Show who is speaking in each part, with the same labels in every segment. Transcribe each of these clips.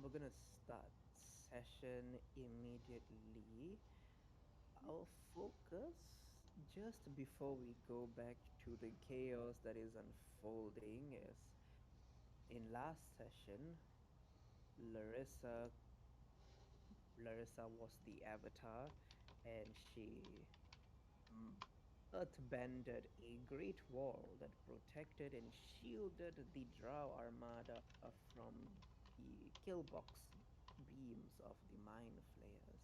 Speaker 1: we're gonna start session immediately. Our focus, just before we go back to the chaos that is unfolding, is in last session, Larissa Larissa was the avatar, and she earthbended a great wall that protected and shielded the Drow armada from the killbox beams of the mind flayers.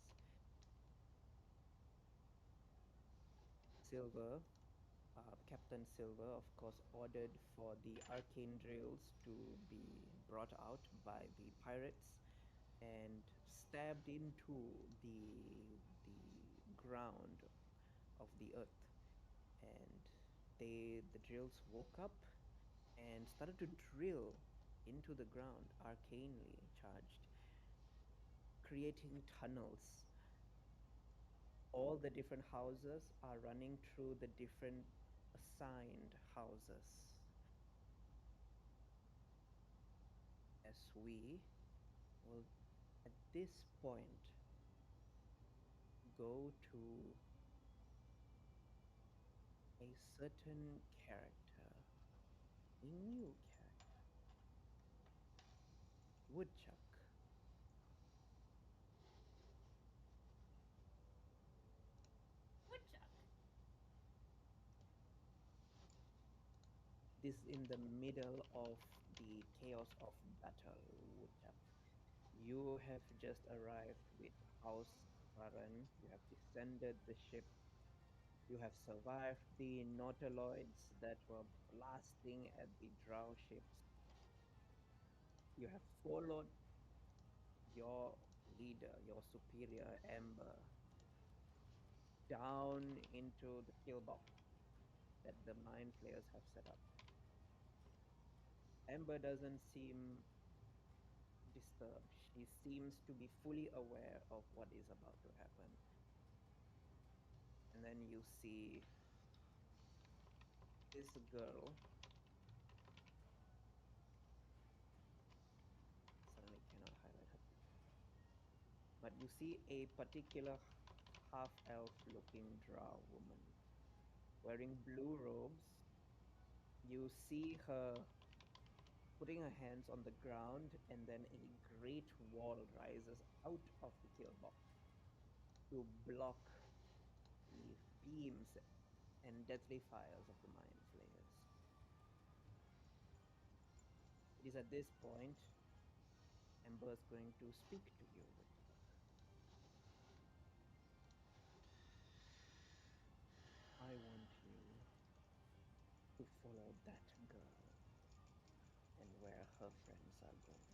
Speaker 1: Silver, Captain Silver, of course, ordered for the arcane drills to be brought out by the pirates and stabbed into the ground of the earth. And the drills woke up and started to drill into the ground, arcanely charged, creating tunnels. All the different houses are running through the different assigned houses. As we will, at this point, go to a certain character, a new character, Woodchuck.
Speaker 2: Woodchuck.
Speaker 1: This in the middle of the chaos of battle, Woodchuck. You have just arrived with House Baron. You have descended the ship. You have survived the nautiloids that were blasting at the drow ships. You have followed your leader, your superior, Amber, down into the kill box that the mind flayers have set up. Amber doesn't seem disturbed. She seems to be fully aware of what is about to happen. And then you see this girl. Suddenly cannot highlight her picture. But you see a particular half-elf looking drow woman wearing blue robes. You see her putting her hands on the ground, and then a great wall rises out of the kill box to block the beams and deadly fires of the mind flayers. It is at this point Ember is going to speak to you, Woodchuck. I want you to follow that girl and where her friends are going.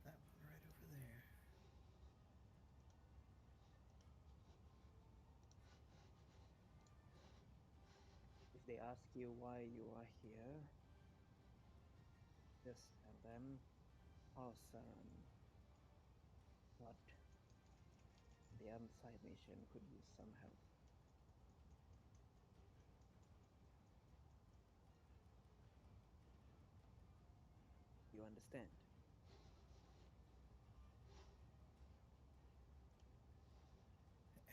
Speaker 3: That one right over there.
Speaker 1: If they ask you why you are here, just tell them our son thought the outside mission could use some help. You understand?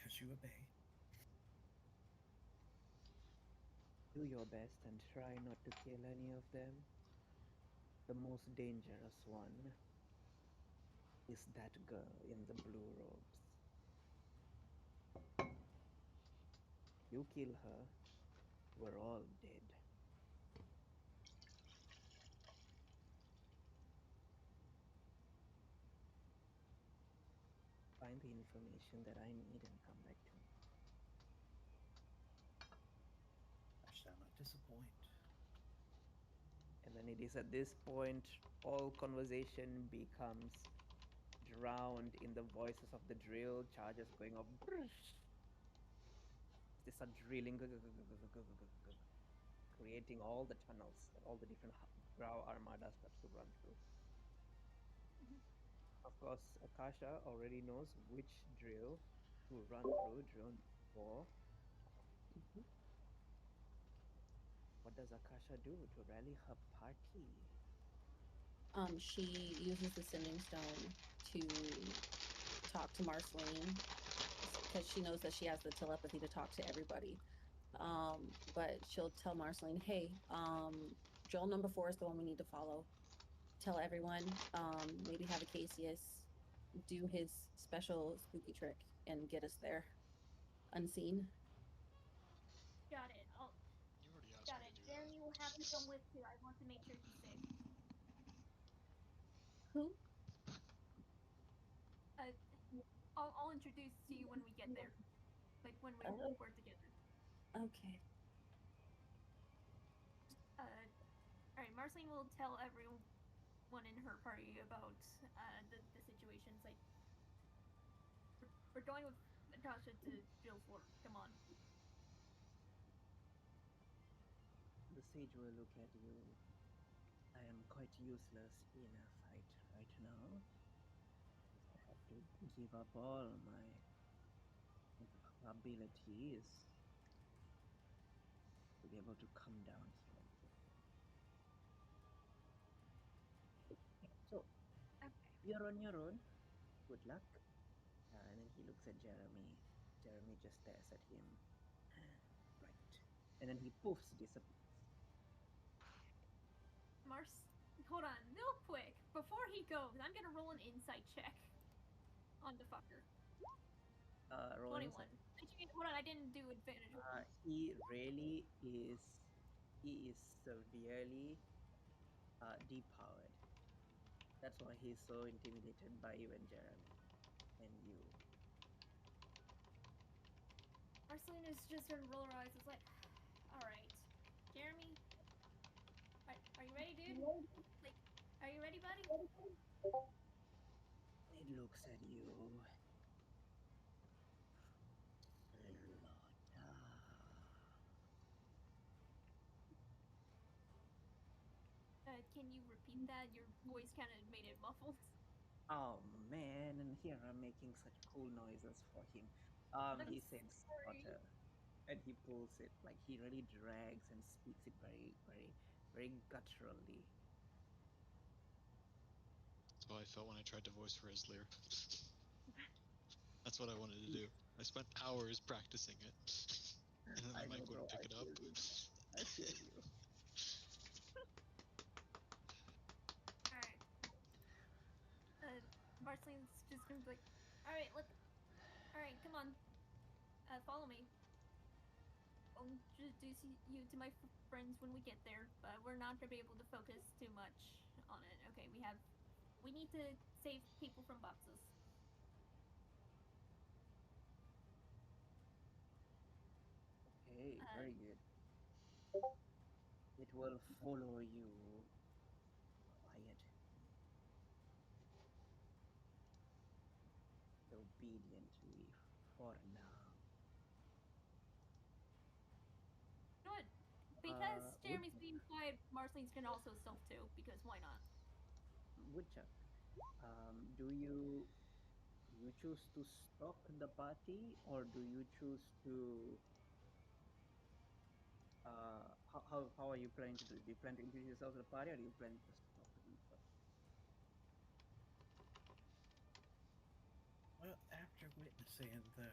Speaker 3: As you obey.
Speaker 1: Do your best and try not to kill any of them. The most dangerous one is that girl in the blue robes. You kill her, we're all dead. Find the information that I need and come back to me.
Speaker 3: I shall not disappoint.
Speaker 1: And then it is at this point all conversation becomes drowned in the voices of the drill charges going off. They start drilling, creating all the tunnels that all the different drow armada starts to run through. Of course, Akasha already knows which drill to run through, drill 4. does Akasha do to rally her party?
Speaker 2: She uses the sending stone to talk to Marceline because she knows that she has the telepathy to talk to everybody. But she'll tell Marceline, "Hey, drill number 4 is the one we need to follow. Tell everyone. Maybe have Acacius do his special spooky trick and get us there unseen."
Speaker 4: Got it.
Speaker 5: You already asked
Speaker 4: Got
Speaker 5: me to
Speaker 4: it.
Speaker 5: do
Speaker 4: Jeremy will have to come
Speaker 5: that.
Speaker 4: with too. I want to make sure he's safe.
Speaker 2: Who?
Speaker 4: Uh, I'll introduce to you when we get there. Like when
Speaker 2: Oh,
Speaker 4: we're together.
Speaker 2: okay.
Speaker 4: All right. Marceline will tell everyone in her party about the situations. Like we're going with Natasha to Jill's work. Come on.
Speaker 1: The sage will look at you. I am quite useless in a fight right now. I have to give up all my abilities to be able to come down here. So
Speaker 4: Okay.
Speaker 1: you're on your own. Good luck. And then he looks at Jeremy. Jeremy just stares at him. Right. And then he poofs, disappears.
Speaker 4: Mars, hold on, real quick. Before he goes, I'm gonna roll an insight check on the fucker.
Speaker 1: Roll
Speaker 4: 21.
Speaker 1: inside.
Speaker 4: Hold on, I didn't do advantage.
Speaker 1: He really is. He is severely depowered. That's why he's so intimidated by you and Jeremy and you.
Speaker 4: Marceline is just gonna roll her eyes. It's like, all right, Jeremy, are you ready, dude? Like, are you ready, buddy?
Speaker 1: It looks at you. Lotta.
Speaker 4: Can you repeat that? Your voice kind of made it muffled.
Speaker 1: Oh man, and here I'm making such cool noises for him.
Speaker 4: I'm
Speaker 1: He said
Speaker 4: sorry.
Speaker 1: slaughter, and he pulls it like he really drags and speaks it very, very, very gutturally.
Speaker 5: That's how I felt when I tried to voice Reslier. That's what I wanted to do. I spent hours practicing it, and then
Speaker 1: I
Speaker 5: the
Speaker 1: know,
Speaker 5: mic
Speaker 1: bro.
Speaker 5: wouldn't
Speaker 1: I
Speaker 5: pick it up.
Speaker 1: feel you, bro. I feel you.
Speaker 4: All right. Marceline's just gonna be like, all right, look, all right, come on, follow me. I'll introduce you to my friends when we get there, but we're not gonna be able to focus too much on it. Okay, we need to save people from boxes.
Speaker 1: Okay,
Speaker 4: Uh,
Speaker 1: very good. It will follow you quietly, obediently for now.
Speaker 4: good. Because Jeremy's
Speaker 1: Woodchuck,
Speaker 4: being quiet, Marceline's can also stealth too, because why not?
Speaker 1: Woodchuck, do you choose to stalk the party, or do you choose to how are you planning to do it? Do you plan to introduce yourself to the party, or do you plan to stalk them first?
Speaker 3: Well, after witnessing the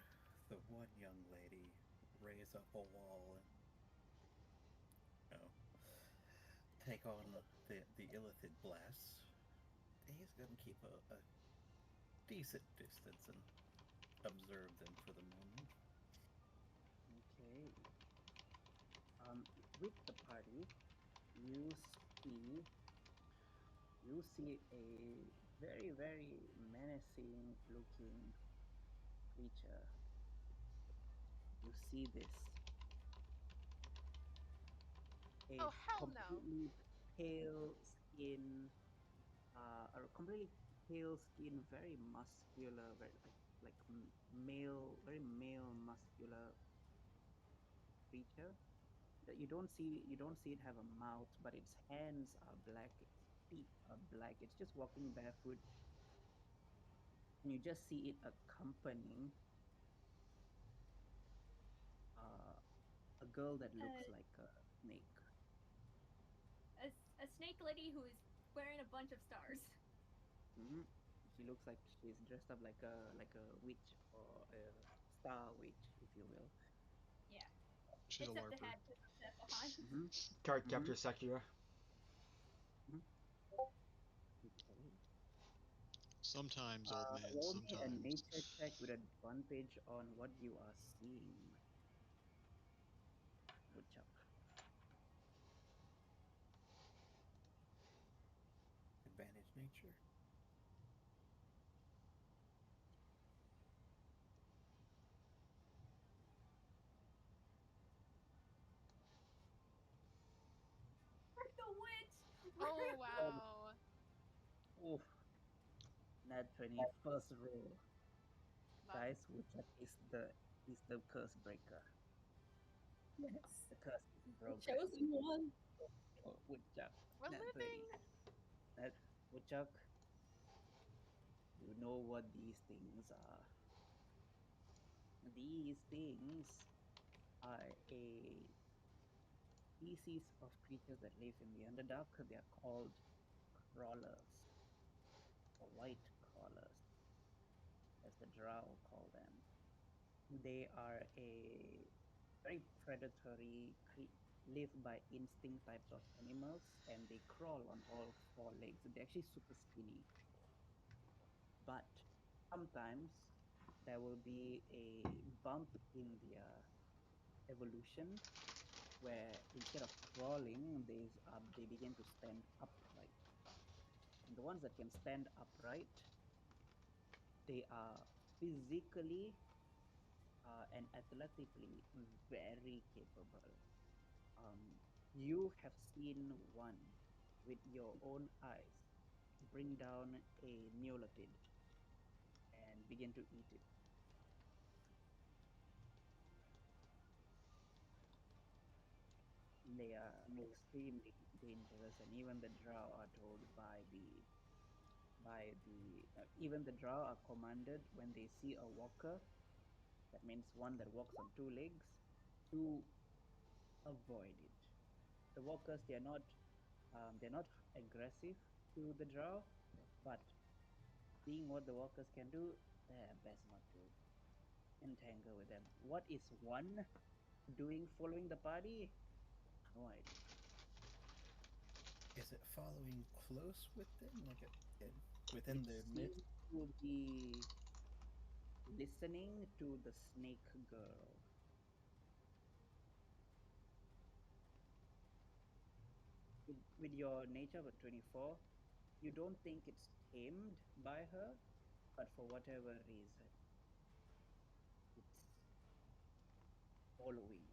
Speaker 3: one young lady raise up a wall and you know take on the illithid blasts, he's gonna keep a decent distance and observe them for the moment.
Speaker 1: Okay. With the party, you see you see a very, very menacing looking creature. You see this, a
Speaker 6: Oh, hell no.
Speaker 1: completely pale skin, a completely pale skin, very muscular, very male, very male muscular creature. That you don't see it have a mouth, but its hands are black, its feet are black. It's just walking barefoot, and you just see it accompanying uh, a girl that looks
Speaker 4: Uh,
Speaker 1: like a snake.
Speaker 4: a snake lady who is wearing a bunch of stars.
Speaker 1: Hmm. She looks like she's dressed up like a witch or a star witch, if you will.
Speaker 4: Yeah.
Speaker 5: She's a
Speaker 4: Except the
Speaker 5: larper.
Speaker 4: head because of that behind.
Speaker 1: Mm-hmm.
Speaker 7: Card
Speaker 1: Mm-hmm.
Speaker 7: capture Sakura.
Speaker 1: Okay.
Speaker 5: Sometimes, old man,
Speaker 1: Roll me a
Speaker 5: sometimes.
Speaker 1: nature check with advantage on what you are seeing. Woodchuck.
Speaker 3: Advantage nature.
Speaker 4: Frick the witch!
Speaker 6: Oh wow.
Speaker 1: Oof. Nat 20 first roll.
Speaker 6: That,
Speaker 1: Guys, Woodchuck is the curse breaker.
Speaker 2: Yes.
Speaker 1: The curse is
Speaker 2: The
Speaker 1: broken.
Speaker 2: chosen one.
Speaker 1: Oh, Woodchuck.
Speaker 6: we're
Speaker 1: Nat
Speaker 6: living.
Speaker 1: 20. Nat Woodchuck, you know what these things are. These things are a species of creatures that live in the Underdark. They are called crawlers, or white crawlers, as the drow call them. They are a very predatory, live by instinct types of animals, and they crawl on all four legs. They're actually super skinny. But sometimes there will be a bump in their evolution where instead of crawling, they begin to stand upright. And the ones that can stand upright, they are physically and athletically very capable. You have seen one with your own eyes bring down a neolithid and begin to eat it. They are extremely dangerous, and even the drow are told even the drow are commanded when they see a walker, that means one that walks on two legs, to avoid it. The walkers, they're not aggressive to the drow, but seeing what the walkers can do, best not to entangle with them. What is one doing following the party? No idea.
Speaker 3: Is it following close with them, like
Speaker 1: It
Speaker 3: within their midst?
Speaker 1: seems to be listening to the snake girl. With your nature of a 24, you don't think it's tamed by her, but for whatever reason, it's following,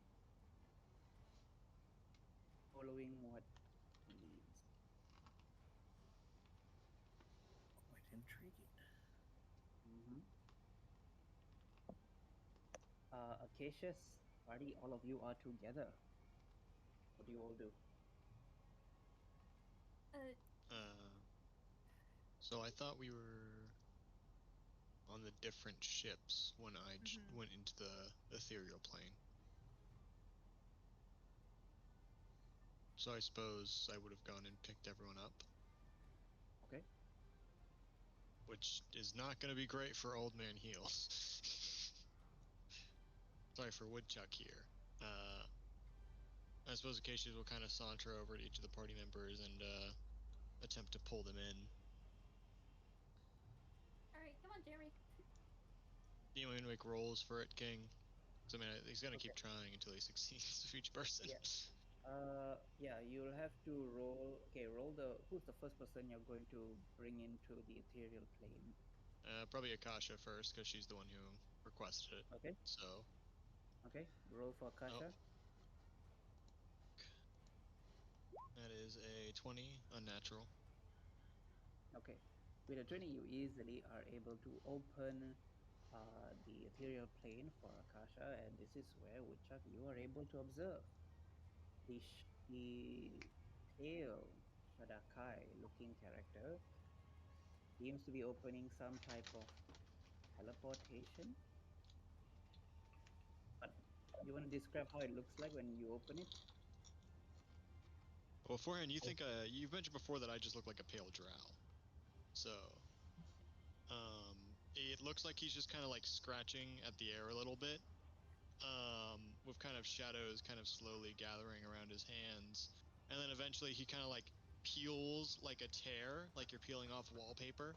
Speaker 1: following what leads.
Speaker 3: Quite intriguing.
Speaker 1: Mm-hmm. Acacius, party, all of you are together. What do you all do?
Speaker 5: Uh, so I thought we were on the different ships when I went into the ethereal plane. So I suppose I would have gone and picked everyone up.
Speaker 1: Okay.
Speaker 5: Which is not going to be great for Old Man Heels. Sorry for Woodchuck here. I suppose Acacius will kind of saunter over to each of the party members and attempt to pull them in.
Speaker 4: Alright, come on, Jeremy.
Speaker 5: Do you want me to make rolls for it, King? Because I mean, he's gonna keep trying until he succeeds with each person.
Speaker 1: Yeah. Yeah, you'll have to roll. Okay, roll who's the first person you're going to bring into the ethereal plane?
Speaker 5: Probably Akasha first, because she's the one who requested it.
Speaker 1: Okay.
Speaker 5: So.
Speaker 1: Okay, roll for Akasha.
Speaker 5: Oh. That is a 20, unnatural.
Speaker 1: Okay. With a 20, you easily are able to open the ethereal plane for Akasha, and this is where, Woodchuck, you are able to observe the pale Shadakai looking character seems to be opening some type of teleportation. But you want to describe how it looks like when you open it?
Speaker 5: Well, beforehand, you think you've mentioned before that I just look like a pale drow. So, it looks like he's just kind of like scratching at the air a little bit, with kind of shadows kind of slowly gathering around his hands, and then eventually he kind of like peels like a tear, like you're peeling off wallpaper.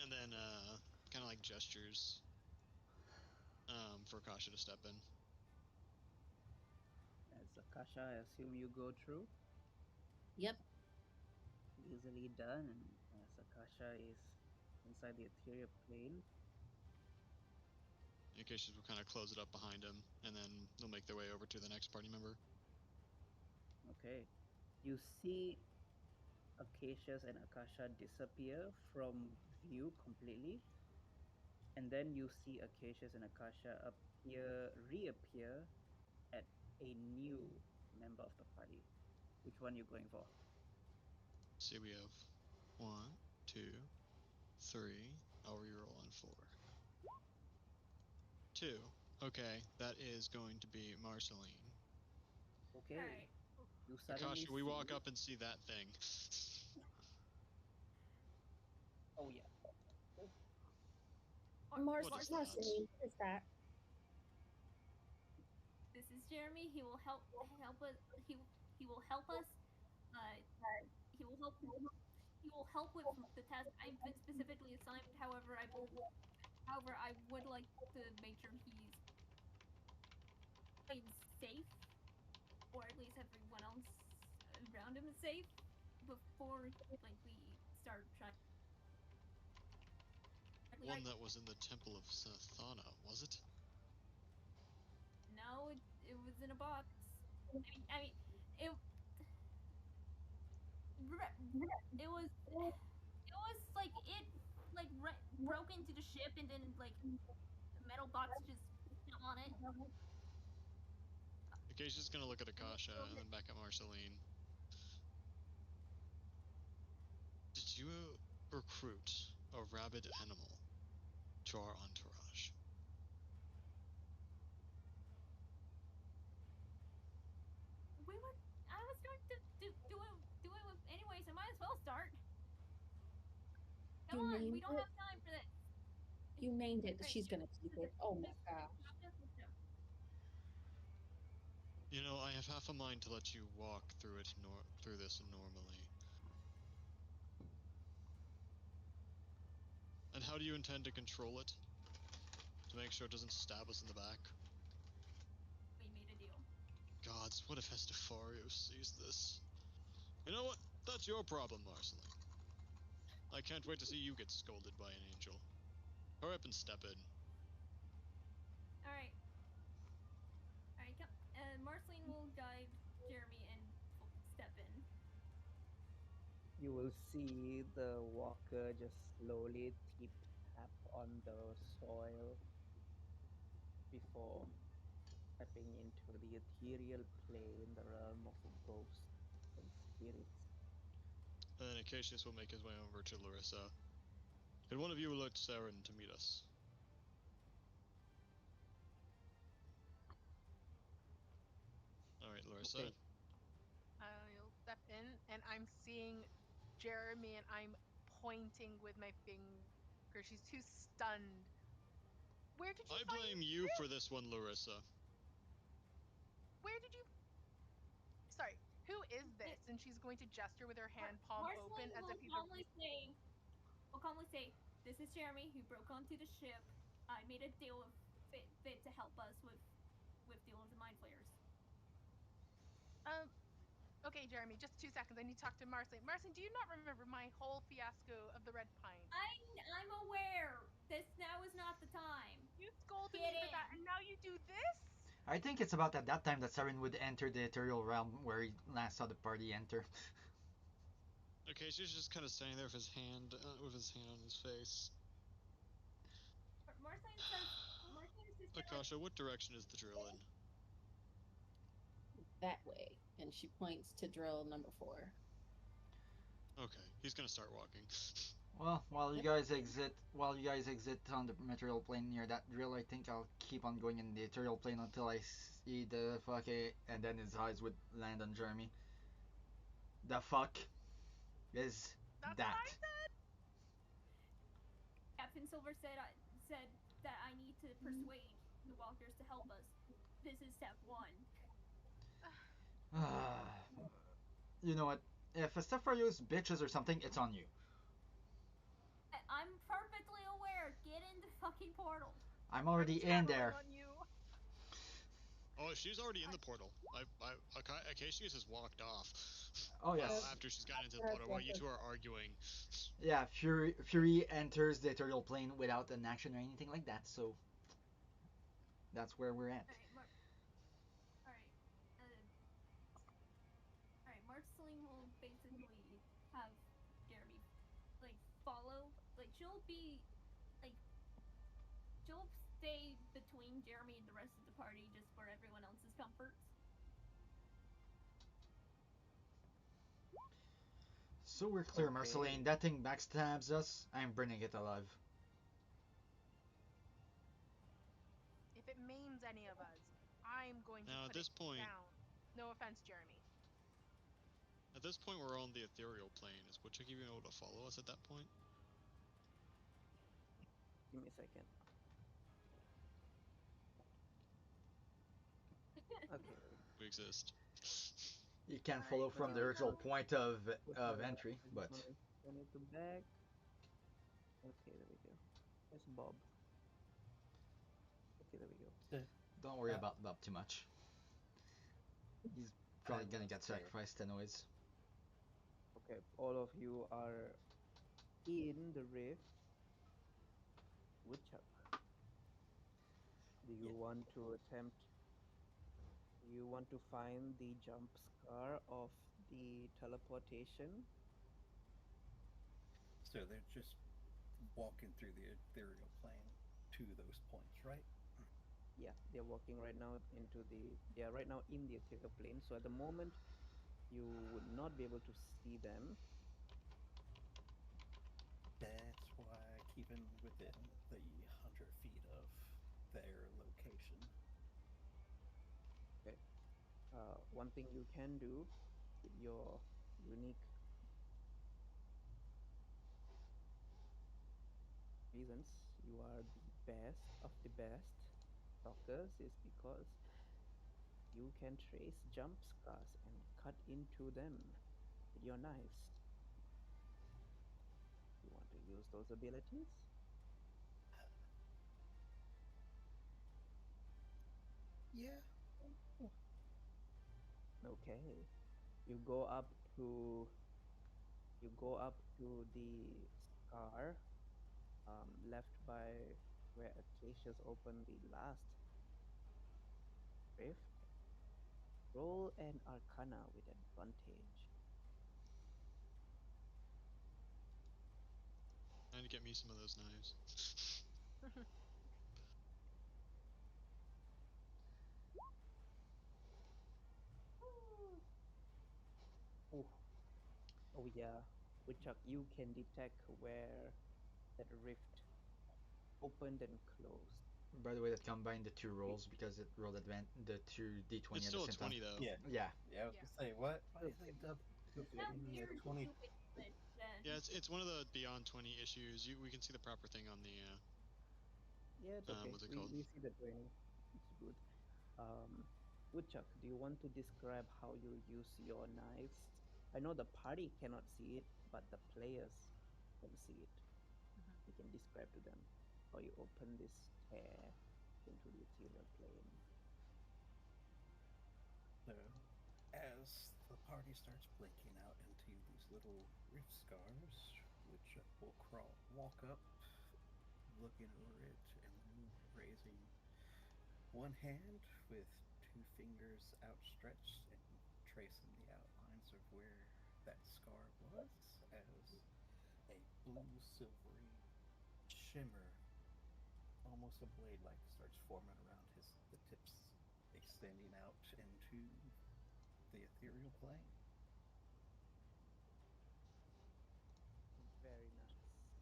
Speaker 5: And then kind of like gestures for Kasha to step in.
Speaker 1: As Akasha, I assume you go through.
Speaker 2: Yep.
Speaker 1: Easily done. And as Akasha is inside the ethereal plane,
Speaker 5: Acacius will kind of close it up behind him, and then they'll make their way over to the next party member.
Speaker 1: okay, you see Acacius and Akasha disappear from view completely, and then you see Acacius and Akasha reappear at a new member of the party. Which one you going for?
Speaker 5: See, we have 1, 2, 3. I'll reroll on 4. 2. Okay, that is going to be Marceline.
Speaker 1: Okay.
Speaker 4: Alright.
Speaker 1: You suddenly
Speaker 5: Akasha, we
Speaker 1: see...
Speaker 5: walk up and see that thing.
Speaker 1: Oh yeah.
Speaker 2: Mars,
Speaker 5: What is
Speaker 2: Marceline, what is that?
Speaker 4: This is Jeremy. He will help us. He will help us. He will help. He will help with the task I've been specifically assigned. However, I would like to make sure he's safe, or at least everyone else around him is safe before like we start trying.
Speaker 5: One that was in the Temple of Sathana, was it?
Speaker 4: No, it was in a box. I mean, it was like it broke into the ship and then like the metal box just fell on it.
Speaker 5: Acacia's gonna look at Akasha and then back at Marceline. Did you recruit a rabid animal to our entourage?
Speaker 4: I was going to do it with anyway, so might as well start. Come on, we don't have time for this.
Speaker 2: You named it. She's gonna keep it. Oh my gosh.
Speaker 5: You know, I have half a mind to let you walk through it through this normally. And how do you intend to control it? To make sure it doesn't stab us in the back?
Speaker 4: We made a deal.
Speaker 5: Gods, what if Estefario sees this? You know what? That's your problem, Marceline. I can't wait to see you get scolded by an angel. Hurry up and step in.
Speaker 4: Alright. Alright, come. Marceline will guide Jeremy and step in.
Speaker 1: You will see the walker just slowly tap on the soil before stepping into the ethereal plane, the realm of ghosts and spirits.
Speaker 5: And then Acacius will make his way over to Larissa. Can one of you alert Saren to meet us? Alright, Larissa.
Speaker 1: Okay.
Speaker 6: I'll step in, and I'm seeing Jeremy, and I'm pointing with my finger. She's too stunned. Where did you
Speaker 5: I
Speaker 6: find
Speaker 5: blame you for this one, Larissa.
Speaker 6: Where did you? Sorry, who is this? And she's going to gesture with her hand palm open as if he's
Speaker 4: will calmly say, "This is Jeremy who broke onto the ship. I made a deal with Fit to help us with deal with the mind flayers."
Speaker 6: Okay, Jeremy, just 2 seconds. I need to talk to Marceline. Marceline, do you not remember my whole fiasco of the Red Pine?
Speaker 4: I'm aware. Now is not the time.
Speaker 6: You scolded
Speaker 4: Get
Speaker 6: me for that,
Speaker 4: in.
Speaker 6: and now you do this?
Speaker 7: I think it's about at that time that Saren would enter the ethereal realm where he last saw the party enter.
Speaker 5: Okay, so he's just kind of standing there with his hand on his face.
Speaker 4: Marceline says,
Speaker 5: Akasha, what direction is the drill in?
Speaker 2: That way. And she points to drill number 4.
Speaker 5: Okay, he's gonna start walking.
Speaker 7: Well,
Speaker 1: Yep.
Speaker 7: while you guys exit on the material plane near that drill, I think I'll keep on going in the ethereal plane until I see the fucking. And then his eyes would land on Jeremy. The fuck is
Speaker 6: That's what I
Speaker 7: that?
Speaker 6: said.
Speaker 4: Captain Silver said that I need to persuade the walkers to help us. This is step one.
Speaker 7: You know what? If Astafarios bitches or something, it's on you.
Speaker 4: I'm perfectly aware. Get in the fucking portal.
Speaker 7: I'm
Speaker 6: I'm
Speaker 7: already in
Speaker 6: channeling
Speaker 7: there.
Speaker 6: on you.
Speaker 5: Oh, she's already in the portal. Acacius has walked off.
Speaker 7: Oh yes.
Speaker 5: After she's gotten into the portal, while you two are arguing.
Speaker 7: Yeah, Fury enters the ethereal plane without an action or anything like that, so that's where we're at.
Speaker 4: All right. All right. Marceline will basically have Jeremy like follow. Like like she'll stay between Jeremy and the rest of the party just for everyone else's comforts.
Speaker 7: So we're clear,
Speaker 1: Okay.
Speaker 7: Marceline. That thing backstabs us. I'm burning it alive.
Speaker 6: If it maims any of us, I'm going to
Speaker 5: Now, at
Speaker 6: put it
Speaker 5: this point,
Speaker 6: down. No offense, Jeremy.
Speaker 5: we're on the ethereal plane. Is Woodchuck even able to follow us at that point?
Speaker 1: Give me a second. Okay.
Speaker 5: We exist.
Speaker 7: You can
Speaker 4: Alright,
Speaker 7: follow from the original
Speaker 4: so
Speaker 7: point of
Speaker 1: What's
Speaker 7: entry,
Speaker 1: I just
Speaker 7: but
Speaker 1: want to turn it to back. Okay, there we go. That's Bob. Okay, there we go.
Speaker 3: The-
Speaker 7: don't worry
Speaker 3: Uh,
Speaker 7: about Bob too much. He's
Speaker 3: I
Speaker 7: probably gonna
Speaker 3: will
Speaker 7: get
Speaker 3: say,
Speaker 7: sacrificed anyways.
Speaker 1: Okay, all of you are in the rift. Woodchuck, do you
Speaker 3: Yeah.
Speaker 1: want to attempt? Do you want to find the jump scar of the teleportation?
Speaker 3: So they're just walking through the ethereal plane to those points, right?
Speaker 1: Yeah, they're walking right now into the. They are right now in the ethereal plane. So at the moment, you would not be able to see them.
Speaker 3: That's why keeping within the 100 feet of their location.
Speaker 1: Okay. One thing you can do with your unique reasons, you are the best of the best talkers, is because you can trace jump scars and cut into them with your knives. You want to use those abilities?
Speaker 3: Yeah.
Speaker 1: Okay. You go up to you go up to the scar left by where Acacius opened the last rift. Roll an Arcana with advantage.
Speaker 5: Trying to get me some of those knives.
Speaker 1: Oh, oh yeah. Woodchuck, you can detect where that rift opened and closed.
Speaker 7: By the way, that combined the two rolls because it rolled the two d20
Speaker 5: It's
Speaker 7: at the
Speaker 5: still a
Speaker 7: same time.
Speaker 5: 20 though.
Speaker 3: Yeah.
Speaker 7: Yeah.
Speaker 3: Yeah, I was
Speaker 6: Yeah.
Speaker 3: gonna say, what? Why do
Speaker 1: Okay.
Speaker 3: they
Speaker 1: Okay,
Speaker 3: give
Speaker 1: give me
Speaker 3: me
Speaker 1: a
Speaker 3: a
Speaker 4: You're
Speaker 3: 20?
Speaker 4: doing it then.
Speaker 5: Yeah, it's one of the beyond 20 issues. We can see the proper thing on the
Speaker 1: Yeah, it's okay.
Speaker 5: what's it
Speaker 1: We
Speaker 5: called?
Speaker 1: we see the training. It's good. Um, Woodchuck, do you want to describe how you use your knives? I know the party cannot see it, but the players can see it.
Speaker 6: Mhm.
Speaker 1: You can describe to them how you open this tear into the ethereal plane.
Speaker 3: So, as the party starts blinking out into these little rift scars, which will walk up, looking over it, and then raising one hand with two fingers outstretched and tracing the outlines of where that scar was as a blue silvery shimmer, almost a blade like, starts forming around the tips extending out into the ethereal plane.
Speaker 1: Very nice.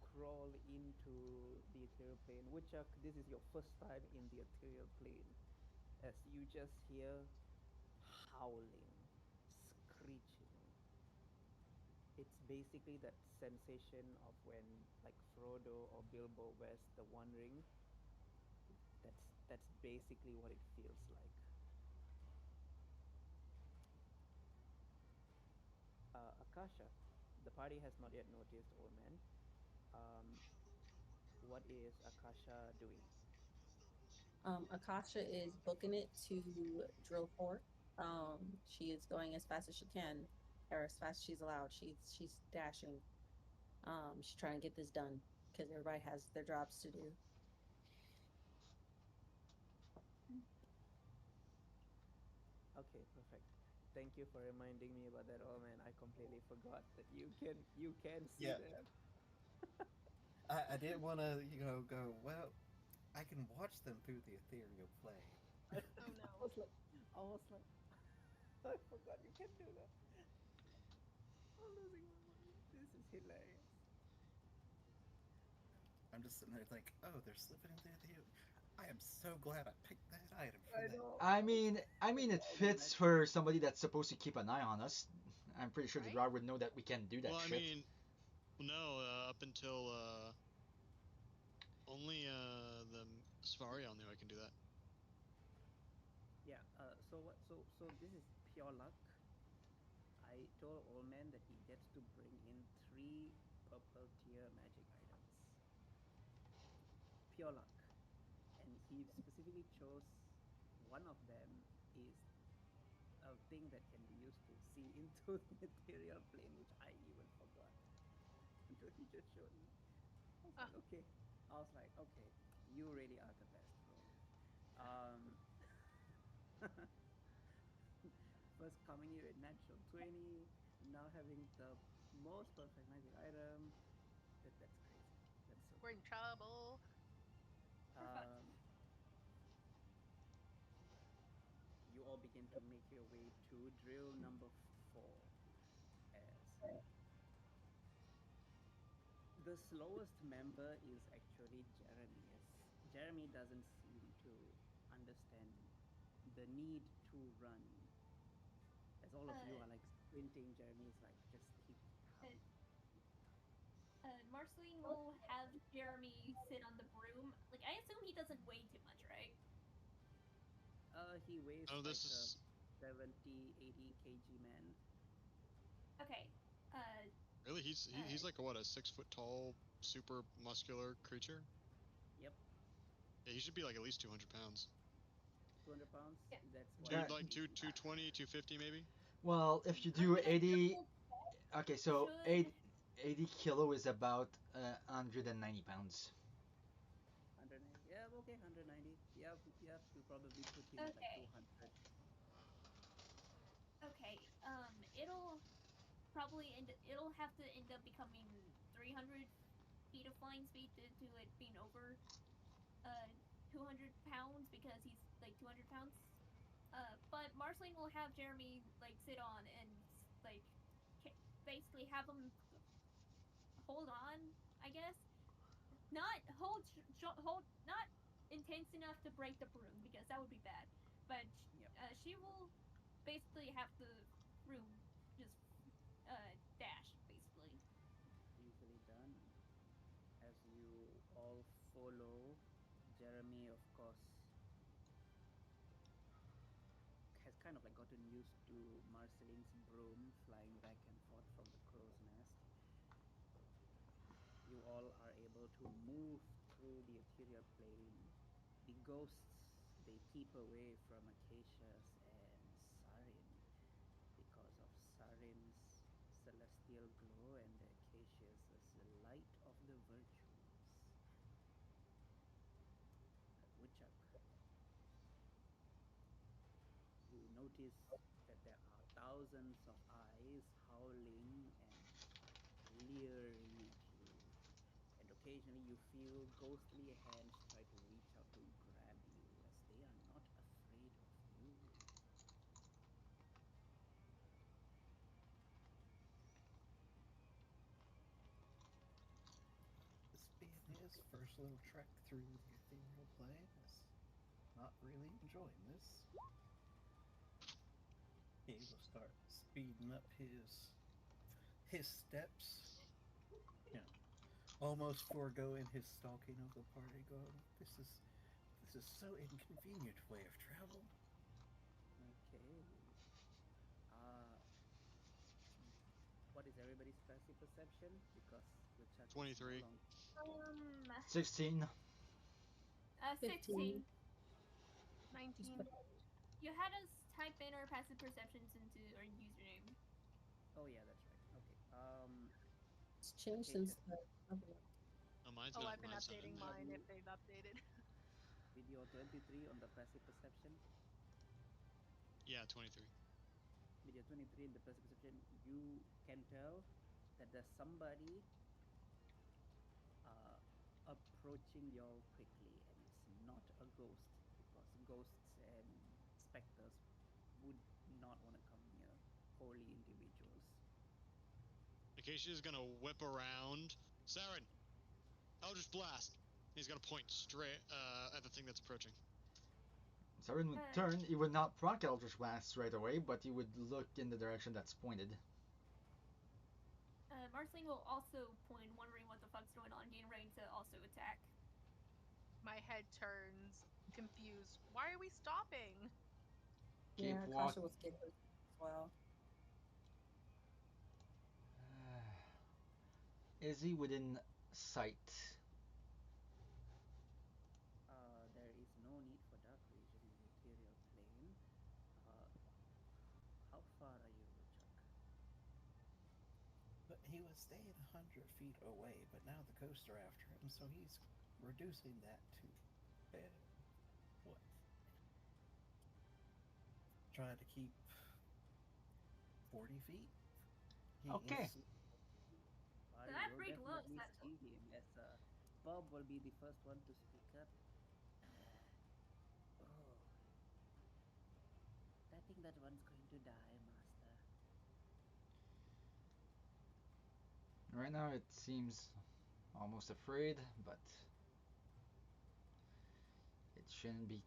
Speaker 1: crawl into the ethereal plane. Woodchuck, this is your first time in the ethereal plane, as you just hear howling, screeching. It's basically that sensation of when, like, Frodo or Bilbo wears the One Ring. That's basically what it feels like. Akasha, the party has not yet noticed Old Man. Um, what is Akasha doing?
Speaker 2: Akasha is booking it to drill four. She is going as fast as she can, or as fast as she's allowed. She's dashing. She's trying to get this done because everybody has their jobs to do.
Speaker 1: Okay, perfect. Thank you for reminding me about that. Oh man, I completely forgot that you can see
Speaker 3: Yeah,
Speaker 1: them.
Speaker 3: I didn't want to, go, well, I can watch them through the ethereal plane.
Speaker 1: I,
Speaker 6: Oh
Speaker 1: I
Speaker 6: no.
Speaker 1: was like, I was like, I forgot you can do that. I'm losing my mind. This is hilarious.
Speaker 3: I'm just sitting there like, oh, they're slipping into the ethereal. I am so glad I picked that item for
Speaker 1: I
Speaker 3: them.
Speaker 1: know.
Speaker 7: I mean, it
Speaker 1: All the
Speaker 7: fits
Speaker 1: magic.
Speaker 7: for somebody that's supposed to keep an eye on us. I'm pretty sure the
Speaker 6: Right?
Speaker 7: draw would know that we can do that
Speaker 5: Well, I
Speaker 7: shit.
Speaker 5: mean, no, up until only the Safariel knew I can do that.
Speaker 1: Yeah. So what? So this is pure luck. I told Old Man that he gets to bring in three purple tier magic items. Pure luck. And he specifically chose one of them is a thing that can be used to see into the material plane, which I even forgot until he just showed me. I was
Speaker 6: Ah,
Speaker 1: like, okay. I was like, okay, you really are the best, bro. Um, First coming here at natural 20, now having the most perfect magic item. That's crazy. That's so
Speaker 6: we're in
Speaker 1: good.
Speaker 6: trouble.
Speaker 4: We're fucked.
Speaker 1: Um, you all begin to make your way to drill number 4 as the slowest member is actually Jeremy, as Jeremy doesn't seem to understand the need to run. As all of you
Speaker 4: Uh,
Speaker 1: are like sprinting, Jeremy is like, just keep
Speaker 4: uh,
Speaker 1: calm, keep calm.
Speaker 4: Marceline will have Jeremy sit on the broom. Like, I assume he doesn't weigh too much, right?
Speaker 1: He weighs
Speaker 5: Oh,
Speaker 1: like
Speaker 5: this
Speaker 1: a
Speaker 5: is
Speaker 1: 70, 80 kg man.
Speaker 4: Okay. Uh,
Speaker 5: really he's like a, what, a 6 foot tall, super muscular creature.
Speaker 1: Yep,
Speaker 5: Yeah, he should be like at least 200 pounds.
Speaker 1: 200 pounds.
Speaker 4: yeah.
Speaker 1: That's what
Speaker 5: Two
Speaker 7: That,
Speaker 1: his
Speaker 5: like two
Speaker 1: kg.
Speaker 5: 220, 250 maybe.
Speaker 7: well, if you
Speaker 4: I'm
Speaker 7: do
Speaker 4: gonna
Speaker 7: 80,
Speaker 4: double
Speaker 7: okay, so
Speaker 4: should
Speaker 7: 80 kilo is about 190 pounds.
Speaker 1: 190. Yeah, okay, 190. Yep, yep. We'll probably put him at like
Speaker 4: okay.
Speaker 1: 200.
Speaker 4: Okay. It'll probably it'll have to end up becoming 300 feet of flying speed due to it being over uh 200 pounds because he's like 200 pounds. But Marceline will have Jeremy like sit on and like basically have him hold on, I guess. Not hold, not intense enough to break the broom because that would be bad. But
Speaker 1: Yep,
Speaker 4: she will basically have the broom just dash basically.
Speaker 1: easily done. As you all follow, Jeremy, of course, has kind of like gotten used to Marceline's broom flying back and forth from the crow's nest. You all are able to move through the ethereal plane. The ghosts, they keep away from Acacius and Sarin because of Sarin's celestial glow and Acacius's light of the virtues. Woodchuck, you notice that there are thousands of eyes howling and leering at you, and occasionally you feel ghostly hands try to reach out to grab you as they are not afraid of you.
Speaker 3: his first little trek through the ethereal plane is not really enjoying this. He will start speeding up his steps, you know, almost foregoing his stalking of the party, going, this is so inconvenient way of travel.
Speaker 1: Okay. Uh, what is everybody's passive perception? Because Woodchuck is no
Speaker 5: 23.
Speaker 1: longer.
Speaker 7: 16.
Speaker 4: 16.
Speaker 6: 19.
Speaker 4: You had us type in our passive perceptions into our username.
Speaker 1: Oh yeah, that's right. Okay.
Speaker 2: It's changed
Speaker 1: Okay,
Speaker 2: since the upload.
Speaker 5: Oh, mine's
Speaker 6: Oh,
Speaker 5: not.
Speaker 6: I've been
Speaker 5: Mine's not in
Speaker 6: updating
Speaker 5: there.
Speaker 6: mine if they've updated.
Speaker 1: with your 23 on the passive perception,
Speaker 5: Yeah, 23.
Speaker 1: with your 23 in the passive perception, you can tell that there's somebody uh, approaching y'all quickly, and it's not a ghost because ghosts and specters would not want to come near holy individuals.
Speaker 5: Acacia is gonna whip around. Saren, Eldritch Blast. He's gonna point straight at the thing that's approaching.
Speaker 7: Saren would turn. He would not proc Eldritch Blast right away, but he would look in the direction that's pointed.
Speaker 4: Marceline will also point, wondering what the fuck's going on, getting ready to also attack.
Speaker 6: My head turns, confused. Why are we stopping?
Speaker 7: Keep
Speaker 2: Yeah,
Speaker 7: walk.
Speaker 2: Kasha was getting as well.
Speaker 7: Is he within sight?
Speaker 1: There is no need for dark vision in the ethereal plane. Uh, how far are you, Chuck?
Speaker 3: But he was staying 100 feet away, but now the ghosts are after him, so he's reducing that to what? Trying to keep 40 feet? He
Speaker 7: Okay.
Speaker 3: is-
Speaker 1: Party
Speaker 4: That
Speaker 1: will
Speaker 4: pretty close,
Speaker 1: definitely
Speaker 4: actually.
Speaker 1: see him as Bob will be the first one to speak up. Oh, I think that one's going to die, Master.
Speaker 7: Right now it seems almost afraid, but it shouldn't be.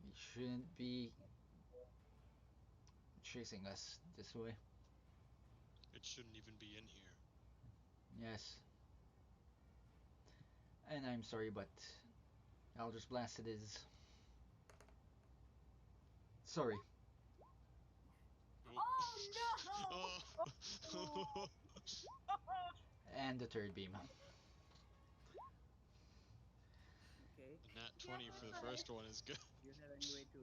Speaker 7: He shouldn't be chasing us this way.
Speaker 5: It shouldn't even be in here.
Speaker 7: Yes. And I'm sorry, but Eldritch Blasted is. Sorry.
Speaker 4: Oh no!
Speaker 5: Oh.
Speaker 7: And the third beam.
Speaker 1: Okay.
Speaker 5: A nat 20 for the first one is good.
Speaker 1: Do you have any way to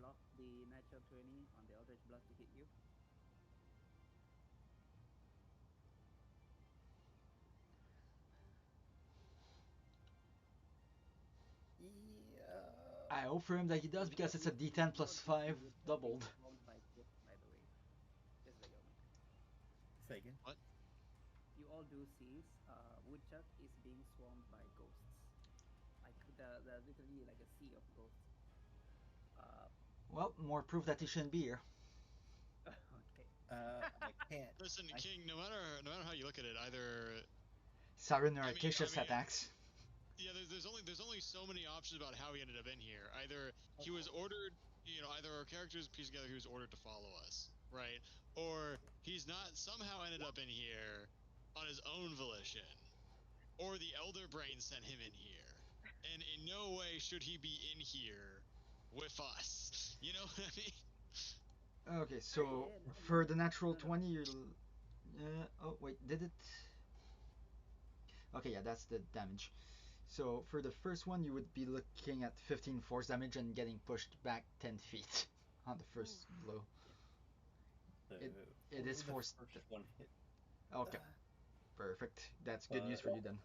Speaker 1: block the natural 20 on the Eldritch Blast to hit you?
Speaker 3: Yeah.
Speaker 7: I hope for him that he does because it's a D10 plus 5 doubled.
Speaker 1: Swarmed by ghosts, by the way. Just let you know.
Speaker 3: Say again?
Speaker 5: What?
Speaker 1: You all do see Woodchuck is being swarmed by ghosts. Like there's literally like a sea of ghosts.
Speaker 7: Well, more proof that he shouldn't be here.
Speaker 1: Okay.
Speaker 3: I can't.
Speaker 5: Listen,
Speaker 3: I-
Speaker 5: King. No matter how you look at it, either
Speaker 7: Saren or
Speaker 5: I mean-
Speaker 7: Acacia's
Speaker 5: I mean-
Speaker 7: attacks.
Speaker 5: yeah, there's only so many options about how he ended up in here. Either he was ordered, either our characters pieced together he was ordered to follow us, right? Or he's not somehow ended up in here on his own volition, or the Elder Brain sent him in here. And in no way should he be in here with us. You know what I mean?
Speaker 7: Okay, so
Speaker 1: Yeah, no,
Speaker 7: for the natural
Speaker 1: no.
Speaker 7: 20, you're. Oh, wait, did it? Okay, yeah, that's the damage. So for the first one, you would be looking at 15 force damage and getting pushed back 10 feet on the first blow.
Speaker 3: So
Speaker 7: It is
Speaker 3: only the
Speaker 7: forced.
Speaker 3: first one hit.
Speaker 7: Okay, perfect. That's good news for you then.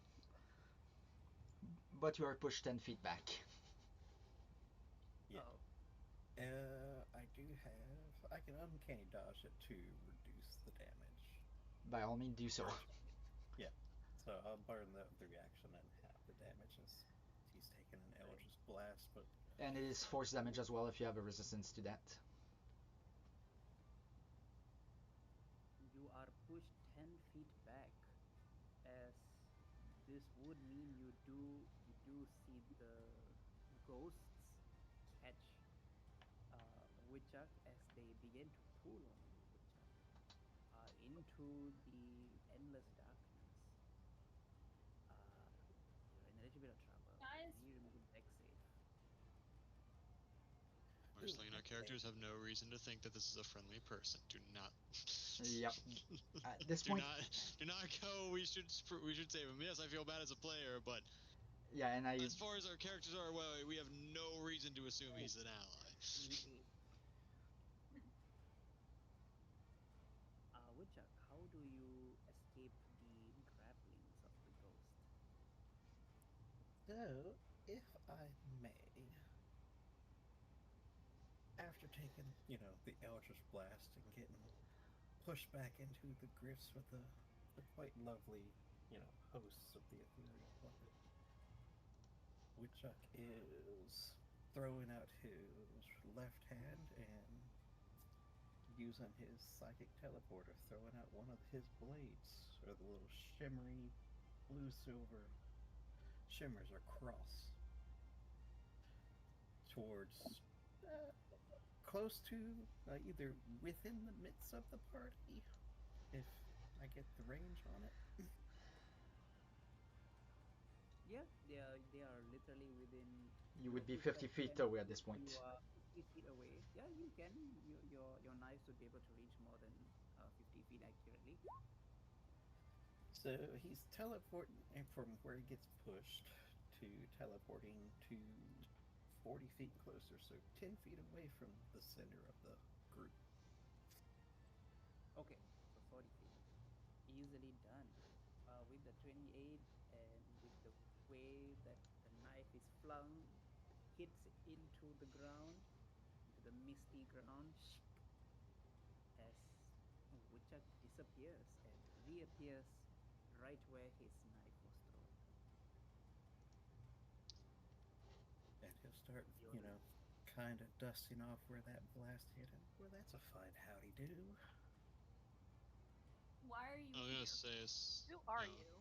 Speaker 7: But you are pushed 10 feet back.
Speaker 3: Yeah.
Speaker 1: Oh,
Speaker 3: I do have. I can uncanny dodge it to reduce the damage.
Speaker 7: By all means, do so.
Speaker 3: Yeah. So I'll burn the reaction and half the damage as he's taking an Eldritch Blast, but
Speaker 7: And it is force damage as well if you have a resistance to that.
Speaker 1: you are pushed 10 feet back as this would mean you do see the ghosts catch Wichak as they begin to pull on you, Wichak, into the endless darkness. Uh, you're in a little bit of trouble. I
Speaker 4: Guys,
Speaker 1: need you to make a deck save.
Speaker 5: Marceline, our characters have no reason to think that this is a friendly person. Do not.
Speaker 7: Yep. At this
Speaker 5: do
Speaker 7: point,
Speaker 5: not. Do not go. We should save him. Yes, I feel bad as a player, but
Speaker 7: yeah, and I
Speaker 5: as far as our characters are aware, we have no reason to assume he's an ally.
Speaker 1: Wichak, how do you escape the grapplings of the ghost?
Speaker 3: So, if I may, after taking, the Eldritch Blast and getting pushed back into the grips with the quite lovely, hosts of the ethereal puppet, Woodchuck is throwing out his left hand and using his psychic teleporter, throwing out one of his blades, or the little shimmery blue silver shimmers across towards close to either within the midst of the party, if I get the range on it.
Speaker 1: Yeah, they are literally within.
Speaker 7: you would be
Speaker 1: Wichak
Speaker 7: 50 feet
Speaker 1: can
Speaker 7: away at
Speaker 1: see
Speaker 7: this
Speaker 1: you
Speaker 7: point.
Speaker 1: are 50 feet away. Yeah, you can. Your knives would be able to reach more than 50 feet accurately.
Speaker 3: So he's teleporting from where he gets pushed to teleporting to 40 feet closer, so 10 feet away from the center of the group.
Speaker 1: Okay, so 40 feet. Easily done. With the 28 and with the way that the knife is flung, hits into the ground, into the misty ground, as Wichak disappears and reappears right where his knife was thrown.
Speaker 3: And he'll start,
Speaker 1: You're
Speaker 3: kind of dusting off where that blast hit him. Well, that's a fine howdy do.
Speaker 4: why are you
Speaker 5: I was
Speaker 4: here?
Speaker 5: gonna say it's.
Speaker 6: Who are
Speaker 5: no,
Speaker 6: you?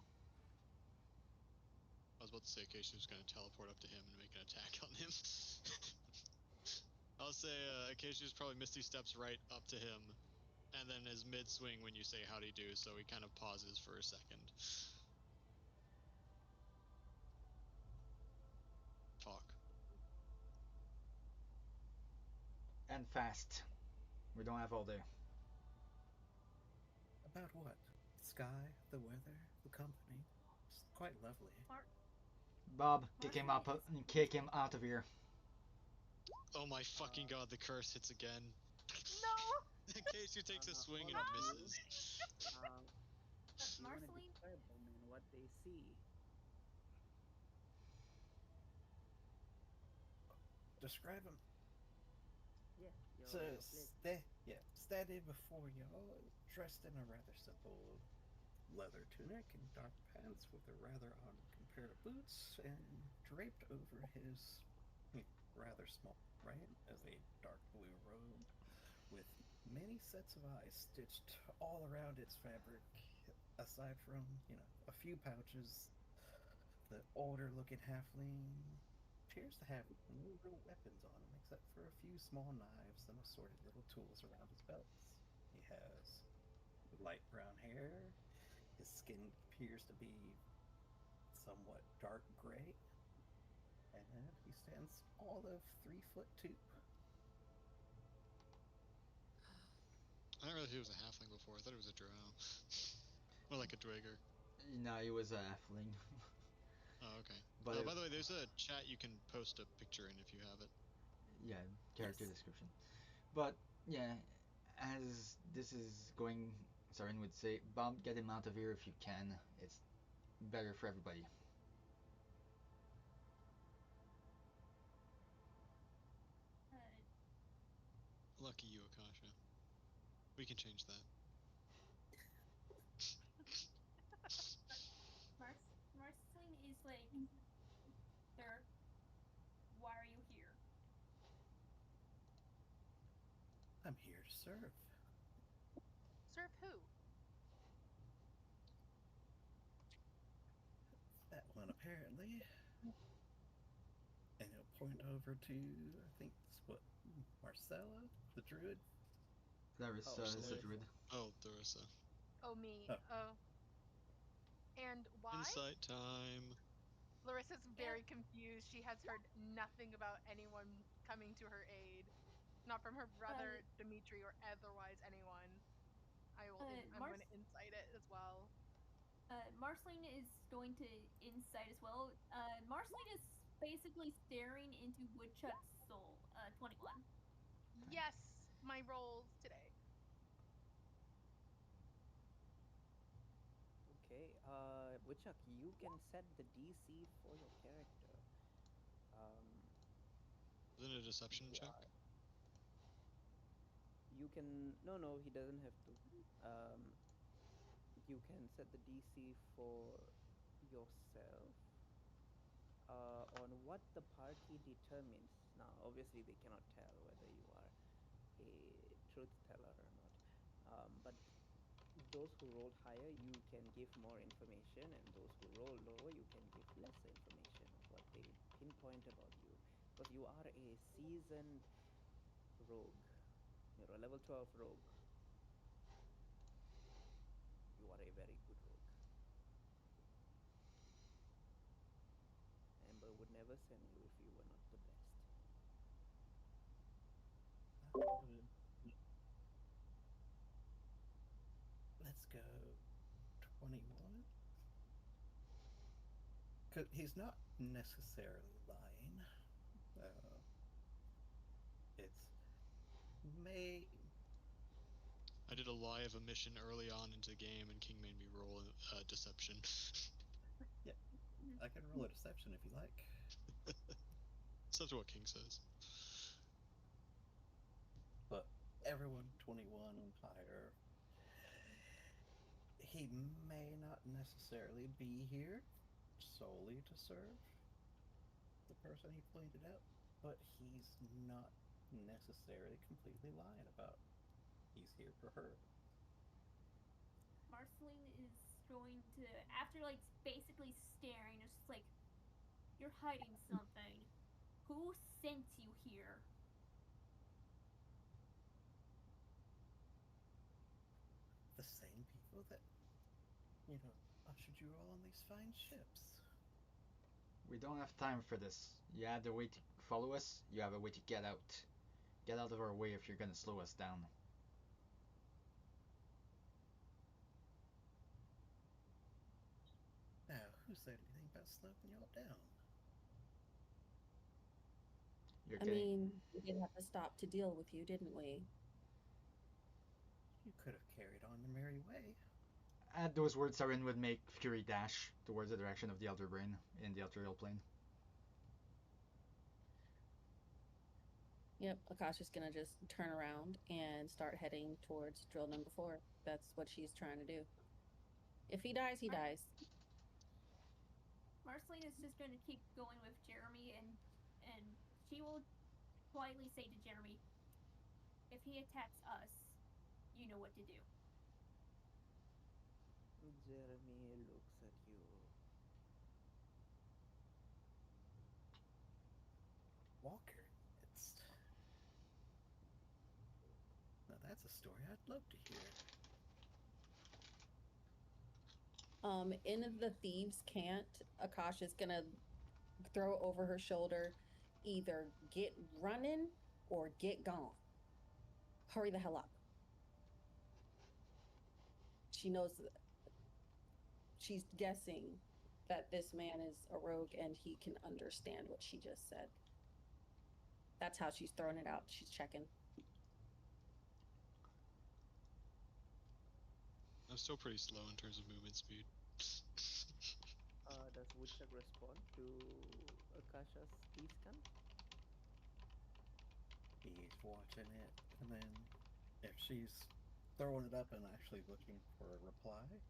Speaker 5: I was about to say Casey was gonna teleport up to him and make an attack on him. I'll say Casey was probably Misty steps right up to him, and then is mid swing when you say howdy do, so he kind of pauses for a second. Fuck.
Speaker 7: And fast. We don't have all day.
Speaker 3: About what? Sky, the weather, the company. It's quite lovely.
Speaker 7: Bob, kick him up.
Speaker 4: Marceline
Speaker 7: Kick him out of here.
Speaker 5: Oh my fucking
Speaker 1: Uh,
Speaker 5: god, the curse hits again.
Speaker 6: No!
Speaker 5: Casey takes a swing
Speaker 1: all
Speaker 5: and
Speaker 1: of you,
Speaker 5: misses.
Speaker 1: uh, do you want to
Speaker 4: Marceline,
Speaker 1: describe, Bowman, what they see?
Speaker 3: Describe him.
Speaker 1: Yeah,
Speaker 3: So,
Speaker 1: your plate.
Speaker 3: standing before you, dressed in a rather simple leather tunic and dark pants with a rather odd pair of boots, and draped over his rather small frame as a dark blue robe with many sets of eyes stitched all around its fabric, aside from, a few pouches. The older looking halfling appears to have no real weapons on him except for a few small knives and assorted little tools around his belts. He has light brown hair. His skin appears to be somewhat dark gray, and he stands all of 3'2".
Speaker 5: I didn't realize he was a halfling before. I thought he was a drow. Or like a dweger.
Speaker 7: No, he was a halfling.
Speaker 5: Oh, okay.
Speaker 7: But
Speaker 5: By the way, there's a chat you can post a picture in if you have it.
Speaker 7: yeah, character
Speaker 3: Yes.
Speaker 7: description. But yeah, as this is going, Saren would say, Bob, get him out of here if you can. It's better for everybody.
Speaker 4: uh,
Speaker 5: Lucky you, Akasha. We can change that.
Speaker 4: Marceline is like, sir, why are you here?
Speaker 3: I'm here to serve.
Speaker 6: Serve who?
Speaker 3: on, apparently. And he'll point over to, I think it's what, Marcella, the druid?
Speaker 1: Oh,
Speaker 7: Larissa is a
Speaker 1: Larissa.
Speaker 7: druid.
Speaker 5: Oh, Theresa.
Speaker 6: Oh, me.
Speaker 3: Oh.
Speaker 6: Oh. And why?
Speaker 5: Insight time.
Speaker 6: Larissa's very confused. She has heard nothing about anyone coming to her aid. Not from her brother, Dimitri, or otherwise anyone. I'm going to insight it as well.
Speaker 4: Marceline is going to insight as well. Marceline is basically staring into Woodchuck's soul. 21.
Speaker 6: Yes, my rolls today.
Speaker 1: Okay, Woodchuck, you can set the DC for your character.
Speaker 5: Isn't it a deception
Speaker 1: They
Speaker 5: check?
Speaker 1: are. You can. No, he doesn't have to. You can set the DC for yourself on what the party determines. Now, obviously, they cannot tell whether you are a truth teller or not. But those who rolled higher, you can give more information, and those who roll lower, you can give less information of what they pinpoint about you. Because you are a seasoned rogue. You're a level 12 rogue. You are a very good rogue. Amber would never send you if you were not the best.
Speaker 3: Let's go 21. Cause he's not necessarily lying. It's may.
Speaker 5: I did a lie of omission early on into the game, and King made me roll deception.
Speaker 3: Yeah, I can roll a deception if you like.
Speaker 5: That's what King says.
Speaker 3: But everyone 21 and higher, he may not necessarily be here solely to serve the person he pointed out, but he's not necessarily completely lying about he's here for her.
Speaker 4: Marceline is going to, after like basically staring, it's just like, you're hiding something. Who sent you here?
Speaker 3: The same people that, ushered you all on these fine ships.
Speaker 7: We don't have time for this. You have a way to follow us, you have a way to get out. Get out of our way if you're gonna slow us down.
Speaker 3: Now, who said anything about slowing y'all down?
Speaker 7: You're
Speaker 2: I
Speaker 7: getting.
Speaker 2: mean, we did have to stop to deal with you, didn't we?
Speaker 3: You could have carried on the merry way.
Speaker 7: At those words, Saren would make Fury dash towards the direction of the Elder Brain in the ethereal plane.
Speaker 2: Yep, Akasha's gonna just turn around and start heading towards drill number 4. That's what she's trying to do. If he dies, he dies.
Speaker 4: Marceline is just going to keep going with Jeremy, and she will quietly say to Jeremy, if he attacks us, you know what to do.
Speaker 1: Jeremy looks at you.
Speaker 3: Walker, now that's a story I'd love to hear.
Speaker 2: In the thieves' cant, Akasha's gonna throw over her shoulder, either get running or get gone. Hurry the hell up. She knows she's guessing that this man is a rogue and he can understand what she just said. That's how she's throwing it out. She's checking.
Speaker 5: I'm still pretty slow in terms of movement speed.
Speaker 1: Does Woodchuck respond to Akasha's e-scan?
Speaker 3: He's watching it, and then if she's throwing it up and actually looking for a reply.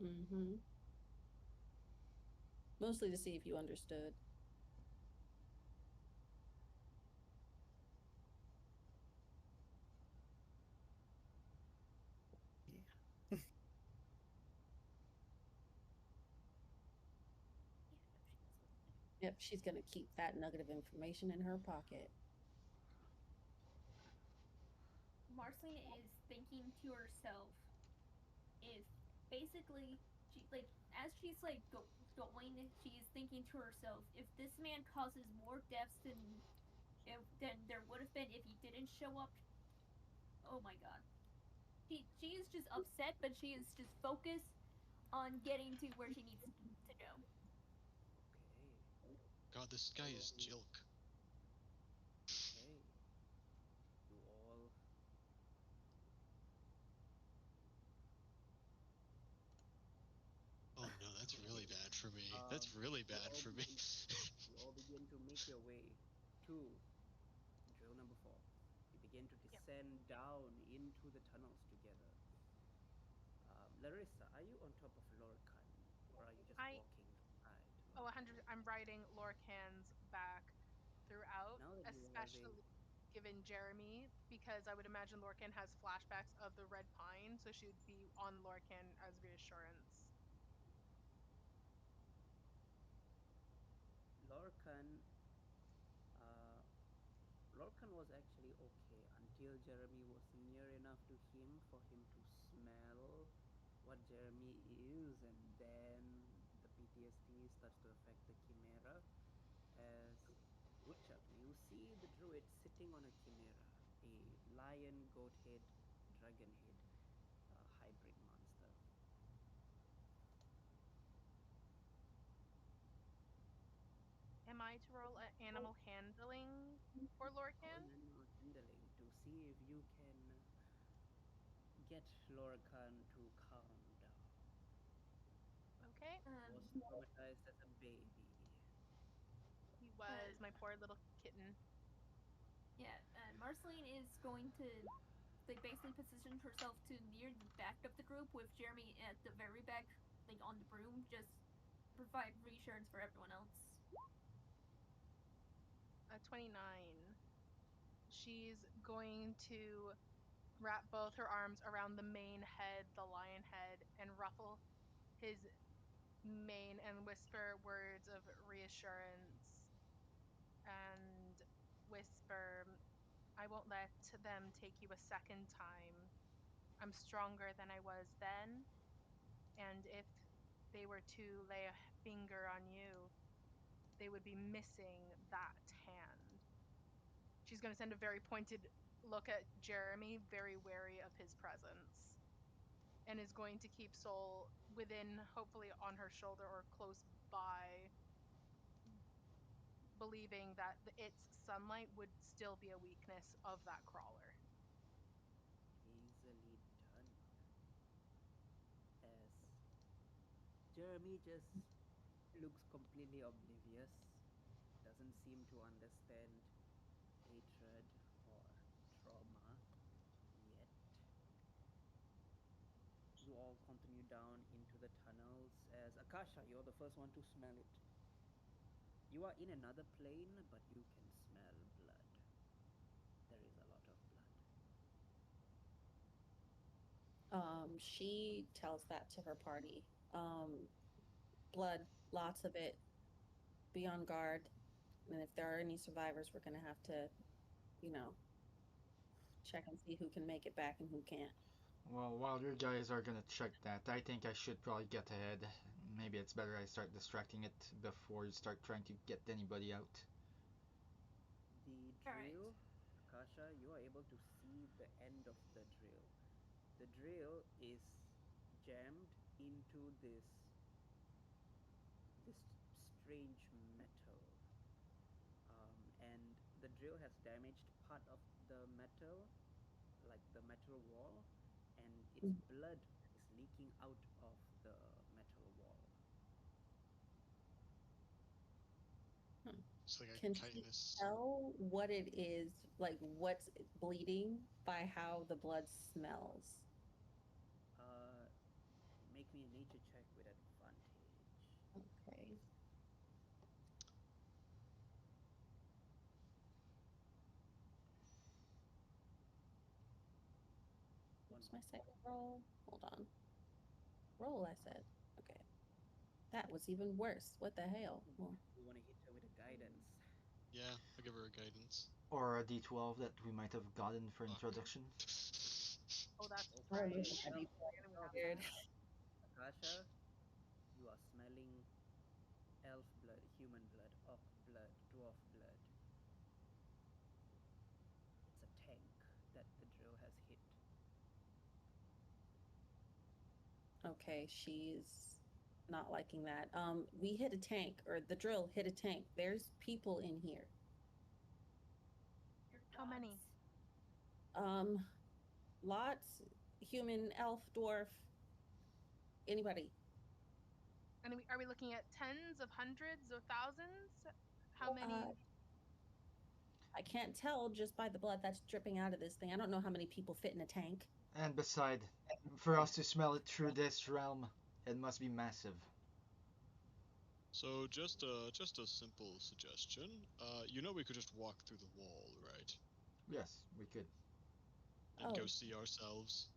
Speaker 2: Mm-hmm. Mostly to see if you understood.
Speaker 3: Yeah.
Speaker 2: Yep, she's gonna keep that nugget of information in her pocket.
Speaker 4: Marceline is thinking to herself if basically she like as she's like going, she's thinking to herself if this man causes more deaths than there would have been if he didn't show up. Oh my god, she is just upset, but she is just focused on getting to where she needs to go.
Speaker 1: Okay.
Speaker 5: God, this guy is Jilk.
Speaker 1: Okay. You all.
Speaker 5: Oh no, that's really
Speaker 1: Okay.
Speaker 5: bad for me. That's really
Speaker 1: You
Speaker 5: bad
Speaker 1: all
Speaker 5: for me.
Speaker 1: begin. You all begin to make your way to drill number 4. You begin to
Speaker 6: Yep.
Speaker 1: descend down into the tunnels together. Larissa, are you on top of Lorcan, or are you just
Speaker 6: I
Speaker 1: walking beside
Speaker 6: oh,
Speaker 1: Lorcan?
Speaker 6: 100. I'm riding Lorcan's back throughout,
Speaker 1: Now that you have a
Speaker 6: especially given Jeremy, because I would imagine Lorcan has flashbacks of the Red Pine, so she would be on Lorcan as reassurance.
Speaker 1: Lorcan, uh, Lorcan was actually okay until Jeremy was near enough to him for him to smell what Jeremy is, and then the PTSD starts to affect the Chimera. As Woodchuck, you see the druid sitting on a Chimera, a lion, goat head, dragon head hybrid monster.
Speaker 6: Am I to roll animal handling for
Speaker 1: Call
Speaker 6: Lorcan?
Speaker 1: an animal handling to see if you can get Lorcan to calm down.
Speaker 6: Okay.
Speaker 1: Was
Speaker 4: Um,
Speaker 1: traumatized as a baby.
Speaker 6: He was my poor little kitten.
Speaker 4: yeah, Marceline is going to like basically position herself to near the back of the group with Jeremy at the very back, like on the broom, just provide reassurance for everyone else.
Speaker 6: A 29. She's going to wrap both her arms around the main head, the lion head, and ruffle his mane and whisper words of reassurance and whisper, I won't let them take you a second time. I'm stronger than I was then, and if they were to lay a finger on you, they would be missing that hand. She's going to send a very pointed look at Jeremy, very wary of his presence, and is going to keep Soul within, hopefully on her shoulder or close by, believing that its sunlight would still be a weakness of that crawler.
Speaker 1: Easily done. As Jeremy just looks completely oblivious, doesn't seem to understand hatred or trauma yet. You all continue down into the tunnels as Akasha, you're the first one to smell it. You are in another plane, but you can smell blood. There is a lot of blood.
Speaker 2: She tells that to her party. Blood, lots of it. Be on guard. And if there are any survivors, we're gonna have to, you know, check and see who can make it back and who can't.
Speaker 7: Well, while you guys are gonna check that, I think I should probably get ahead. Maybe it's better I start distracting it before you start trying to get anybody out.
Speaker 1: The
Speaker 4: All right.
Speaker 1: drill, Akasha, you are able to see the end of the drill. The drill is jammed into this strange metal, and the drill has damaged part of the metal, like the metal wall, and its
Speaker 2: Mm.
Speaker 1: blood is leaking out of the metal wall.
Speaker 2: Hmm.
Speaker 5: It's like
Speaker 2: Can
Speaker 5: a
Speaker 2: she
Speaker 5: chitinous.
Speaker 2: tell what it is, like what's bleeding by how the blood smells?
Speaker 1: Uh, Make me a nature check with advantage.
Speaker 2: Okay.
Speaker 1: One
Speaker 2: What's my
Speaker 1: moment.
Speaker 2: second roll? Hold on. Roll, I said. Okay. That was even worse. What the hell?
Speaker 1: Hmm,
Speaker 2: Well,
Speaker 1: we want to hit her with a guidance.
Speaker 5: Yeah, I'll give her a guidance.
Speaker 7: Or a D12 that we might have gotten for
Speaker 5: Fuck.
Speaker 7: introduction.
Speaker 6: Oh, that's
Speaker 2: I
Speaker 6: right.
Speaker 2: remember
Speaker 1: Okay,
Speaker 2: that
Speaker 1: well,
Speaker 2: before.
Speaker 6: We're gonna
Speaker 1: well
Speaker 6: have
Speaker 2: Weird.
Speaker 6: that.
Speaker 1: Akasha, you are smelling elf blood, human blood, orc blood, dwarf blood. It's a tank that the drill has hit.
Speaker 2: Okay, she's not liking that. We hit a tank, or the drill hit a tank. There's people in here.
Speaker 4: Your
Speaker 6: How many?
Speaker 4: gods.
Speaker 2: Um, lots. Human, elf, dwarf, anybody.
Speaker 6: And are we looking at tens of hundreds of thousands? How many?
Speaker 2: Uh, I can't tell just by the blood that's dripping out of this thing. I don't know how many people fit in a tank.
Speaker 7: And beside, for us to smell it through this realm, it must be massive.
Speaker 5: So just a simple suggestion. We could just walk through the wall, right?
Speaker 7: Yes, we could.
Speaker 5: And go
Speaker 2: Oh,
Speaker 5: see ourselves.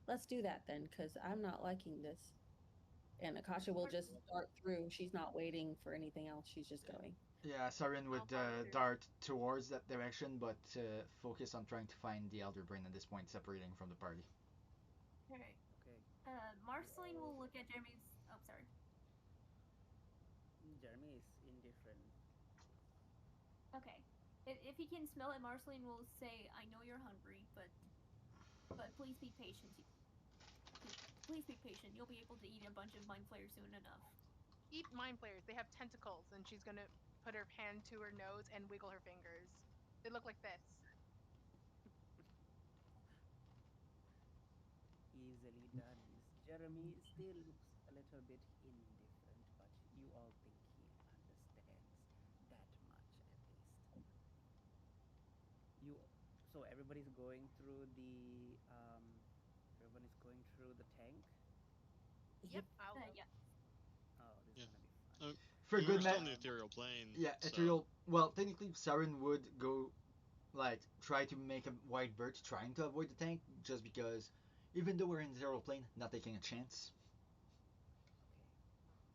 Speaker 2: let's do that then, because I'm not liking this. And Akasha will just dart through. She's not waiting for anything else. She's just going.
Speaker 7: Yeah, Sarin
Speaker 6: I'll
Speaker 7: would
Speaker 6: follow through.
Speaker 7: dart towards that direction, but focus on trying to find the Elder Brain at this point, separating from the party.
Speaker 4: Alright.
Speaker 1: Okay,
Speaker 4: Marceline
Speaker 1: all.
Speaker 4: will look at Jeremy's. Oh, sorry.
Speaker 1: Jeremy is indifferent.
Speaker 4: Okay. If he can smell it, Marceline will say, "I know you're hungry, but please be patient. Please be patient. You'll be able to eat a bunch of mind flayers soon enough."
Speaker 6: Eat mind flayers. They have tentacles, and she's gonna put her hand to her nose and wiggle her fingers. They look like this.
Speaker 1: Easily done. Jeremy still looks a little bit indifferent, but you all think he understands that much at least. You so everybody's going through the everyone is going through the tank.
Speaker 6: Yep,
Speaker 2: Yep.
Speaker 6: I'll go.
Speaker 4: Yeah.
Speaker 1: Oh, this is
Speaker 5: Yeah.
Speaker 1: gonna be fun.
Speaker 5: Uh,
Speaker 7: For
Speaker 5: we were
Speaker 7: good
Speaker 5: still
Speaker 7: ma-
Speaker 5: in the
Speaker 1: Um,
Speaker 5: ethereal plane,
Speaker 7: yeah,
Speaker 5: so
Speaker 7: Ethereal. Well, technically, Sarin would go, like, try to make a wide berth trying to avoid the tank, just because, even though we're in the ethereal plane, not taking a chance.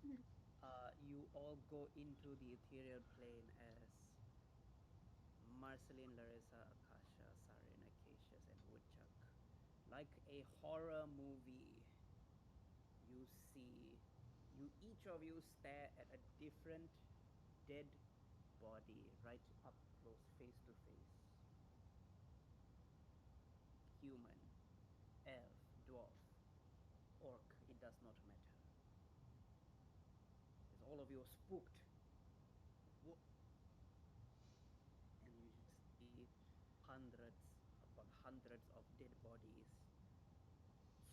Speaker 1: okay.
Speaker 4: Mhm.
Speaker 1: You all go into the ethereal plane as Marceline, Larissa, Akasha, Sarin, Acacius, and Woodchuck. Like a horror movie, you see, each of you stare at a different dead body right up close, face to face. Human, elf, dwarf, orc, it does not matter. As all of you are spooked, and you see hundreds upon hundreds of dead bodies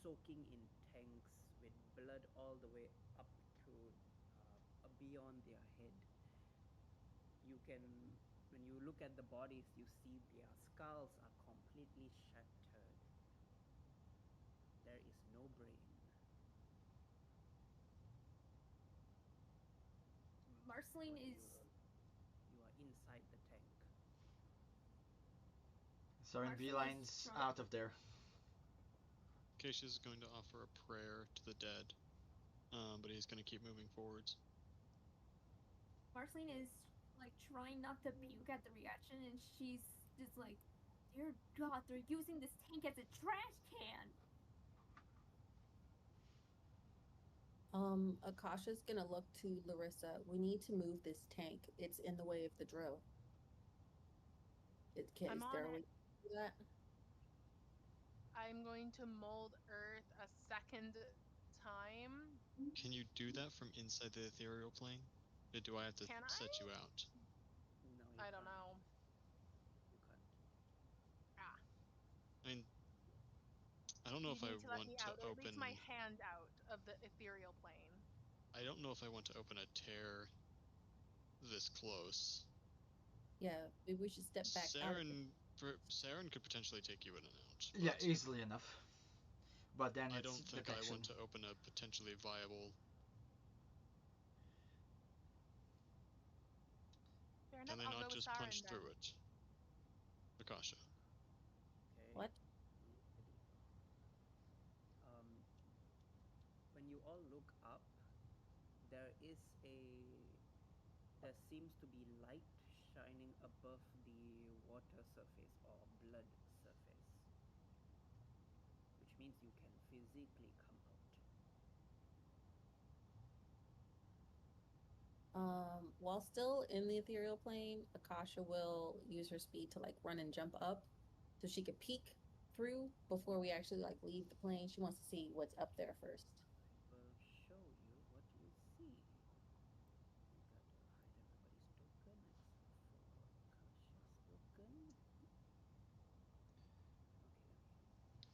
Speaker 1: soaking in tanks with blood all the way up to beyond their head. You can, when you look at the bodies, you see their skulls are completely shattered. There is no brain.
Speaker 4: Marceline
Speaker 1: But
Speaker 4: is.
Speaker 1: you are inside the tank.
Speaker 7: Sarin
Speaker 4: Marceline is
Speaker 7: beelines
Speaker 4: trying.
Speaker 7: out of there.
Speaker 5: Cassius is going to offer a prayer to the dead, but he's going to keep moving forwards.
Speaker 4: Marceline is like trying not to puke at the reaction, and she's just like, "Dear God, they're using this tank as a trash can."
Speaker 2: Akasha's gonna look to Larissa. We need to move this tank. It's in the way of the drill.
Speaker 6: I'm
Speaker 2: Is
Speaker 6: on
Speaker 2: there a
Speaker 6: it.
Speaker 2: way to do that?
Speaker 6: I'm going to mold Earth a second time.
Speaker 5: Can you do that from inside the ethereal plane? Or do I have to
Speaker 6: Can I?
Speaker 5: set you out?
Speaker 1: No, you
Speaker 6: I don't
Speaker 1: can't.
Speaker 6: know.
Speaker 1: You can't.
Speaker 6: Ah,
Speaker 5: I mean, I don't know
Speaker 6: you
Speaker 5: if I
Speaker 6: need to let
Speaker 5: want
Speaker 6: me
Speaker 5: to
Speaker 6: out, or at least my
Speaker 5: open.
Speaker 6: hand out of the ethereal plane.
Speaker 5: I don't know if I want to open a tear this close.
Speaker 2: Yeah, maybe we should step back out of it.
Speaker 5: Saren could potentially take you in and out,
Speaker 7: Yeah,
Speaker 5: but
Speaker 7: easily enough. But then
Speaker 5: I
Speaker 7: it's
Speaker 5: don't think I
Speaker 7: detection.
Speaker 5: want to open a potentially viable.
Speaker 6: Fair
Speaker 5: Can
Speaker 6: enough.
Speaker 5: they
Speaker 6: I'll
Speaker 5: not
Speaker 6: go with
Speaker 5: just
Speaker 6: Sarin
Speaker 5: punch
Speaker 6: then.
Speaker 5: through it? Akasha.
Speaker 1: Okay.
Speaker 2: What?
Speaker 1: Um, when you all look up, there is a there seems to be light shining above the water surface or blood surface, which means you can physically come out.
Speaker 2: While still in the ethereal plane, Akasha will use her speed to like run and jump up so she could peek through before we actually like leave the plane. She wants to see what's up there first.
Speaker 1: I will show you what you see. We gotta hide everybody's token except for Akasha's token. Okay, okay.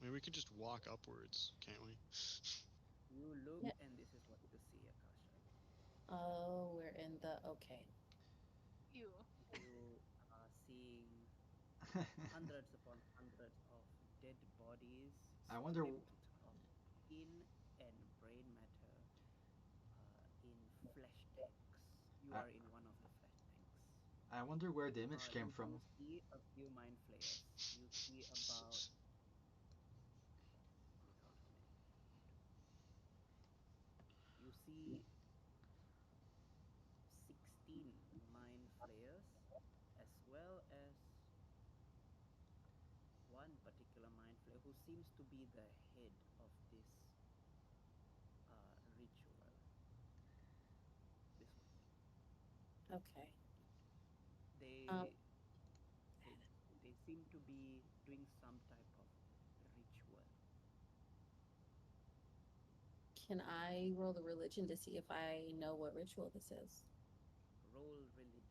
Speaker 5: I mean, we could just walk upwards, can't we?
Speaker 1: You look,
Speaker 2: Yeah.
Speaker 1: and this is what you see, Akasha.
Speaker 2: Oh, we're in the okay.
Speaker 6: You.
Speaker 1: You are seeing hundreds upon hundreds of dead bodies
Speaker 7: I wonder.
Speaker 1: stripped of skin and brain matter in flesh tanks. You
Speaker 7: I,
Speaker 1: are in one of the flesh tanks.
Speaker 7: I wonder where the image came
Speaker 1: You do
Speaker 7: from.
Speaker 1: see a few mind flayers. You see about. Please hold on a minute. You see 16 mind flayers, as well as one particular mind flayer who seems to be the head of this ritual. This one.
Speaker 2: Okay. Um,
Speaker 1: They, they they seem to be doing some type of ritual.
Speaker 2: can I roll the religion to see if I know what ritual this is?
Speaker 1: Roll religion.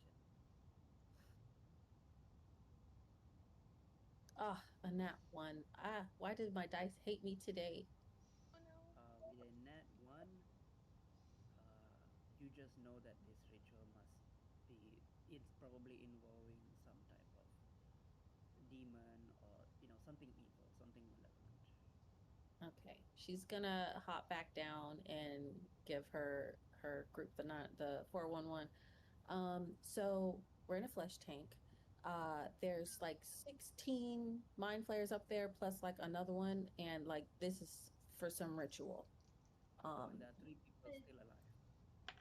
Speaker 2: Ah, a nat one. Ah, why did my dice hate me today?
Speaker 6: Oh no.
Speaker 1: With a nat one, uh, you just know that this ritual must be. It's probably involving some type of demon or something evil, something malevolent.
Speaker 2: Okay, she's gonna hop back down and give her group the 411. So we're in a flesh tank. There's like 16 mind flayers up there, plus like another one, and like this is for some ritual.
Speaker 1: Oh, and
Speaker 2: Um,
Speaker 1: there are three people
Speaker 4: Uh,
Speaker 1: still alive.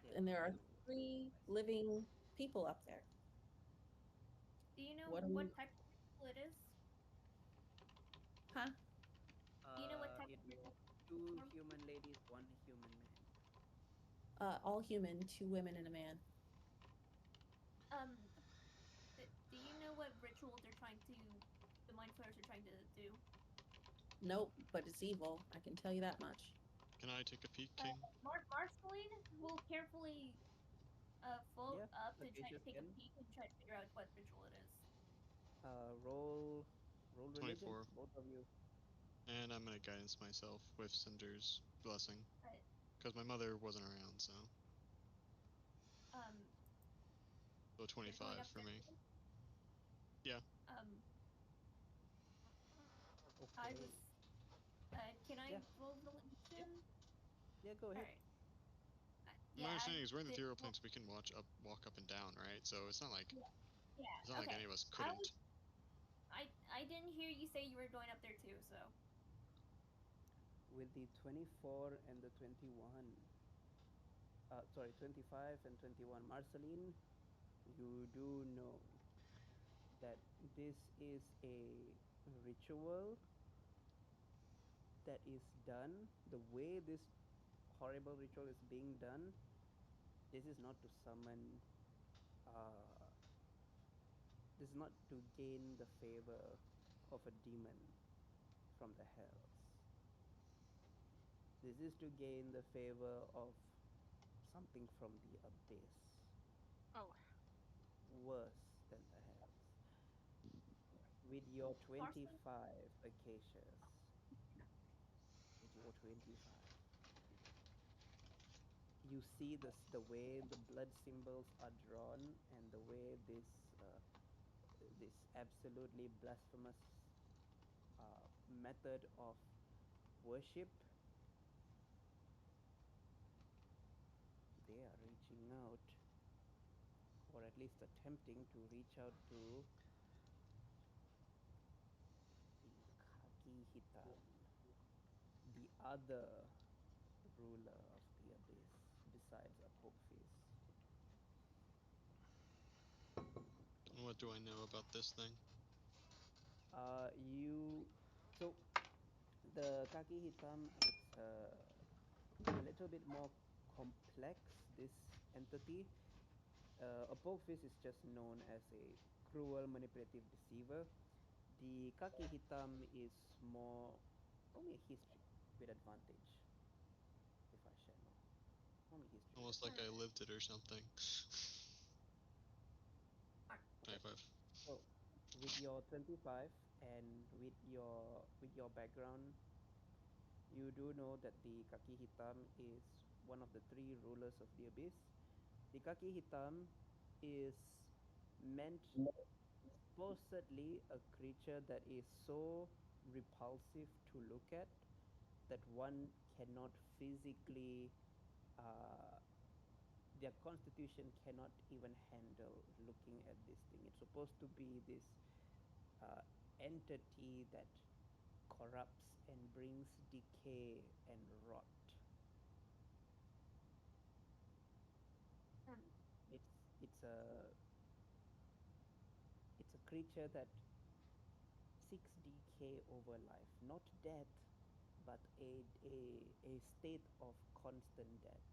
Speaker 1: They
Speaker 2: and
Speaker 1: are
Speaker 2: there are
Speaker 1: still
Speaker 2: three
Speaker 1: alive.
Speaker 2: living people up there.
Speaker 4: Do you know
Speaker 2: What are
Speaker 4: what
Speaker 2: we?
Speaker 4: type of ritual it is?
Speaker 2: Huh?
Speaker 4: Do you know what type
Speaker 1: It
Speaker 4: of
Speaker 1: was
Speaker 4: ritual
Speaker 1: two
Speaker 4: performed?
Speaker 1: human ladies, one human man.
Speaker 2: All human, two women and a man.
Speaker 4: Um, do you know what ritual the mind flayers are trying to do?
Speaker 2: Nope, but it's evil. I can tell you that much.
Speaker 5: Can I take a peek, King?
Speaker 4: Marceline will carefully float
Speaker 1: Yeah,
Speaker 4: up to try to
Speaker 1: Acacia's
Speaker 4: take a
Speaker 1: can.
Speaker 4: peek and try to figure out what ritual it is.
Speaker 1: Roll religion,
Speaker 5: 24.
Speaker 1: both of you.
Speaker 5: And I'm gonna guidance myself with Cinder's blessing.
Speaker 4: Right.
Speaker 5: Because my mother wasn't around, so.
Speaker 4: Um,
Speaker 5: So
Speaker 4: you're going
Speaker 5: 25
Speaker 4: up
Speaker 5: for
Speaker 4: there.
Speaker 5: me. Yeah.
Speaker 4: Um, I
Speaker 1: Okay.
Speaker 4: was. Can I
Speaker 1: Yeah,
Speaker 4: roll
Speaker 1: yeah,
Speaker 4: religion?
Speaker 1: yeah. Go
Speaker 4: All
Speaker 1: ahead.
Speaker 4: right.
Speaker 5: My
Speaker 4: Yeah, I
Speaker 5: understanding is we're in the
Speaker 4: did.
Speaker 5: ethereal plane, so we can walk up and down, right? So it's not like
Speaker 4: Yeah, yeah.
Speaker 5: any
Speaker 4: Okay.
Speaker 5: of us
Speaker 4: I was.
Speaker 5: couldn't.
Speaker 4: I didn't hear you say you were going up there too. So
Speaker 1: With the 24 and the 21, sorry, 25 and 21, Marceline, you do know that this is a ritual that is done the way this horrible ritual is being done. This is not to summon, uh, this is not to gain the favor of a demon from the hells. This is to gain the favor of something from the abyss,
Speaker 6: Oh.
Speaker 1: worse than the hells. With your
Speaker 4: Marceline.
Speaker 1: 25 acacias, with your 25, you see this the way the blood symbols are drawn and the way this absolutely blasphemous method of worship. They are reaching out, or at least attempting to reach out to the Khaki Hitan, the other ruler of the abyss, besides Apophis?
Speaker 5: What do I know about this thing?
Speaker 1: You so the kaki hitam, it's a little bit more complex. This entity, Apophis is just known as a cruel, manipulative deceiver. The kaki hitam is more. Roll me a history with advantage, if I share more. Roll me history.
Speaker 5: Almost like I lived it or something.
Speaker 1: Okay.
Speaker 5: 25.
Speaker 1: So, with your 25 and with your background, you do know that the kaki hitam is one of the three rulers of the abyss. The kaki hitam is meant supposedly a creature that is so repulsive to look at that one cannot physically their constitution cannot even handle looking at this thing. It's supposed to be this uh, entity that corrupts and brings decay and rot.
Speaker 4: Um,
Speaker 1: It's it's a it's a creature that seeks decay over life, not death, but a state of constant death.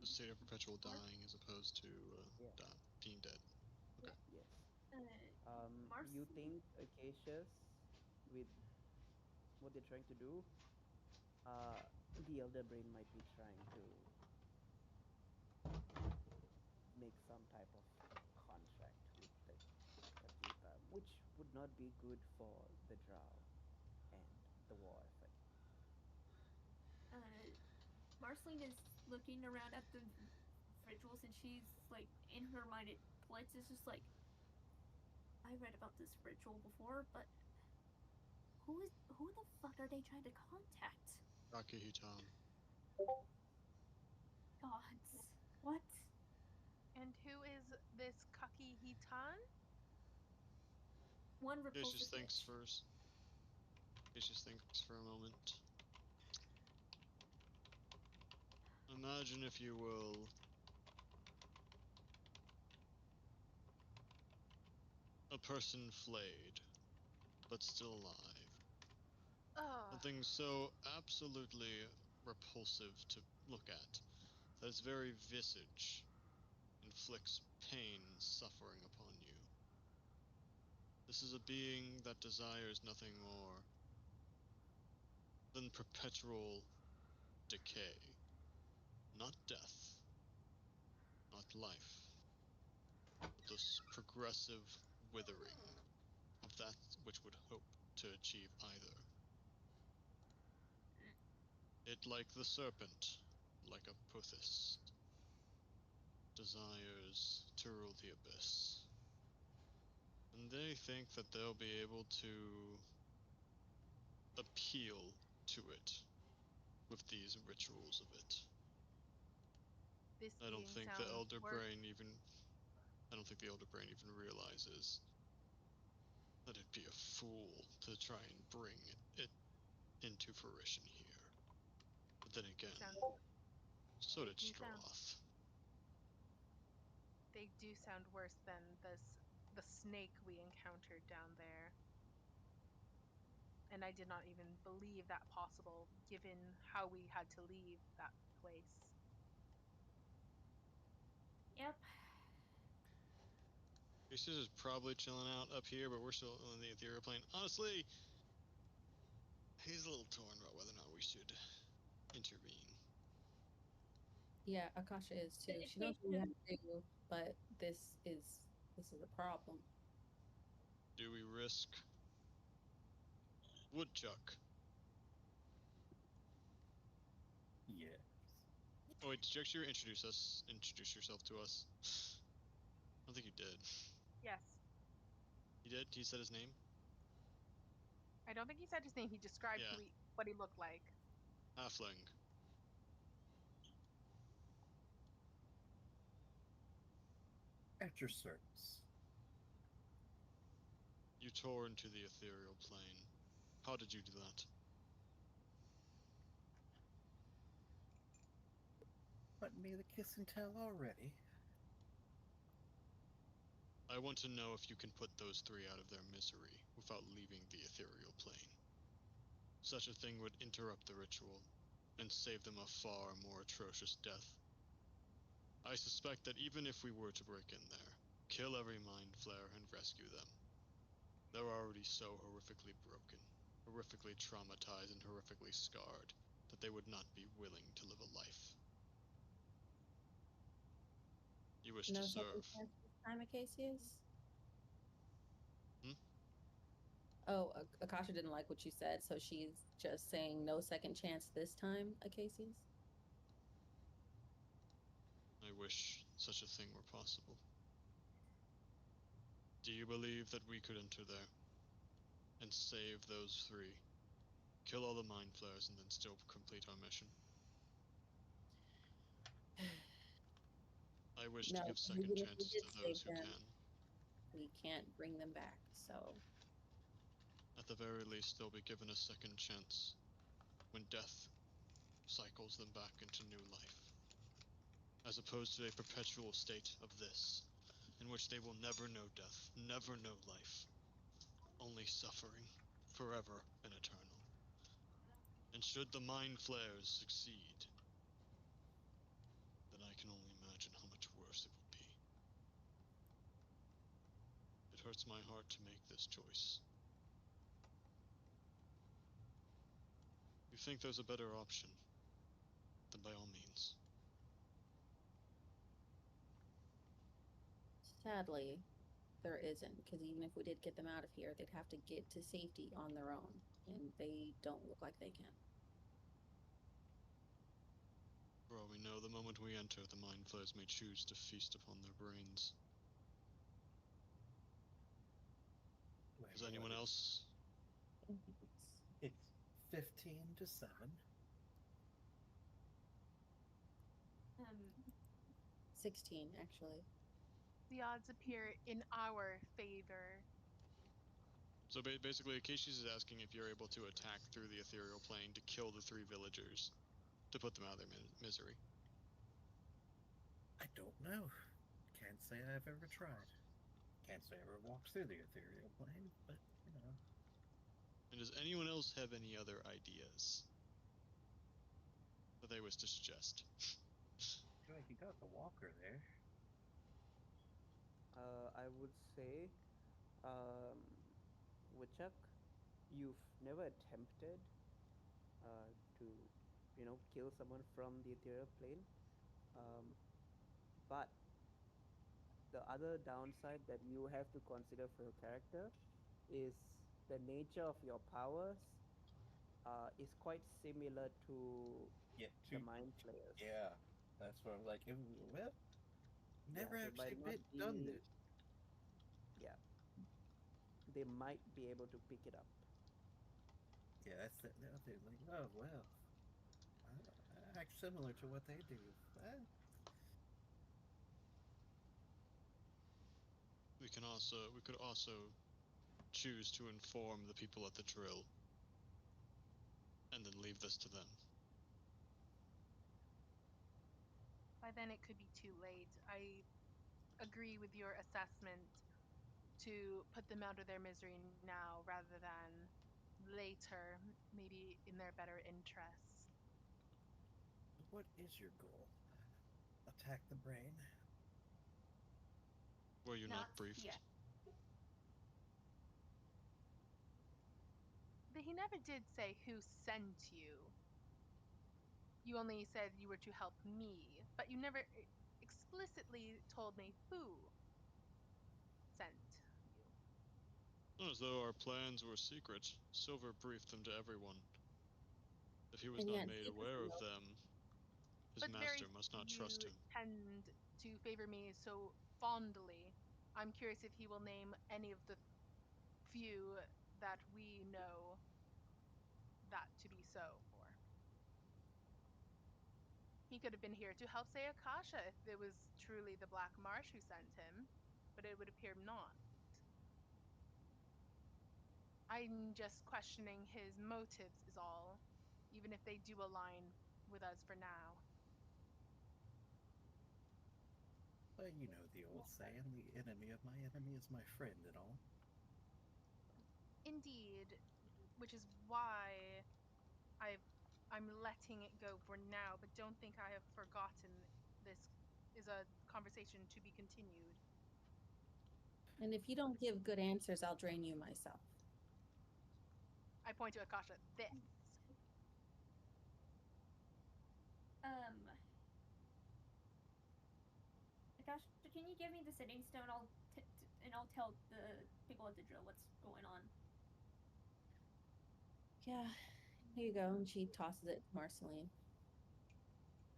Speaker 5: A state of perpetual
Speaker 4: Mark?
Speaker 5: dying as opposed to
Speaker 1: Yeah.
Speaker 5: being dead. Okay.
Speaker 1: Yes.
Speaker 4: Mars.
Speaker 1: You think Acacius, with what they're trying to do, the Elder Brain might be trying to make some type of contract with the Kakita, which would not be good for the Drow and the war effort.
Speaker 4: Marceline is looking around at the rituals, and she's like, in her mind, it Blitz is just like, I read about this ritual before, but who the fuck are they trying to contact?
Speaker 5: Akihitam.
Speaker 4: Gods, what?
Speaker 6: And who is this Kaki Hitan?
Speaker 4: One
Speaker 5: Cassius
Speaker 4: repulsive
Speaker 5: thinks
Speaker 4: bitch.
Speaker 5: first. Cassius thinks for a moment. Imagine, if you will, a person flayed, but still alive. Something so absolutely repulsive to look at that its very visage inflicts pain and suffering upon you. This is a being that desires nothing more than perpetual decay. Not death, not life, but this progressive withering of that which would hope to achieve either. It, like the serpent, like Apophis, desires to rule the abyss. And they think that they'll be able to appeal to it with these rituals of it.
Speaker 6: This
Speaker 5: I don't
Speaker 6: being
Speaker 5: think the
Speaker 6: sounds
Speaker 5: Elder
Speaker 6: worse.
Speaker 5: Brain even I don't think the Elder Brain even realizes that it'd be a fool to try and bring it into fruition here. But then again, so did Stroth.
Speaker 6: They do sound worse than the snake we encountered down there. And I did not even believe that possible, given how we had to leave that place.
Speaker 4: Yep.
Speaker 5: Cassius is probably chilling out up here, but we're still in the ethereal plane. Honestly, he's a little torn about whether or not we should intervene.
Speaker 2: Yeah, Akasha is too. She knows what we have to do, but this is a problem.
Speaker 5: Do we risk Woodchuck?
Speaker 3: Yes.
Speaker 5: Oh wait, did you actually introduce yourself to us? I don't think you did.
Speaker 6: Yes.
Speaker 5: He did? He said his name?
Speaker 6: I don't think he said his name. He described
Speaker 5: Yeah.
Speaker 6: what he looked like.
Speaker 5: Halfling.
Speaker 3: At your service.
Speaker 5: You tore into the ethereal plane. How did you do that?
Speaker 3: wanting me to kiss and tell already?
Speaker 5: I want to know if you can put those three out of their misery without leaving the ethereal plane. Such a thing would interrupt the ritual and save them a far more atrocious death. I suspect that even if we were to break in there, kill every mind flayer and rescue them, they're already so horrifically broken, horrifically traumatized, and horrifically scarred that they would not be willing to live a life you wish to
Speaker 2: No second
Speaker 5: serve.
Speaker 2: chance this time, Acacius?
Speaker 5: Hmm?
Speaker 2: Oh, Akasha didn't like what you said, so she's just saying no second chance this time, Acacius?
Speaker 5: I wish such a thing were possible. Do you believe that we could enter there and save those three, kill all the mind flayers, and then still complete our mission? I wish to
Speaker 2: No,
Speaker 5: give second
Speaker 2: even if we
Speaker 5: chances
Speaker 2: did
Speaker 5: to
Speaker 2: save
Speaker 5: those who
Speaker 2: them,
Speaker 5: can.
Speaker 2: we can't bring them back, so.
Speaker 5: At the very least, they'll be given a second chance when death cycles them back into new life, as opposed to a perpetual state of this, in which they will never know death, never know life, only suffering, forever and eternal. And should the mind flares succeed, then I can only imagine how much worse it would be. It hurts my heart to make this choice. You think there's a better option, then by all means.
Speaker 2: Sadly, there isn't, because even if we did get them out of here, they'd have to get to safety on their own, and they don't look like they can.
Speaker 5: For all we know, the moment we enter, the mind flayers may choose to feast upon their brains.
Speaker 3: Wait,
Speaker 5: Is anyone
Speaker 3: what,
Speaker 5: else?
Speaker 3: it's 15 to 7.
Speaker 2: 16, actually.
Speaker 6: The odds appear in our favor.
Speaker 5: So basically, Acacius is asking if you're able to attack through the ethereal plane to kill the three villagers, to put them out of their misery.
Speaker 3: I don't know. Can't say I've ever tried. Can't say I ever walked through the ethereal plane, but, you know.
Speaker 5: And does anyone else have any other ideas that they wish to suggest?
Speaker 3: I feel like you got the walker there.
Speaker 1: I would say, um, Woodchuck, you've never attempted to, kill someone from the ethereal plane. Um, but the other downside that you have to consider for your character is the nature of your powers is quite similar to
Speaker 3: Yeah,
Speaker 1: the mind flayers.
Speaker 3: yeah. That's what I'm like. Well,
Speaker 1: Yeah,
Speaker 3: never
Speaker 1: they might
Speaker 3: actually
Speaker 1: not
Speaker 3: done
Speaker 1: be.
Speaker 3: this.
Speaker 1: Yeah, they might be able to pick it up.
Speaker 3: Yeah, that's the other thing. Like, oh well, I act similar to what they do. Well,
Speaker 5: We could also choose to inform the people at the drill, and then leave this to them.
Speaker 6: By then, it could be too late. I agree with your assessment to put them out of their misery now rather than later, maybe in their better interests.
Speaker 3: what is your goal? Attack the brain?
Speaker 5: Were you not
Speaker 4: Not
Speaker 5: briefed?
Speaker 4: yet.
Speaker 6: He never did say who sent you. You only said you were to help me, but you never explicitly told me who sent you.
Speaker 5: Not as though our plans were secret. Silver briefed them to everyone. If he was
Speaker 2: And
Speaker 5: not
Speaker 2: yet,
Speaker 5: made
Speaker 2: secrecy
Speaker 5: aware of
Speaker 2: knows.
Speaker 5: them, his
Speaker 6: But very
Speaker 5: master must not trust
Speaker 6: few
Speaker 5: him.
Speaker 6: tend to favor me so fondly. I'm curious if he will name any of the few that we know that to be so for. He could have been here to help Sayakasha if it was truly the Black Marsh who sent him, but it would appear not. I'm just questioning his motives, is all, even if they do align with us for now.
Speaker 3: Well, you know the old saying, the enemy of my enemy is my friend and all.
Speaker 6: Indeed, which is why I've I'm letting it go for now, but don't think I have forgotten this is a conversation to be continued.
Speaker 2: And if you don't give good answers, I'll drain you myself.
Speaker 6: I point to Akasha. This.
Speaker 4: Um, Gosh, can you give me the sitting stone? And I'll tell the people at the drill what's going on.
Speaker 2: Yeah, here you go. And she tosses it to Marceline.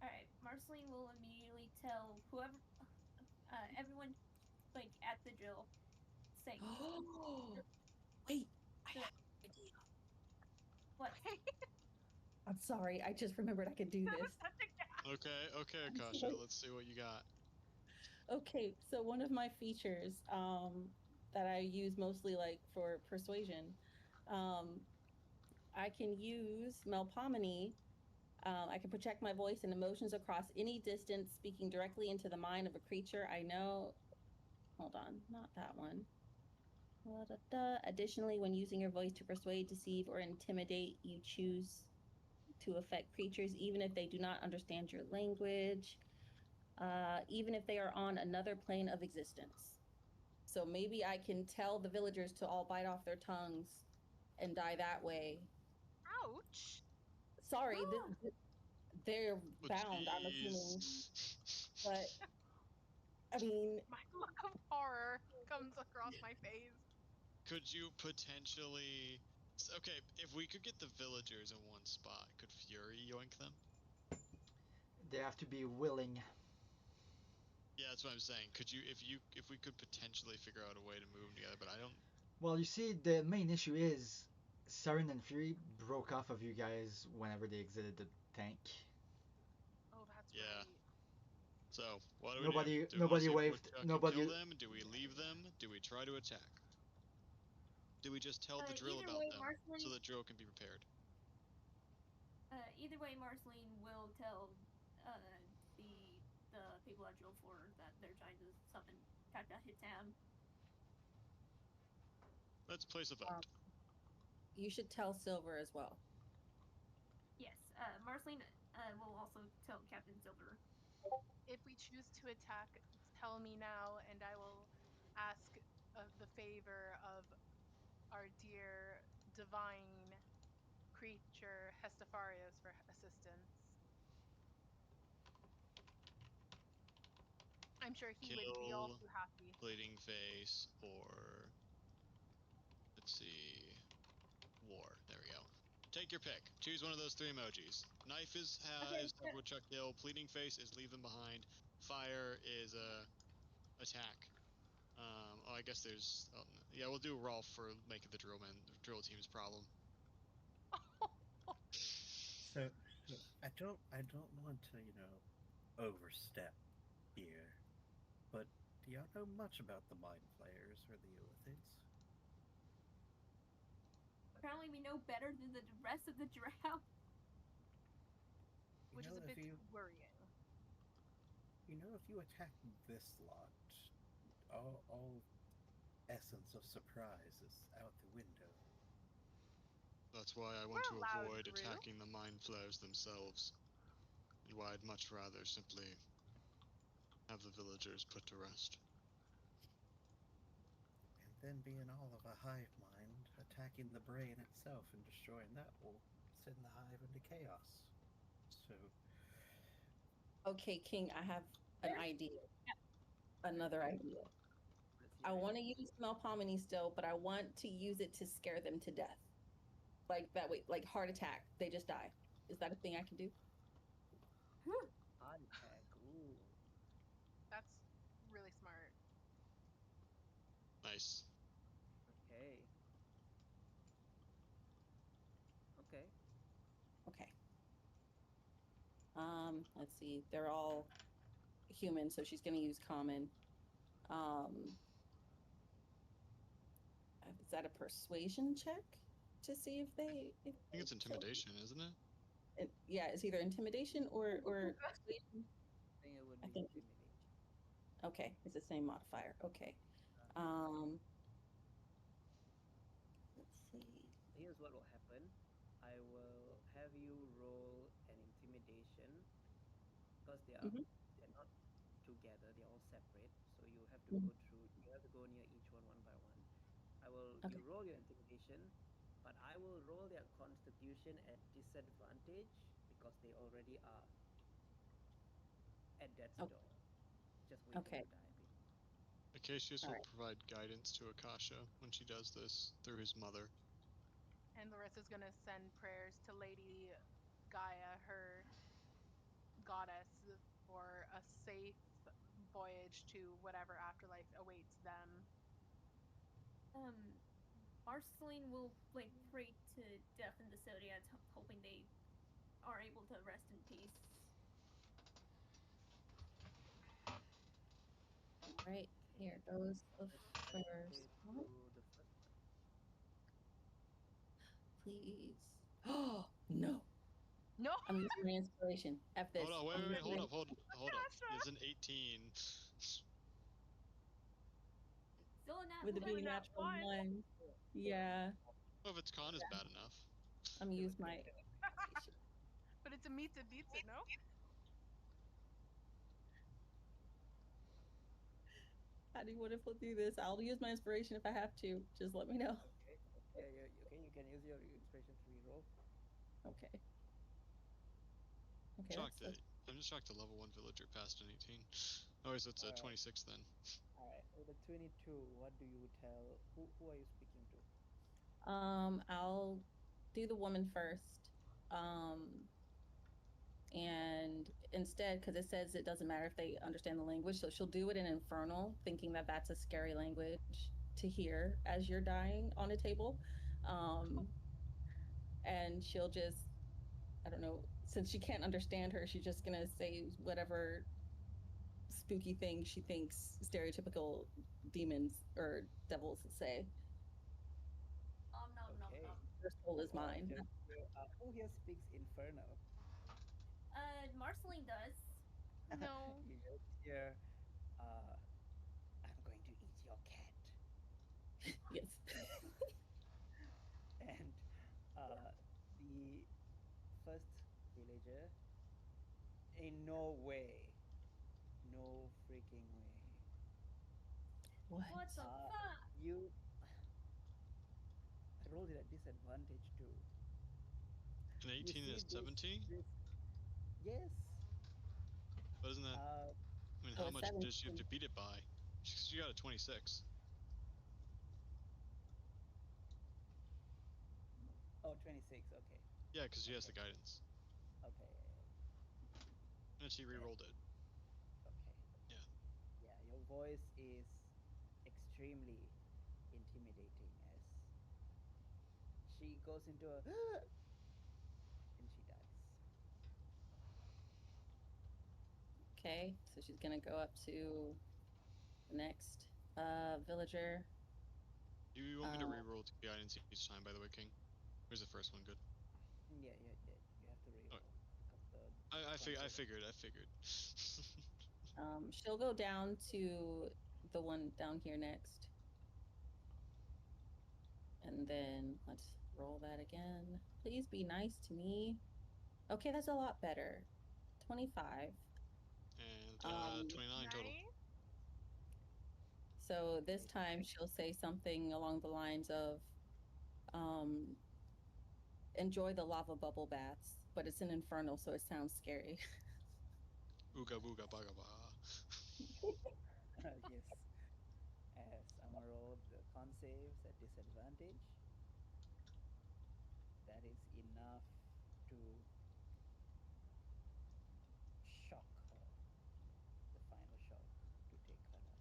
Speaker 4: All right, Marceline will immediately tell whoever, everyone, like at the drill, saying,
Speaker 2: "Wait, I have an idea."
Speaker 4: What?
Speaker 2: I'm sorry. I just remembered I could do
Speaker 6: That was
Speaker 2: this.
Speaker 6: such a gap.
Speaker 5: Okay, Akasha, let's see what you got.
Speaker 2: Okay, so one of my features that I use mostly like for persuasion, um, I can use Melpomene. I can project my voice and emotions across any distance, speaking directly into the mind of a creature I know. Hold on, not that one. Additionally, when using your voice to persuade, deceive, or intimidate, you choose to affect creatures even if they do not understand your language, even if they are on another plane of existence. So maybe I can tell the villagers to all bite off their tongues and die that way.
Speaker 6: Ouch.
Speaker 2: Sorry, they're
Speaker 5: Oh,
Speaker 2: bound, I'm assuming.
Speaker 5: jeez.
Speaker 2: But I mean,
Speaker 6: My look of horror comes across my face.
Speaker 5: Could you potentially... Okay, if we could get the villagers in one spot, could Fury yoink them?
Speaker 7: They have to be willing.
Speaker 5: Yeah, that's what I'm saying. Could you, if we could potentially figure out a way to move them together, but I don't...
Speaker 7: Well, you see, the main issue is Saren and Fury broke off of you guys whenever they exited the tank.
Speaker 6: Oh, that's
Speaker 5: Yeah.
Speaker 6: right.
Speaker 5: So, what do we do?
Speaker 7: Nobody,
Speaker 5: Do we want to
Speaker 7: nobody
Speaker 5: see if
Speaker 7: waved.
Speaker 5: Woodchuck can kill
Speaker 7: Nobody.
Speaker 5: them? Do we leave them? Do we try to attack? Do we just tell the drill
Speaker 4: Either
Speaker 5: about
Speaker 4: way,
Speaker 5: them so
Speaker 4: Marceline.
Speaker 5: the drill can be prepared?
Speaker 4: Either way, Marceline will tell the the people at Drill 4 that they're trying to summon Kaka Hitam.
Speaker 5: Let's place a vote.
Speaker 2: you should tell Silver as well.
Speaker 4: Yes, Marceline will also tell Captain Silver.
Speaker 6: If we choose to attack, tell me now, and I will ask the favor of our dear divine creature Hestafarius for assistance. I'm sure he would be all
Speaker 5: Kill
Speaker 6: too happy.
Speaker 5: Bleeding Face, or... Let's see... War. There we go. Take your pick. Choose one of those three emojis. Knife is
Speaker 4: Okay,
Speaker 5: have Woodchuck kill. Pleading Face is leave them behind. Fire is attack. Oh, I guess there's... yeah, we'll do Rolf for making the drill team's problem.
Speaker 3: So, I don't want to, overstep here, but do y'all know much about the Mind Flayers or the Illithids?
Speaker 4: apparently we know better than the rest of the draft.
Speaker 3: You
Speaker 6: Which
Speaker 3: know,
Speaker 6: is a
Speaker 3: if
Speaker 6: bit
Speaker 3: you,
Speaker 6: worrying.
Speaker 3: if you attack this lot, all essence of surprise is out the window.
Speaker 5: That's why I want
Speaker 6: We're
Speaker 5: to
Speaker 6: allowed
Speaker 5: avoid
Speaker 6: through.
Speaker 5: attacking the Mind Flayers themselves. And why I'd much rather simply have the villagers put to rest.
Speaker 3: And then being all of a hive mind, attacking the brain itself and destroying that will send the hive into chaos. So,
Speaker 2: Okay, King, I have an idea. Another idea.
Speaker 1: What's
Speaker 2: I
Speaker 1: your
Speaker 2: want to
Speaker 1: idea?
Speaker 2: use Melpomene still, but I want to use it to scare them to death. Like that way, like heart attack, they just die. Is that a thing I can do?
Speaker 1: Heart attack. Ooh.
Speaker 6: That's really smart.
Speaker 5: Nice.
Speaker 1: Okay. Okay.
Speaker 2: Okay. Let's see. They're all human, so she's gonna use common. Um, is that a persuasion check to see if
Speaker 5: I think it's
Speaker 2: kill?
Speaker 5: intimidation, isn't it?
Speaker 2: Yeah, it's either intimidation or persuasion.
Speaker 1: I think it would
Speaker 2: I
Speaker 1: be
Speaker 2: think.
Speaker 1: intimidation.
Speaker 2: Okay, it's the same modifier. Okay.
Speaker 1: Uh,
Speaker 2: Um, let's see.
Speaker 1: Here's what will happen. I will have you roll an intimidation because
Speaker 2: Hmm.
Speaker 1: they're not together. They're all separate. So you have to
Speaker 2: Hmm.
Speaker 1: go through. You have to go near each one by one. I will. You
Speaker 2: Okay.
Speaker 1: roll your intimidation, but I will roll their constitution at disadvantage because they already are at death's
Speaker 2: Oh,
Speaker 1: door, just waiting
Speaker 2: okay.
Speaker 1: to die.
Speaker 5: Acacius
Speaker 2: All
Speaker 5: will
Speaker 2: right.
Speaker 5: provide guidance to Akasha when she does this through his mother.
Speaker 6: And Larissa's gonna send prayers to Lady Gaia, her goddess, for a safe voyage to whatever afterlife awaits them.
Speaker 4: Um, Marceline will like pray to death and the Zodiacs, hoping they are able to rest in peace.
Speaker 2: All right.
Speaker 1: Okay,
Speaker 2: Here goes the
Speaker 1: let's
Speaker 2: first
Speaker 1: say
Speaker 2: one.
Speaker 1: through the first one.
Speaker 2: Please. Oh, no.
Speaker 6: No,
Speaker 2: I'm using my inspiration. F this.
Speaker 5: Hold on, wait,
Speaker 2: I'm
Speaker 5: wait, wait,
Speaker 2: using my,
Speaker 5: hold up.
Speaker 6: Akasha!
Speaker 5: It's an 18.
Speaker 4: Still a nat
Speaker 2: with it
Speaker 6: Still a
Speaker 2: being
Speaker 4: one.
Speaker 6: nat
Speaker 2: natural
Speaker 6: one.
Speaker 2: one.
Speaker 1: Yeah,
Speaker 2: Yeah.
Speaker 5: Oh, if it's con is bad enough.
Speaker 2: I'm
Speaker 1: still a
Speaker 2: use my
Speaker 1: crit.
Speaker 2: inspiration.
Speaker 6: But it's a meets it beats it, no?
Speaker 2: How do you want to do this? I'll use my inspiration if I have to. Just let me know.
Speaker 1: Okay, yeah, yeah, okay. You can use your inspiration to reroll.
Speaker 2: Okay. Okay,
Speaker 5: Shocked that
Speaker 2: that's
Speaker 5: I'm just shocked the level 1 villager passed an 18. Oh, so it's a
Speaker 1: All right,
Speaker 5: 26 then.
Speaker 1: all right. With the 22, what do you tell? Who are you speaking to?
Speaker 2: I'll do the woman first. And instead, because it says it doesn't matter if they understand the language, so she'll do it in Infernal, thinking that that's a scary language to hear as you're dying on a table. Um, and she'll just, I don't know, since she can't understand her, she's just gonna say whatever spooky thing she thinks stereotypical demons or devils say.
Speaker 4: Nom nom
Speaker 1: Okay.
Speaker 4: nom.
Speaker 2: Her soul is
Speaker 1: Well,
Speaker 2: mine.
Speaker 1: just who here speaks Infernal?
Speaker 4: Marceline does.
Speaker 6: No.
Speaker 1: You just hear, uh, "I'm going to eat your cat,"
Speaker 2: Yes.
Speaker 1: and the first villager, in no way, no freaking way.
Speaker 2: What?
Speaker 4: What the
Speaker 1: Uh,
Speaker 4: fuck?
Speaker 1: you, I rolled it at disadvantage too.
Speaker 5: An
Speaker 1: You
Speaker 5: 18
Speaker 1: see
Speaker 5: is 17?
Speaker 1: this, yes.
Speaker 5: But isn't that,
Speaker 1: Uh,
Speaker 5: I mean,
Speaker 2: Oh,
Speaker 5: how
Speaker 2: it's
Speaker 5: much does she have
Speaker 2: 17.
Speaker 5: to beat it by? She got a 26.
Speaker 1: oh, 26. Okay,
Speaker 5: Yeah, because she has
Speaker 1: okay,
Speaker 5: the guidance.
Speaker 1: okay,
Speaker 5: And she
Speaker 1: that,
Speaker 5: re-rolled it.
Speaker 1: okay.
Speaker 5: Yeah.
Speaker 1: Yeah, your voice is extremely intimidating as she goes into a and she dies.
Speaker 2: Okay, so she's gonna go up to the next villager.
Speaker 5: Do you want me to
Speaker 2: Uh,
Speaker 5: re-roll the guidance each time, by the way, King? Or is the first one good?
Speaker 1: Yeah, yeah, yeah. You have to
Speaker 5: Oh,
Speaker 1: reroll because the
Speaker 5: I
Speaker 1: concept.
Speaker 5: figured.
Speaker 2: she'll go down to the one down here next, and then let's roll that again. Please be nice to me. Okay, that's a lot better. 25.
Speaker 5: And
Speaker 2: Um,
Speaker 5: 29 total.
Speaker 6: Nice.
Speaker 2: so this
Speaker 1: Okay,
Speaker 2: time she'll say something along the lines of, um, enjoy the lava bubble baths, but it's an inferno, so it sounds scary.
Speaker 5: Ooga booga baga ba.
Speaker 1: yes. As I'm gonna roll the con saves at disadvantage, that is enough to shock her. The final shock to take her life.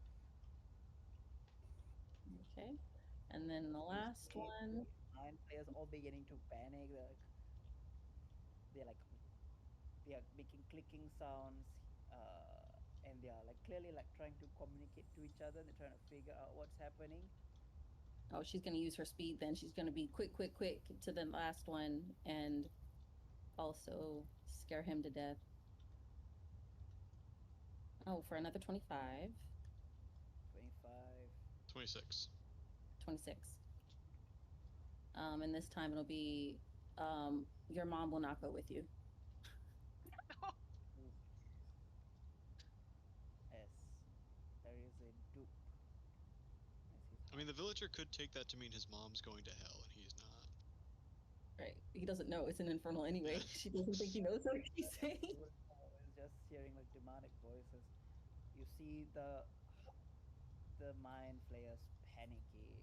Speaker 2: Okay. And then the
Speaker 1: You
Speaker 2: last
Speaker 1: see
Speaker 2: one.
Speaker 1: the 9 players all beginning to panic. They're like they are making clicking sounds, and they are like clearly like trying to communicate to each other. They're trying to figure out what's happening.
Speaker 2: Oh, she's going to use her speed then. She's going to be quick, quick, quick to the last one and also scare him to death. Oh, for another 25.
Speaker 5: 26.
Speaker 2: 26. And this time it'll be your mom will not go with you.
Speaker 1: Yes, there is a dupe.
Speaker 5: I mean, the villager could take that to mean his mom's going to hell, and he's not.
Speaker 2: Right. He doesn't know it's an infernal anyway. She doesn't think he knows what he's saying.
Speaker 1: It's just hearing like demonic voices. You see the mind flayers panicking,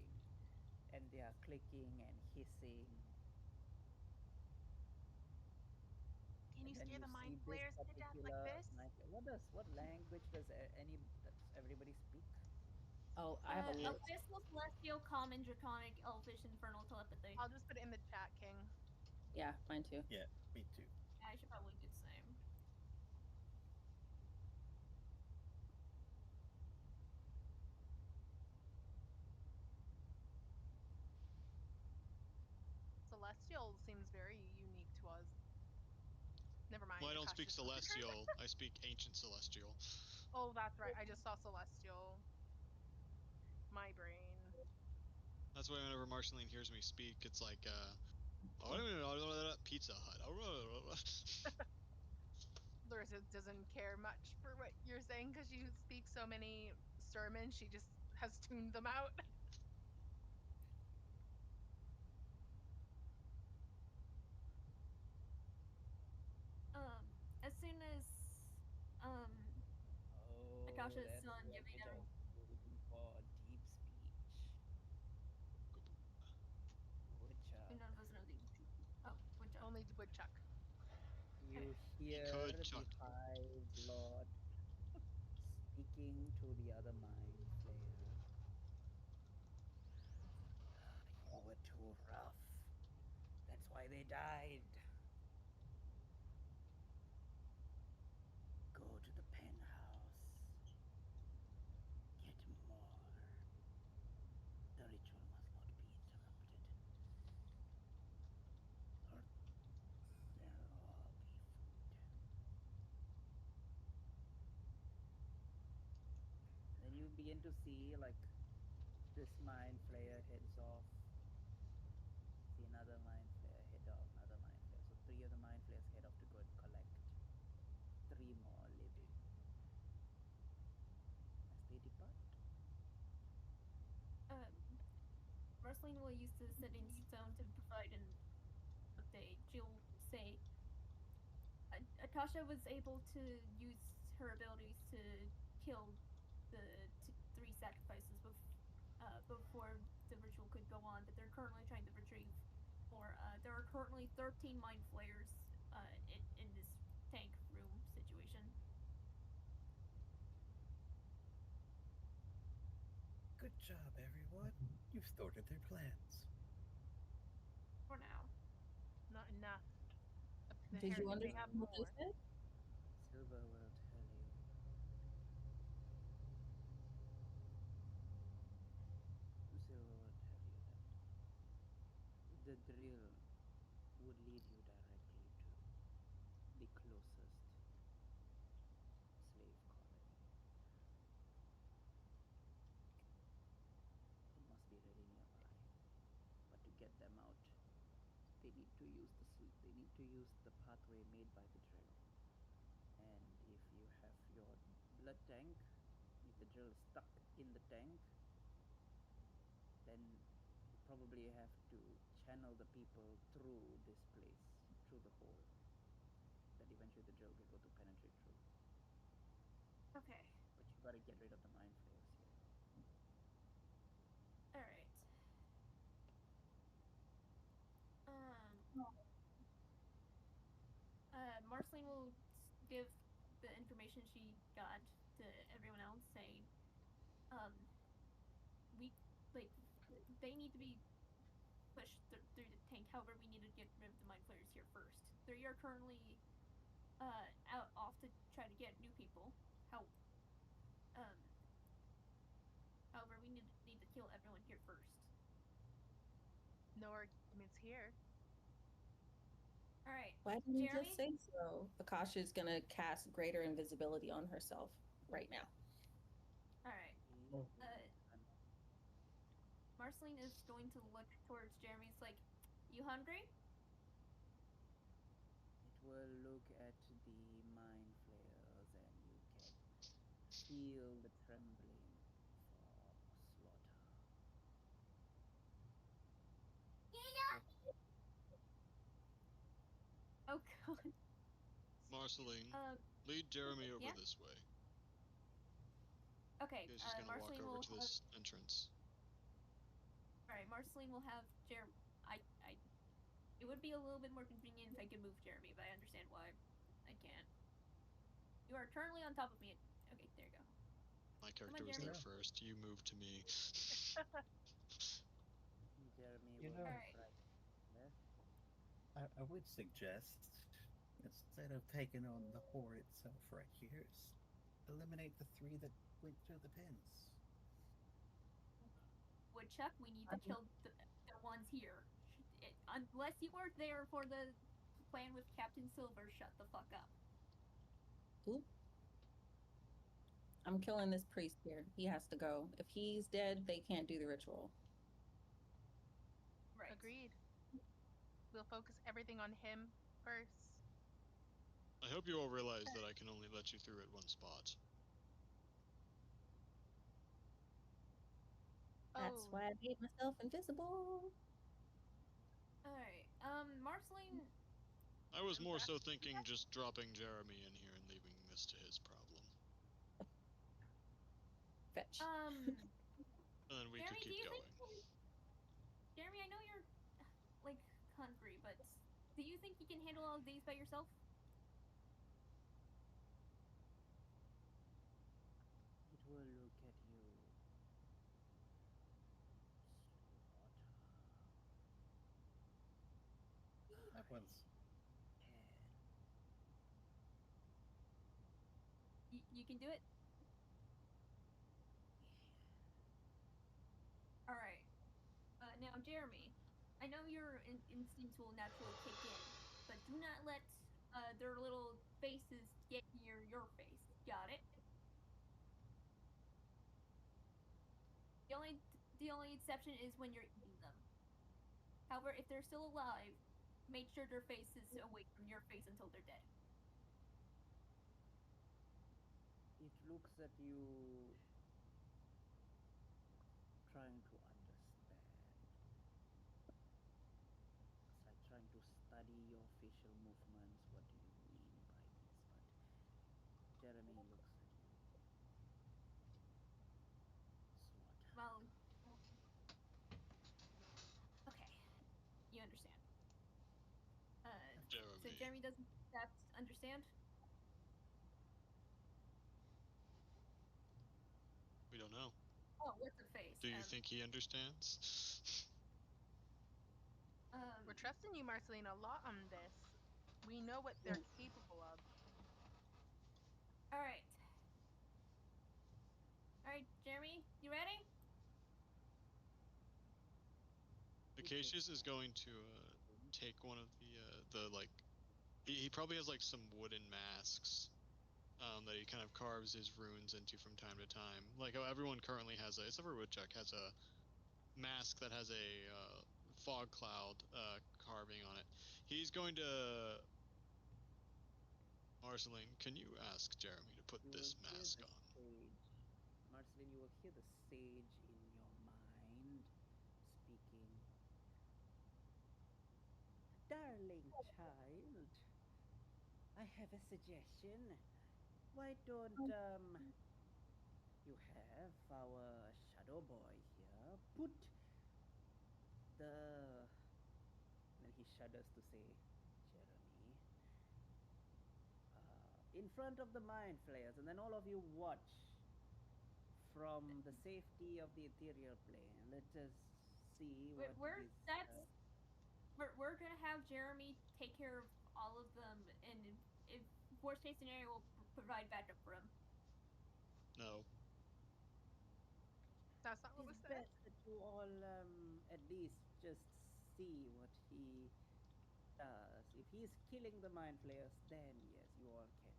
Speaker 1: and they are clicking and hissing.
Speaker 6: Can you
Speaker 1: And then
Speaker 6: scare
Speaker 1: you
Speaker 6: the mind
Speaker 1: see this
Speaker 6: flayers to death like
Speaker 1: particular
Speaker 6: this?
Speaker 1: what language does everybody speak?
Speaker 2: Oh, I have a list.
Speaker 4: Abyssal, Celestial, Common, Draconic, Elfish, Infernal, Telepathy.
Speaker 6: I'll just put it in the chat, King.
Speaker 2: Yeah, mine too.
Speaker 3: Yeah, me too.
Speaker 4: Yeah, I should probably do the same.
Speaker 6: Celestial seems very unique to us. Never mind.
Speaker 5: Well, I don't speak
Speaker 6: Akasha's
Speaker 5: Celestial. I speak Ancient Celestial.
Speaker 6: Oh, that's right. I just saw Celestial. My brain.
Speaker 5: That's why whenever Marceline hears me speak, it's like, Pizza Hut.
Speaker 6: Larissa doesn't care much for what you're saying because you speak so many sermons. She just has tuned them out.
Speaker 4: As soon as
Speaker 1: Oh,
Speaker 4: Akasha's
Speaker 1: that's
Speaker 4: son
Speaker 1: what
Speaker 4: giving
Speaker 1: it
Speaker 4: everyone.
Speaker 1: is. Looking for deep speech. Woodchuck.
Speaker 4: None of us know the. Oh, good job.
Speaker 6: Only the woodchuck.
Speaker 1: You
Speaker 5: He
Speaker 1: hear
Speaker 5: could
Speaker 1: the
Speaker 5: chuck.
Speaker 1: Hive Lord speaking to the other mind flayer. You were too rough. That's why they died. Go to the penthouse. Get more. The ritual must not be interrupted, or there'll all be food. Then you begin to see like this mind flayer heads off. See another mind flayer head off, another mind flayer. So 3 of the mind flayers head off to go and collect 3 more living. As they depart,
Speaker 4: Marceline will use the setting stone to provide an update. She'll say, Akasha was able to use her abilities to kill the 3 sacrifices before the ritual could go on, but they're currently trying to retrieve more. There are currently 13 mind flayers in this tank room situation.
Speaker 3: Good job, everyone. You've thwarted their plans.
Speaker 4: For now.
Speaker 6: Not enough.
Speaker 2: Did you
Speaker 6: They have
Speaker 2: understand what they
Speaker 6: more.
Speaker 2: said?
Speaker 1: Silver will tell you. Silver will tell you that the drill would lead you directly to the closest slave colony. It must be really nearby. But to get them out, they need to use the pathway made by the drill. And if you have your blood tank, if the drill is stuck in the tank, then you probably have to channel the people through this place, through the hole, that eventually the drill will go to penetrate through.
Speaker 4: Okay.
Speaker 1: But you gotta get rid of the mind flayers here.
Speaker 4: Alright. Marceline will give the information she got to everyone else, saying, we like they need to be pushed through the tank. However, we need to get rid of the mind flayers here first. They are currently out off to try to get new people. However, we need to kill everyone here first.
Speaker 6: No arguments here.
Speaker 4: All right.
Speaker 2: Why didn't you
Speaker 4: Jeremy?
Speaker 2: just say so? Akasha is gonna cast greater invisibility on herself right now.
Speaker 4: All right. Marceline is going to look towards Jeremy. It's like, you hungry?
Speaker 1: It will look at the mind flayers and you can feel the trembling for slaughter.
Speaker 4: Oh god.
Speaker 5: Marceline,
Speaker 4: Um.
Speaker 5: lead Jeremy over
Speaker 4: Yeah.
Speaker 5: this way.
Speaker 4: Okay.
Speaker 5: He's just gonna walk
Speaker 4: Marceline
Speaker 5: over
Speaker 4: will
Speaker 5: to
Speaker 4: have.
Speaker 5: this entrance.
Speaker 4: All right. Marceline will have Jeremy. I. It would be a little bit more convenient if I could move Jeremy, but I understand why I can't. You are currently on top of me. Okay, there you go.
Speaker 5: My character was
Speaker 4: Jeremy.
Speaker 5: there first. You moved to me.
Speaker 1: Jeremy
Speaker 3: You
Speaker 1: will
Speaker 3: know-
Speaker 1: look
Speaker 4: Alright.
Speaker 1: right there.
Speaker 3: I would suggest, instead of taking on the whore itself right here, eliminate the three that went through the pins.
Speaker 4: Woodchuck, we need to kill the ones here. Unless you weren't there for the plan with Captain Silver, shut the fuck up.
Speaker 2: Oop. I'm killing this priest here. He has to go. If he's dead, they can't do the ritual.
Speaker 4: Right.
Speaker 6: Agreed. We'll focus everything on him first.
Speaker 5: I hope you all realize that I can only let you through at one spot.
Speaker 2: That's
Speaker 6: Oh,
Speaker 2: why I made myself invisible.
Speaker 4: Alright. Marceline.
Speaker 5: I was more so thinking just dropping Jeremy in here and leaving this to his problem.
Speaker 2: Fetch.
Speaker 5: And then we
Speaker 4: Jeremy,
Speaker 5: could
Speaker 4: do
Speaker 5: keep
Speaker 4: you
Speaker 5: going.
Speaker 4: think? Jeremy, I know you're like hungry, but do you think you can handle all of these by yourself?
Speaker 1: It will look at you. Slaughter.
Speaker 3: That one's
Speaker 4: You can do it. All right. Now, Jeremy, I know your instincts will naturally kick in, but do not let their little faces get near your face. Got it? The only exception is when you're eating them. However, if they're still alive, make sure their face is away from your face until they're dead.
Speaker 1: It looks at you, trying to understand. It's like trying to study your facial movements. What do you mean by this? But Jeremy looks at you. Slaughter.
Speaker 4: Well, okay, you understand. So
Speaker 5: Jeremy.
Speaker 4: Jeremy doesn't understand.
Speaker 5: We don't know.
Speaker 4: Oh, what's the face?
Speaker 5: Do you think he understands?
Speaker 6: we're trusting you, Marceline, a lot on this. We know what they're capable of.
Speaker 4: All right. All right, Jeremy, you ready?
Speaker 5: Acacius is going to take one of the like. He probably has like some wooden masks that he kind of carves his runes into from time to time. Like how everyone currently has except for Woodchuck, has a mask that has a fog cloud carving on it. He's going to. Marceline, can you ask Jeremy to put
Speaker 1: You
Speaker 5: this
Speaker 1: will hear
Speaker 5: mask
Speaker 1: the
Speaker 5: on?
Speaker 1: sage. Marceline, you will hear the sage in your mind speaking. Darling child, I have a suggestion. Why don't you have our shadow boy here put the. Then he shudders to say, Jeremy, in front of the mind flayers, and then all of you watch from the safety of the ethereal plane. Let us see what this.
Speaker 4: We're gonna have Jeremy take care of all of them, and if worst case scenario, we'll provide backup for him.
Speaker 5: No.
Speaker 6: That's not what
Speaker 1: It
Speaker 6: was
Speaker 1: is
Speaker 6: said.
Speaker 1: best that you all at least just see what he does. If he's killing the mind flayers, then yes, you all can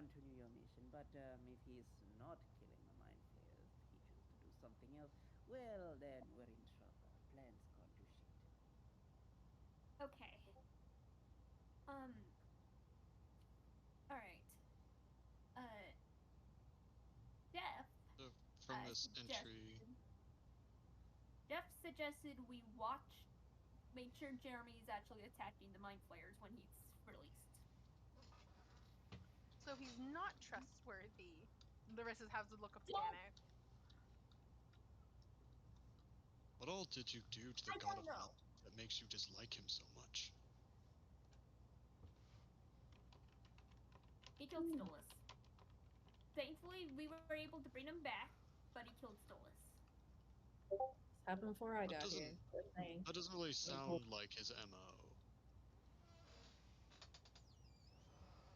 Speaker 1: continue your mission. But if he's not killing the mind flayers, if he chooses to do something else, Well, then we're in trouble. Plan's gone to shit.
Speaker 4: Okay. Um. All right. Uh. Jeff.
Speaker 5: So from this entry,
Speaker 4: Suggested. Jeff suggested we watch, make sure Jeremy is actually attacking the mind flayers when he's released.
Speaker 6: So he's not trustworthy. Larissa has a look of panic.
Speaker 5: what all did you do to the
Speaker 4: I
Speaker 5: god
Speaker 4: don't
Speaker 5: of
Speaker 4: know.
Speaker 5: knowledge that makes you dislike him so much?
Speaker 4: He killed Stolas. Thankfully, we were able to bring him back, but he killed Stolas.
Speaker 2: This happened before I
Speaker 5: That
Speaker 2: got here.
Speaker 5: doesn't
Speaker 2: Just saying.
Speaker 5: that doesn't really sound like his MO.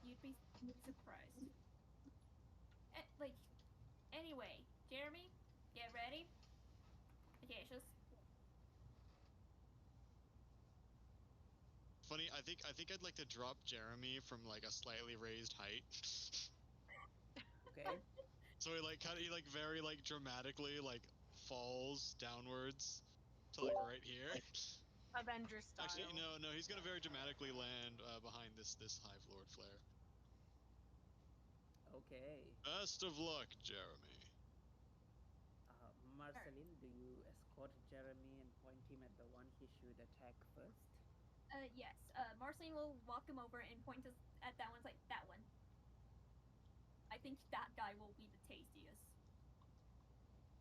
Speaker 4: You'd be surprised. Like, anyway, Jeremy, get ready. Okay, just
Speaker 5: Funny, I think I'd like to drop Jeremy from like a slightly raised height.
Speaker 1: Okay?
Speaker 5: So he like very like dramatically like falls downwards to like right here.
Speaker 6: Avenger style.
Speaker 5: Actually, no, he's gonna very dramatically land behind this Hive Lord flare.
Speaker 1: Okay.
Speaker 5: Best of luck, Jeremy.
Speaker 1: Marceline, do you escort Jeremy and point him at the one he should attack first?
Speaker 4: yes. Marceline will walk him over and point us at that one. Like that one. I think that guy will be the tastiest.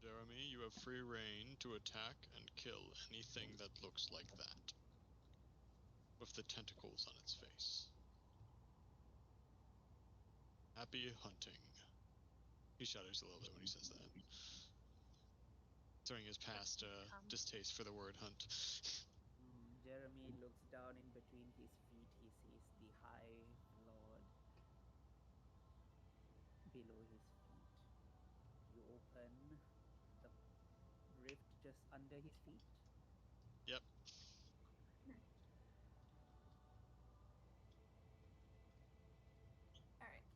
Speaker 5: Jeremy, you have free reign to attack and kill anything that looks like that, with the tentacles on its face. Happy hunting. He shudders a little bit when he says that, showing his past distaste for the word hunt.
Speaker 1: Jeremy looks down in between his feet. He sees the Hive Lord below his feet. You open the rift just under his feet.
Speaker 5: Yep.
Speaker 4: All right.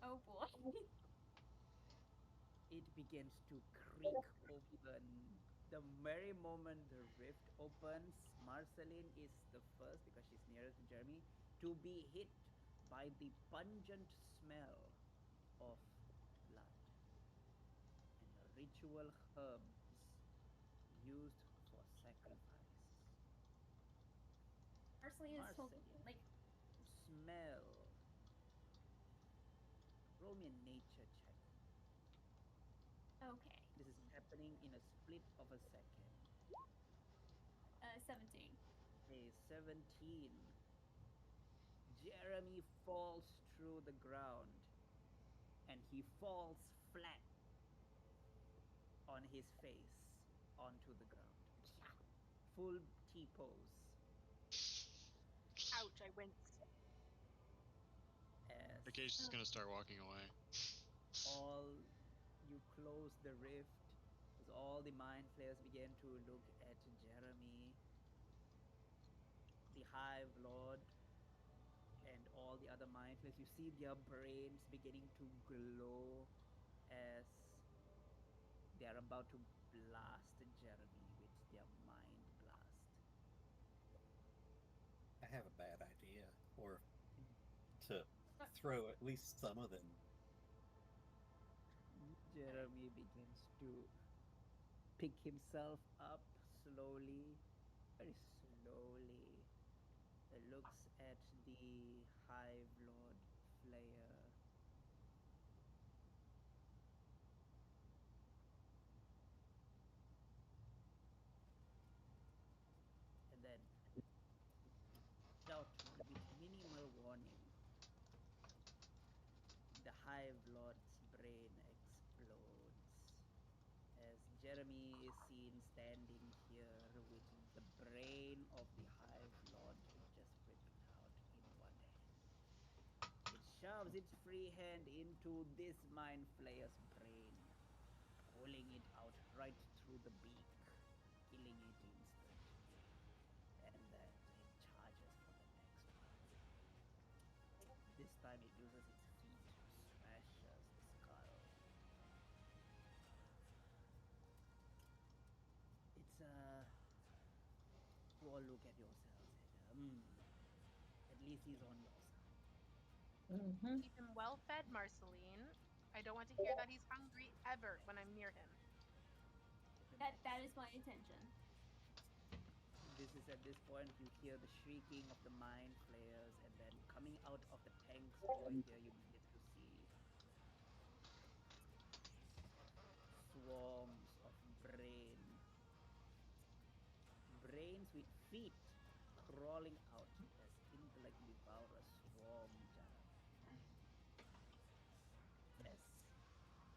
Speaker 4: Oh boy.
Speaker 1: It begins to creak open. The very moment the rift opens, Marceline is the first, because she's nearer to Jeremy, to be hit by the pungent smell of blood and ritual herbs used for sacrifice.
Speaker 4: Marceline is so
Speaker 1: Marceline,
Speaker 4: like
Speaker 1: smell. Roll me a nature check.
Speaker 4: okay.
Speaker 1: This is happening in a split of a second.
Speaker 4: 17.
Speaker 1: A 17. Jeremy falls through the ground and he falls flat on his face onto the ground. Full T-pose.
Speaker 6: Ouch, I winced.
Speaker 1: As
Speaker 5: Acacia is gonna start walking away.
Speaker 1: all you close the rift, as all the mind flayers begin to look at Jeremy, the Hive Lord, and all the other mind flayers. You see their brains beginning to glow as they are about to blast Jeremy with their mind blast.
Speaker 3: I have a bad idea, or to throw at least some of them.
Speaker 1: Jeremy begins to pick himself up slowly, very slowly. Looks at the Hive Lord Flayer. And then, with minimal warning, the Hive Lord's brain explodes as Jeremy is seen standing here with the brain of the Hive Lord just ripped out in one hand. It shoves its free hand into this Mind Flayer's brain, pulling it out right through the beak, killing it instantly. And then it charges for the next one. This time it uses its feet, smashes the skull.
Speaker 8: look at yourselves. At least he's on your side.
Speaker 2: Mm-hmm.
Speaker 6: Keep him well fed, Marceline. I don't want to hear that he's hungry ever when I'm near him.
Speaker 4: That is my intention.
Speaker 8: This is at this point you hear the shrieking of the mind flayers, and then coming out of the tanks over here, you begin to see swarms of brains with feet crawling out as intellect devourers swarm Jeremy. Yes,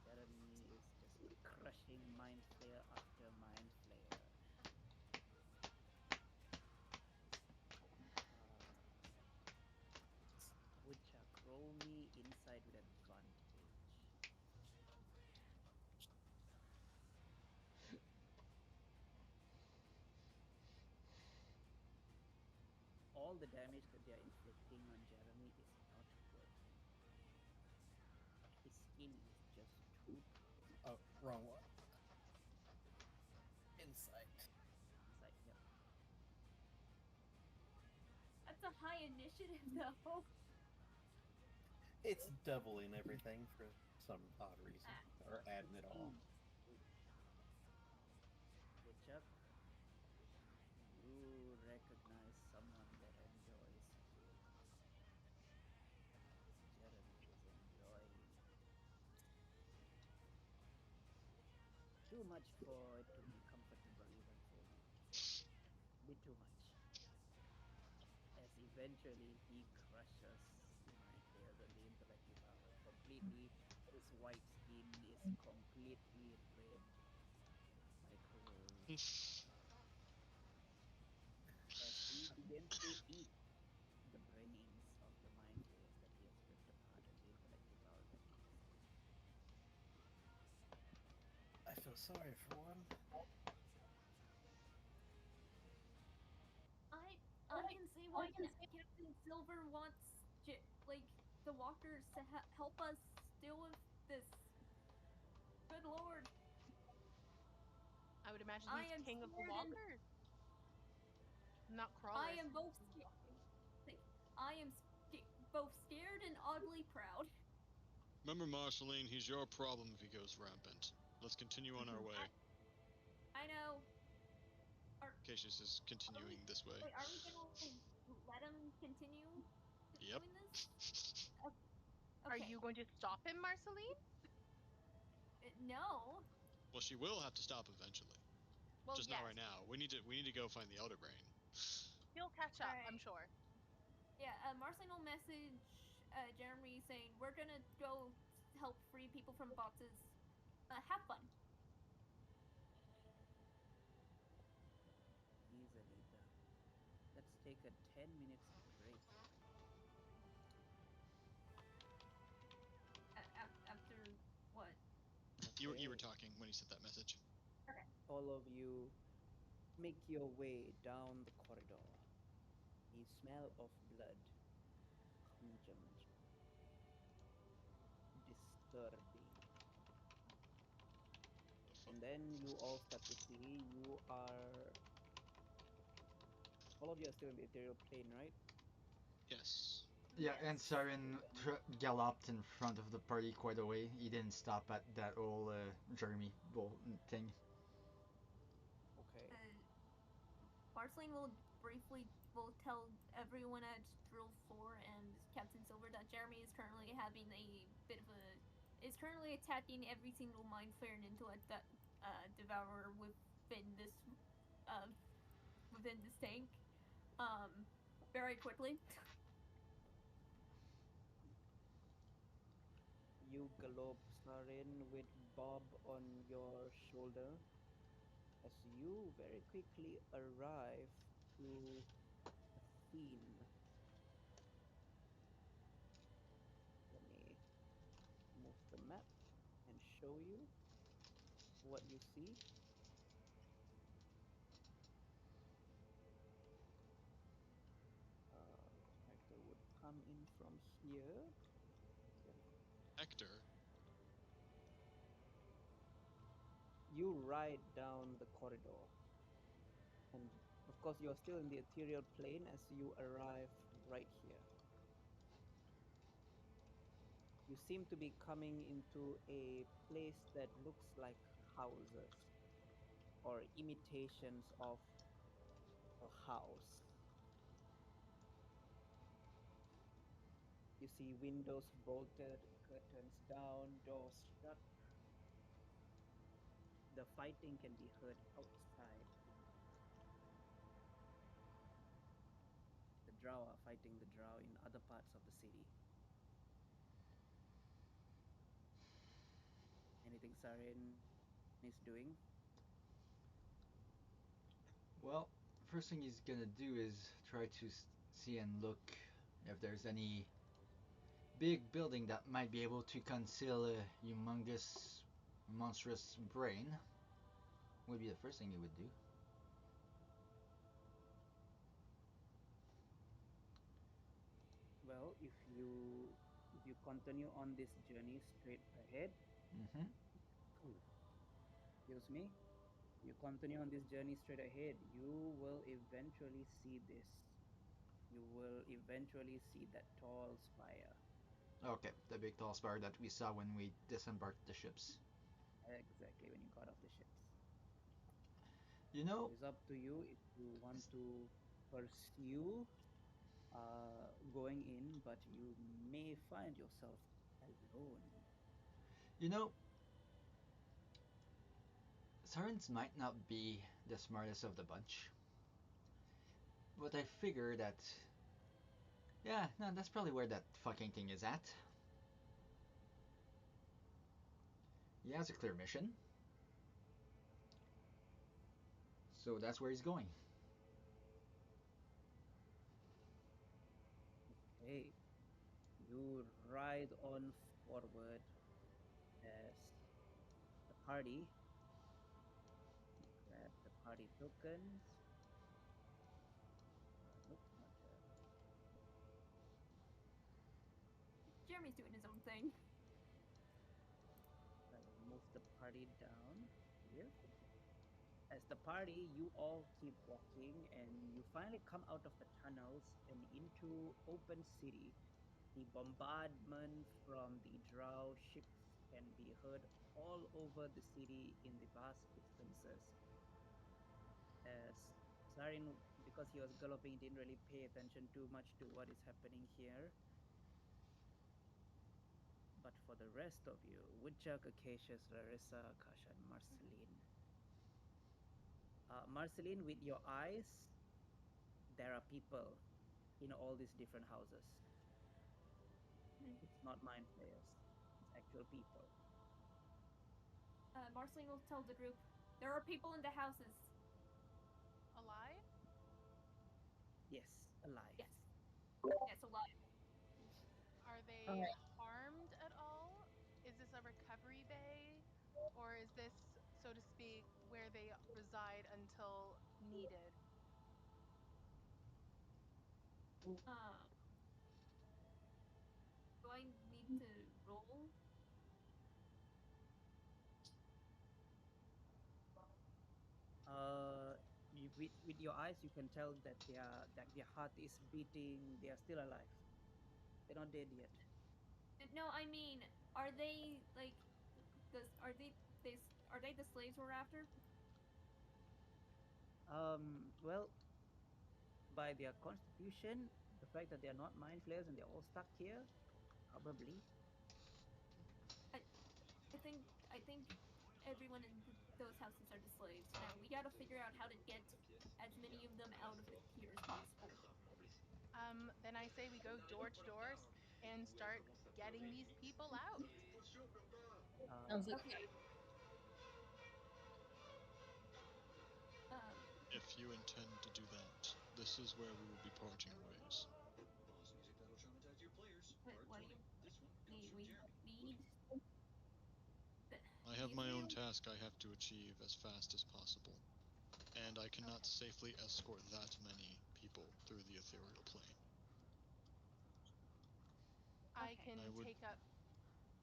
Speaker 8: Jeremy is just crushing mind flayer after mind flayer. Woodchuck, roll me inside with advantage. All the damage that they are inflicting on Jeremy is not working. His skin is just too tough.
Speaker 3: Oh, wrong one. Insight.
Speaker 8: Inside, yep.
Speaker 4: That's a high initiative, though.
Speaker 3: It's doubling everything for some odd reason, or adding it all.
Speaker 8: Woodchuck, you recognize someone that enjoys food. Jeremy is enjoying too much for it to be comfortable even for you. Bit too much. As eventually he crushes the mind players and the intellect devourer completely. His white skin is completely red, like as he begins to eat the brains of the mind flayers that he has ripped apart and the intellect devourer that he has eaten.
Speaker 3: I feel sorry for one.
Speaker 4: I can see why Captain Silver wants like the walkers to help us deal with this. Good lord.
Speaker 6: I would imagine
Speaker 4: I
Speaker 6: he's
Speaker 4: am
Speaker 6: king of the
Speaker 4: scared
Speaker 6: walkers, not crawlers.
Speaker 4: I am both I am both scared and oddly proud.
Speaker 5: Remember, Marceline, he's your problem if he goes rampant. Let's continue on our way.
Speaker 4: I know.
Speaker 5: Cassius is continuing this way.
Speaker 4: Wait, are we gonna let him continue
Speaker 5: Yep.
Speaker 4: doing this? Okay.
Speaker 6: Are you going to stop him, Marceline?
Speaker 4: No.
Speaker 5: Well, she will have to stop eventually.
Speaker 6: Well,
Speaker 5: Just
Speaker 6: yes.
Speaker 5: not right now. We need to go find the Elder Brain.
Speaker 6: He'll catch up,
Speaker 4: Right.
Speaker 6: I'm sure.
Speaker 4: Yeah, Marceline will message Jeremy saying, we're gonna go help free people from boxes. Have fun.
Speaker 8: Easily done. Let's take a 10 minutes break.
Speaker 4: After what?
Speaker 5: You
Speaker 8: Okay.
Speaker 5: were talking when he sent that message.
Speaker 4: Okay.
Speaker 8: All of you make your way down the corridor. The smell of blood, pungent, disturbing. And then you all start to see all of you are still in the ethereal plane, right?
Speaker 5: Yes.
Speaker 7: Yeah, and
Speaker 4: Yes.
Speaker 7: Saren galloped in front of the party quite a way. He didn't stop at that old Jeremy thing.
Speaker 8: Okay.
Speaker 4: Marceline will tell everyone at Drill 4 and Captain Silver that Jeremy is currently having is currently attacking every single mind flayer and intellect that devourer within this tank very quickly.
Speaker 8: You gallop Saren with Bob on your shoulder as you very quickly arrive to a scene. Let me move the map and show you what you see. Hector would come in from here.
Speaker 5: Hector.
Speaker 8: You ride down the corridor, and of
Speaker 1: Of course, you're still in the ethereal plane as you arrive right here. You seem to be coming into a place that looks like houses or imitations of a house. You see windows bolted, curtains down, doors shut. The fighting can be heard outside. The drow are fighting the drow in other parts of the city. Anything Sarin is doing?
Speaker 7: Well, first thing he's gonna do is try to see and look if there's any big building that might be able to conceal a humongous, monstrous brain. Would be the first thing he would do.
Speaker 1: Well, if you continue on this journey straight ahead,
Speaker 7: Mm-hmm.
Speaker 1: excuse me, you continue on this journey straight ahead, you will eventually see this. You will eventually see that tall spire.
Speaker 7: Okay, the big tall spire that we saw when we disembarked the ships.
Speaker 1: Exactly when you got off the ships.
Speaker 7: You know,
Speaker 1: It's up to you if you want to pursue going in, but you may find yourself alone.
Speaker 7: you know, Sarens might not be the smartest of the bunch, but I figure that, yeah, no, that's probably where that fucking thing is at. He has a clear mission, so that's where he's going.
Speaker 1: Okay, you ride on forward as the party. Grab the party tokens. Nope, not there.
Speaker 4: Jeremy's doing his own thing.
Speaker 1: I will move the party down here. As the party, you all keep walking and you finally come out of the tunnels and into open city. The bombardment from the drow ships can be heard all over the city in the vast distances. As Sarin, because he was galloping, didn't really pay attention too much to what is happening here. But for the rest of you, Woodchuck, Acacius, Larissa, Kasha, and Marceline. Marceline, with your eyes, there are people in all these different houses. It's not mind flayers, it's actual people.
Speaker 4: Marceline will tell the group, there are people in the houses.
Speaker 6: Alive?
Speaker 1: Yes, alive.
Speaker 4: Yes. Yes, alive.
Speaker 6: Are they harmed at all? Is this a recovery bay? Or is this, so to speak, where they reside until needed?
Speaker 4: Um, do I need to roll?
Speaker 1: With your eyes, you can tell that their heart is beating. They are still alive. They're not dead yet.
Speaker 4: No, I mean, are they like are they the slaves we're after?
Speaker 1: Well, by their constitution, the fact that they are not mind flayers and they're all stuck here, probably.
Speaker 4: I think everyone in those houses are the slaves. Now we gotta figure out how to get as many of them out of here as possible.
Speaker 6: Then I say we go door to door and start getting these people out.
Speaker 2: Sounds like
Speaker 4: Okay. Um,
Speaker 5: If you intend to do that, this is where we will be parting ways.
Speaker 4: what do you need? We need.
Speaker 5: I have
Speaker 4: These of
Speaker 5: my
Speaker 4: you.
Speaker 5: own task I have to achieve as fast as possible, and I cannot
Speaker 4: Okay.
Speaker 5: safely escort that many people through the ethereal plane.
Speaker 6: I
Speaker 4: Okay.
Speaker 6: can
Speaker 5: I would
Speaker 6: take up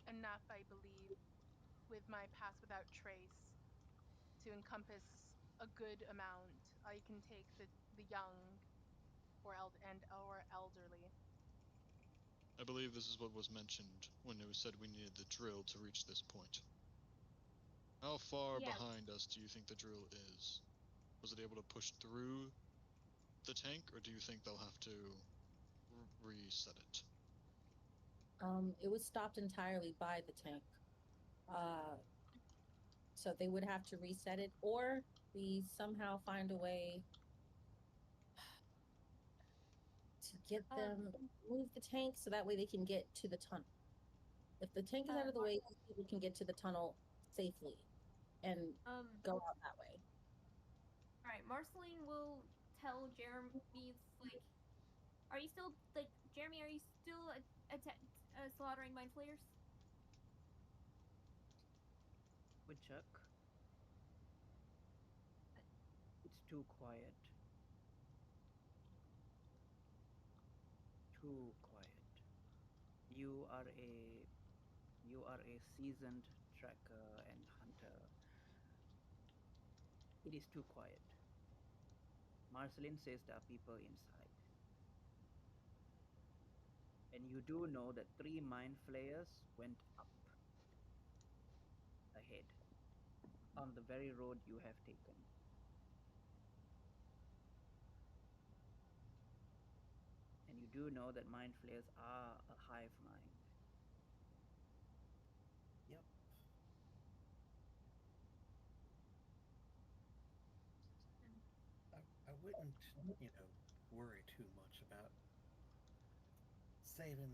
Speaker 6: enough, I believe, with my pass without trace to encompass a good amount. I can take the the young or elderly.
Speaker 5: I believe this is what was mentioned when it was said we needed the drill to reach this point. How far
Speaker 4: Yeah.
Speaker 5: behind us do you think the drill is? Was it able to push through the tank, or do you think they'll have to reset it?
Speaker 2: It was stopped entirely by the tank. So they would have to reset it, or we somehow find a way to get them move the tank so that way they can get to the tunnel. If the tank is out of the way, people can get to the tunnel safely and go out that way.
Speaker 4: All right, Marceline will tell Jeremy, like, are you still, like, Jeremy, are you still slaughtering mind flayers?
Speaker 1: Woodchuck, it's too quiet. Too quiet. You are a seasoned tracker and hunter. It is too quiet. Marceline says there are people inside. And you do know that 3 mind flayers went up ahead on the very road you have taken. And you do know that mind flayers are a hive mind.
Speaker 3: Yep. I wouldn't, worry too much about saving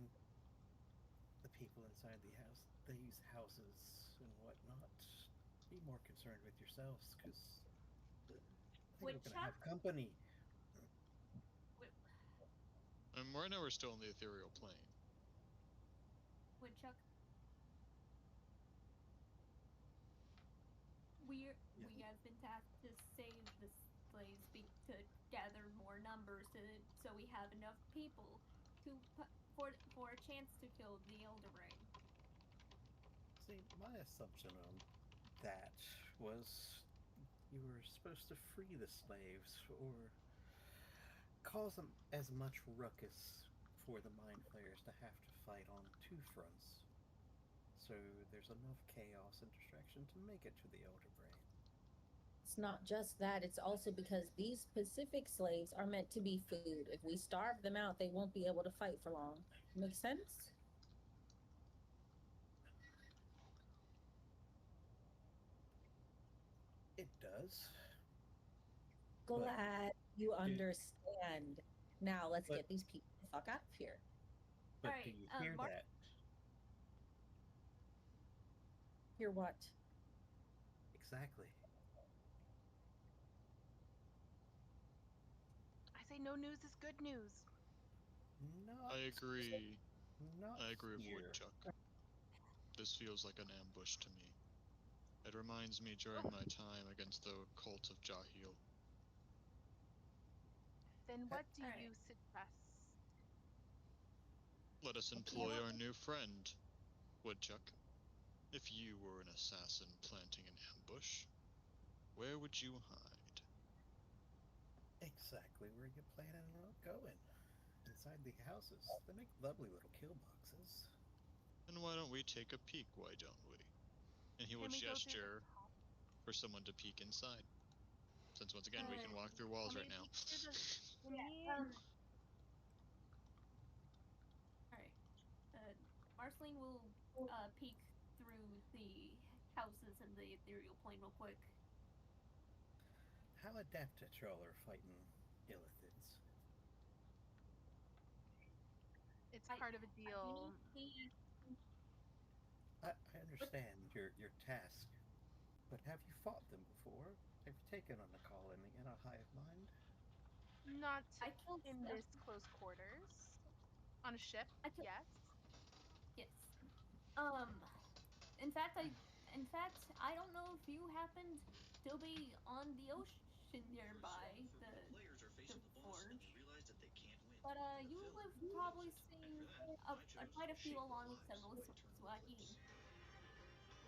Speaker 3: the people inside these houses and whatnot. Be more concerned with yourselves, because I think we're going to have company.
Speaker 5: Right now we're still in the ethereal plane.
Speaker 4: Woodchuck. We have been tasked to save the slaves, to gather more numbers, so we have enough people for a chance to kill the Elder Brain.
Speaker 3: See, my assumption on that was you were supposed to free the slaves or cause them as much ruckus for the mind flayers to have to fight on 2 fronts. So there's enough chaos and distraction to make it to the Elder Brain.
Speaker 2: It's not just that, it's also because these specific slaves are meant to be food. If we starve them out, they won't be able to fight for long. Make sense?
Speaker 3: It does.
Speaker 2: Glad you understand. Now let's get these people the fuck out of here.
Speaker 3: But do you hear that?
Speaker 2: Hear what?
Speaker 3: Exactly.
Speaker 6: I say no news is good news.
Speaker 3: Not.
Speaker 5: I agree.
Speaker 3: Not
Speaker 5: I agree with
Speaker 3: here.
Speaker 5: Woodchuck. This feels like an ambush to me. It reminds me during my time against the cult of Jahil.
Speaker 6: Then what do you suggest?
Speaker 5: Let us employ our new friend, Woodchuck. If you were an assassin planting an ambush, where would you hide?
Speaker 3: Exactly where you planning on going. Inside the houses. They make lovely little kill boxes.
Speaker 5: And why don't we take a peek, why don't we? And he will gesture for someone to peek inside. Since once again, we can walk through walls right now.
Speaker 4: Alright. Marceline will peek through the houses in the ethereal plane real quick.
Speaker 3: How adept at y'all are fighting illithids?
Speaker 6: It's part of a deal.
Speaker 3: I understand your task, but have you fought them before? Have you taken on a colony in a hive mind?
Speaker 6: Not in this close quarters. On a ship, yes.
Speaker 4: Yes. In fact, I don't know if you happened to be on the ocean nearby the forge, but you would have probably seen quite a few along with several Swagin.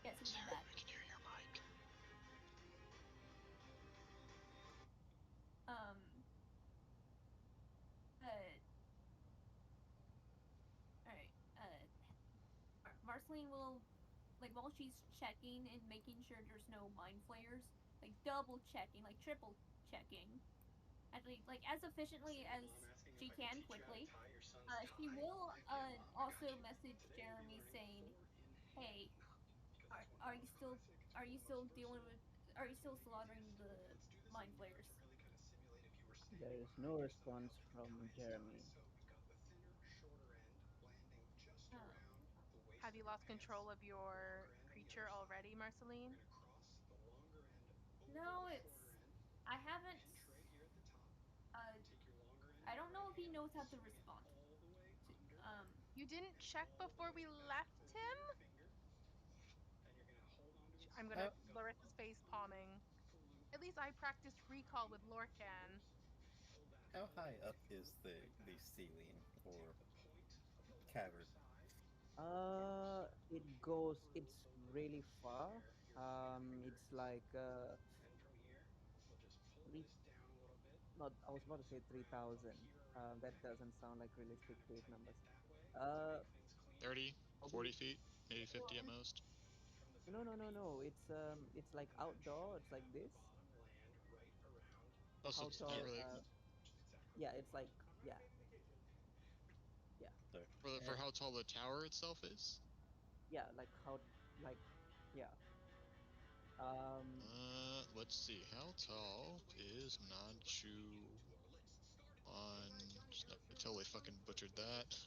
Speaker 4: Yes, we did that.
Speaker 5: We can hear your mic.
Speaker 4: Marceline will, like, while she's checking and making sure there's no mind flayers, like double checking, like triple checking, actually, like as efficiently as she can quickly. She will also message Jeremy saying, "Hey, are you still dealing with are you still slaughtering the mind flayers?"
Speaker 1: There is no response from Jeremy.
Speaker 4: Um,
Speaker 6: Have you lost control of your creature already, Marceline?
Speaker 4: no, I haven't. Uh, I don't know if he knows how to respond. To, um,
Speaker 6: You didn't check before we left him? I'm
Speaker 3: How,
Speaker 6: gonna Larissa's face palming. At least I practiced recall with Lorcan.
Speaker 3: how high up is the ceiling or cavern?
Speaker 1: It's really far. It's like three, not, I was about to say 3,000. That doesn't sound like realistic cave numbers. Uh,
Speaker 5: 30,
Speaker 1: Probably,
Speaker 5: 40 feet, maybe 50 at most.
Speaker 1: no, no, no, no. It's like outdoor. It's like this. For
Speaker 5: Also,
Speaker 1: how
Speaker 5: it's not
Speaker 3: Yeah.
Speaker 1: tall?
Speaker 5: really
Speaker 1: Yeah, it's like, yeah, yeah,
Speaker 3: So,
Speaker 5: for how tall the tower itself is.
Speaker 1: yeah. Like how, like, yeah. Um,
Speaker 5: Let's see. How tall is Nanchu on? I totally fucking butchered that.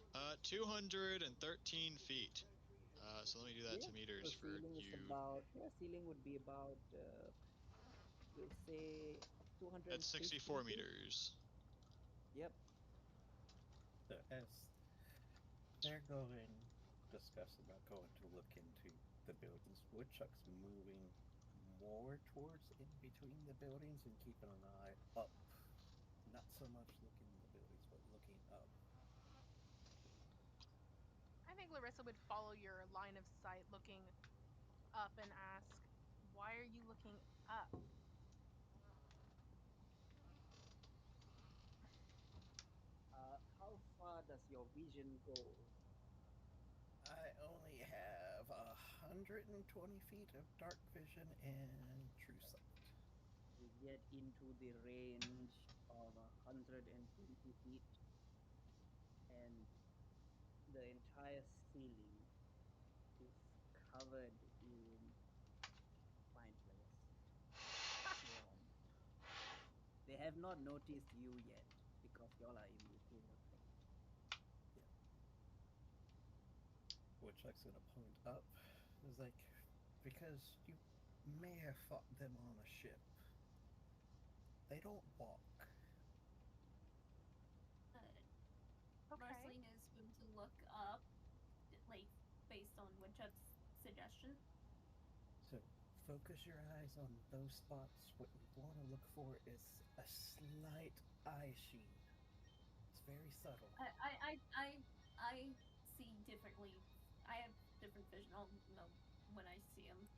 Speaker 5: 213 feet. So let me do that
Speaker 1: yeah.
Speaker 5: to
Speaker 1: So
Speaker 5: meters for
Speaker 1: ceiling is
Speaker 5: you.
Speaker 1: about, yeah, ceiling would be about we'll say
Speaker 5: That's 64
Speaker 1: 250 feet.
Speaker 5: meters.
Speaker 1: Yep.
Speaker 3: as they're going, discuss about going to look into the buildings, Woodchuck's moving more towards in between the buildings and keeping an eye up. Not so much looking in the buildings, but looking up.
Speaker 6: I think Larissa would follow your line of sight looking up and ask, why are you looking up?
Speaker 1: How far does your vision go?
Speaker 3: I only have 120 feet of dark vision and true sight.
Speaker 1: You get into the range of 120 feet, and the entire ceiling is covered in mind flayers. Swarm. They have not noticed you yet because y'all are in the ethereal plane.
Speaker 3: Yeah. Woodchuck's gonna point up. It's like, because you may have fought them on a ship. They don't walk.
Speaker 4: uh,
Speaker 6: Okay.
Speaker 4: Marceline is going to look up, like based on Woodchuck's suggestion.
Speaker 3: So focus your eyes on those spots. What you want to look for is a slight eye sheen. It's very subtle.
Speaker 4: I I I I, I see differently. I have different vision. I'll know when I see him.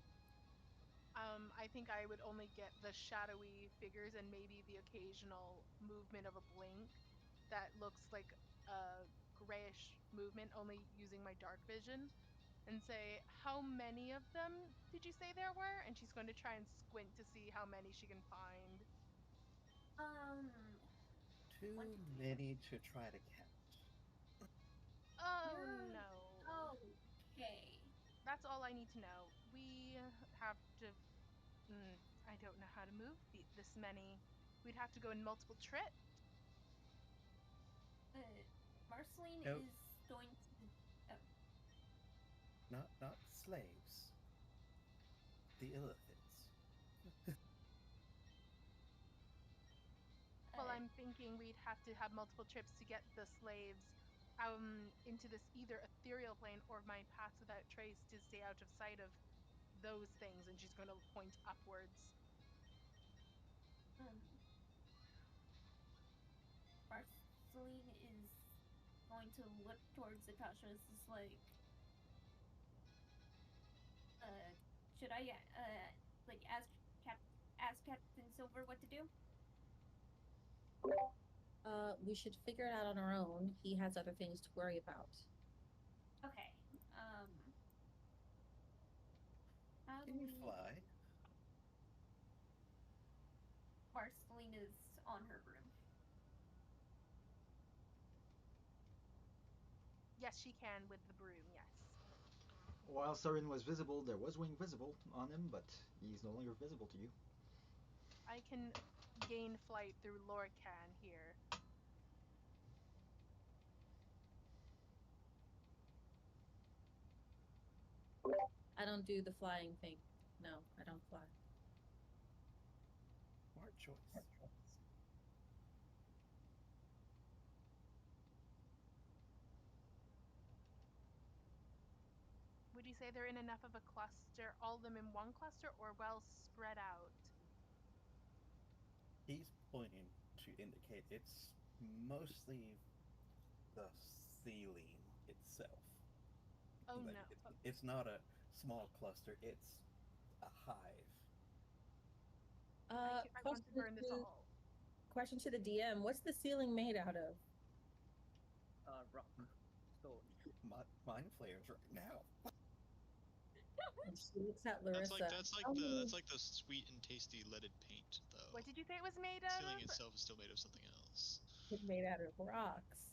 Speaker 6: I think I would only get the shadowy figures and maybe the occasional movement of a blink that looks like a grayish movement, only using my dark vision, and say, how many of them did you say there were? And she's going to try and squint to see how many she can find.
Speaker 4: Um, one,
Speaker 3: Too
Speaker 4: two, three, four.
Speaker 3: many to try to count.
Speaker 6: Oh
Speaker 4: You're
Speaker 6: no.
Speaker 4: okay.
Speaker 6: That's all I need to know. We have to. I don't know how to move this many. We'd have to go in multiple trips.
Speaker 4: Marceline
Speaker 3: No,
Speaker 4: is going to. Oh,
Speaker 3: not slaves. The illithids.
Speaker 6: Well,
Speaker 4: uh,
Speaker 6: I'm thinking we'd have to have multiple trips to get the slaves into this either ethereal plane or my paths without trace to stay out of sight of those things. And she's going to point upwards.
Speaker 4: um, Marceline is going to look towards Akasha. It's just like, uh, should I, like Cap, ask Captain Silver what to do?
Speaker 2: We should figure it out on our own. He has other things to worry about.
Speaker 4: Okay.
Speaker 3: Can you fly?
Speaker 4: Marceline is on her broom.
Speaker 6: Yes, she can with the broom, yes.
Speaker 7: While Sarin was visible, there was wing visible on him, but he's no longer visible to you.
Speaker 6: I can gain flight through Lorcan here.
Speaker 2: I don't do the flying thing. No, I don't fly.
Speaker 3: Smart choice.
Speaker 6: Would you say they're in enough of a cluster, all of them in one cluster, or well spread out?
Speaker 3: He's pointing to indicate it's mostly the ceiling itself.
Speaker 6: Oh
Speaker 3: Like
Speaker 6: no.
Speaker 3: it's not a small cluster, it's a hive.
Speaker 6: I want to burn this all.
Speaker 2: Question to the DM: what's the ceiling made out of?
Speaker 8: Rock, stone.
Speaker 3: Mind flares right now.
Speaker 2: And she looks at Larissa.
Speaker 5: That's like the sweet and tasty leaded paint, though.
Speaker 6: What did you say it was made
Speaker 5: The
Speaker 6: out
Speaker 5: ceiling
Speaker 6: of?
Speaker 5: itself is still made of something else.
Speaker 2: It's made out of rocks.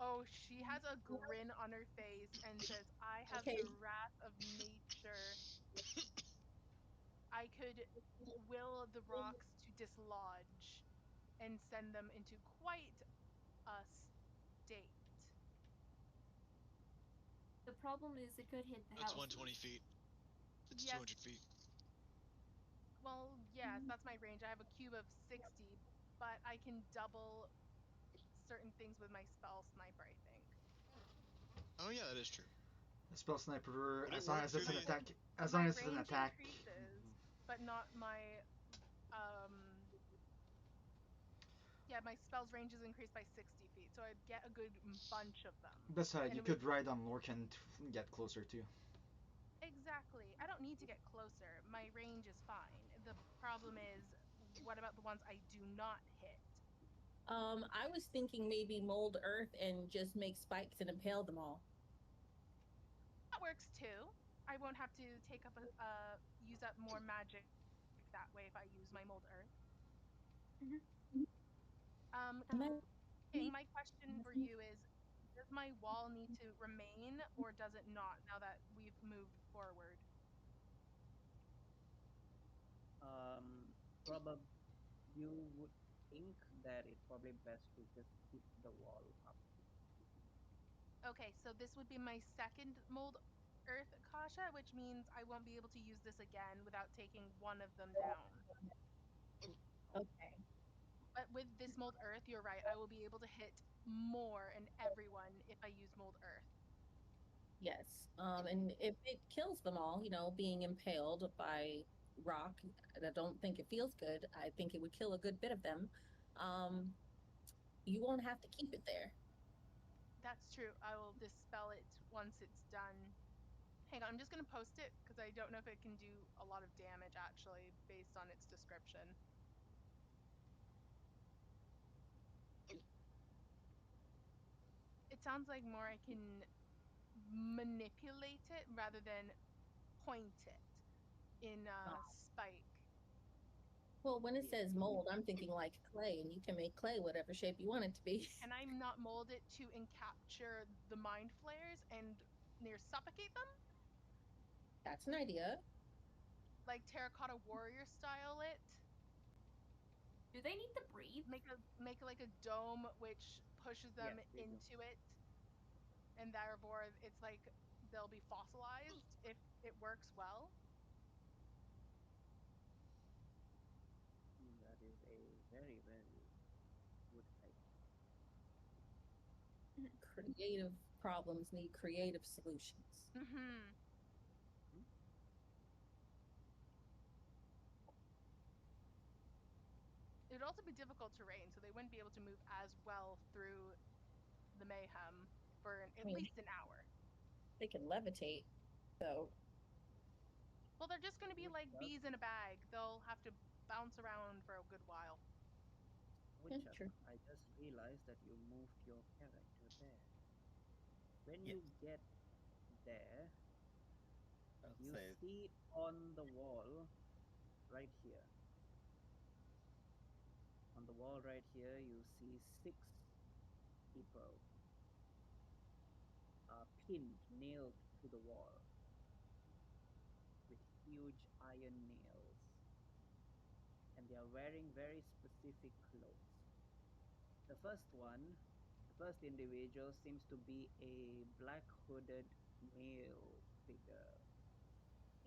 Speaker 6: Oh, she has a grin on her face and says, I have
Speaker 2: Okay.
Speaker 6: the wrath of nature. I could will the rocks to dislodge and send them into quite a state.
Speaker 4: The problem is it could hit the
Speaker 5: That's
Speaker 4: house.
Speaker 5: 120 feet. It's
Speaker 6: Yes.
Speaker 5: 200 feet.
Speaker 6: Well, yes, that's my range. I have a cube of 60, but I can double certain things with my spell sniper, I think.
Speaker 5: Oh yeah, that is true.
Speaker 7: The spell sniper,
Speaker 5: Would it
Speaker 7: as long
Speaker 5: work
Speaker 7: as it's
Speaker 5: through
Speaker 7: an
Speaker 5: the-
Speaker 7: attack, as
Speaker 6: My
Speaker 7: long as it's an
Speaker 6: range
Speaker 7: attack.
Speaker 6: increases, but not my yeah, my spell's range is increased by 60 feet, so I'd get a good bunch of them.
Speaker 7: Besides,
Speaker 6: And
Speaker 7: you
Speaker 6: it would-
Speaker 7: could ride on Lorcan to get closer too.
Speaker 6: Exactly. I don't need to get closer. My range is fine. The problem is, what about the ones I do not hit?
Speaker 2: I was thinking maybe mold earth and just make spikes and impale them all.
Speaker 6: That works too. I won't have to take up use up more magic that way if I use my mold earth. King, my question for you is, does my wall need to remain or does it not now that we've moved forward?
Speaker 8: Probably you would think that it's probably best to just keep the wall up.
Speaker 6: Okay, so this would be my second mold earth Kasha, which means I won't be able to use this again without taking one of them down.
Speaker 2: Okay.
Speaker 6: But with this mold earth, you're right, I will be able to hit more and everyone if I use mold earth.
Speaker 2: Yes. And if it kills them all, being impaled by rock, and I don't think it feels good. I think it would kill a good bit of them. You won't have to keep it there.
Speaker 6: That's true. I will dispel it once it's done. Hang on, I'm just going to post it because I don't know if it can do a lot of damage actually based on its description. It sounds like more I can manipulate it rather than point it in a spike.
Speaker 2: Well, when it says mold, I'm thinking like clay, and you can make clay whatever shape you want it to be.
Speaker 6: Can I not mold it to encapture the mind flares and near suffocate them?
Speaker 2: That's an idea.
Speaker 6: Like terracotta warrior style it?
Speaker 4: Do they need to breathe?
Speaker 6: Make like a dome which pushes them
Speaker 8: Yes,
Speaker 6: into it, and therefore it's like they'll be fossilized if it works well.
Speaker 8: that is a very, very good idea.
Speaker 2: Creative problems need creative solutions.
Speaker 6: Mm-hmm. It would also be difficult terrain, so they wouldn't be able to move as well through the mayhem for at least an hour.
Speaker 2: They can levitate, though.
Speaker 6: Well, they're just going to be like bees in a bag. They'll have to bounce around for a good while.
Speaker 8: Woodchuck, I just realized that you moved your character there. When
Speaker 3: Yes.
Speaker 8: you get there, you
Speaker 3: say
Speaker 8: see on the wall right here, on the wall right here, you see six people pinned, nailed to the wall with huge iron nails. And they are wearing very specific clothes. The first one, the first individual seems to be a black hooded male figure.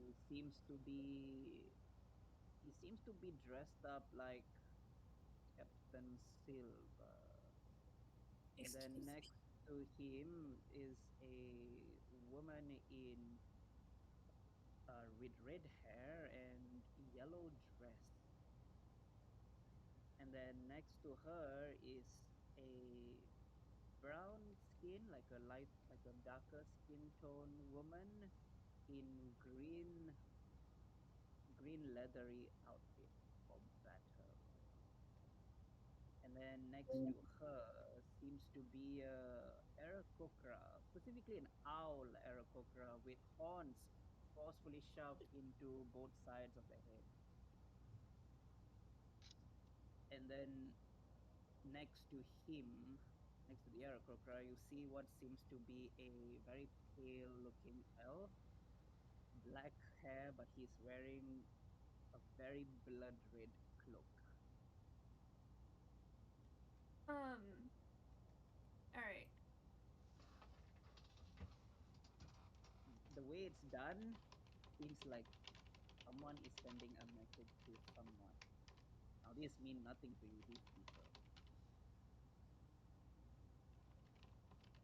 Speaker 8: He seems to be he seems to be dressed up like Captain Silver. And then
Speaker 2: Excuse me.
Speaker 8: next to him is a woman in with red hair and yellow dress. And then next to her is a brown skin, like a darker skin tone woman in green leathery outfit for battle. And then next to her seems to be a Aarakocra, specifically an owl Aarakocra with horns forcefully shoved into both sides of the head. And then next to him, next to the Aarakocra, you see what seems to be a very pale looking elf, black hair, but he's wearing a very blood red cloak.
Speaker 4: All right.
Speaker 8: The way it's done seems like someone is sending a message to someone. Now, this means nothing to you, these people.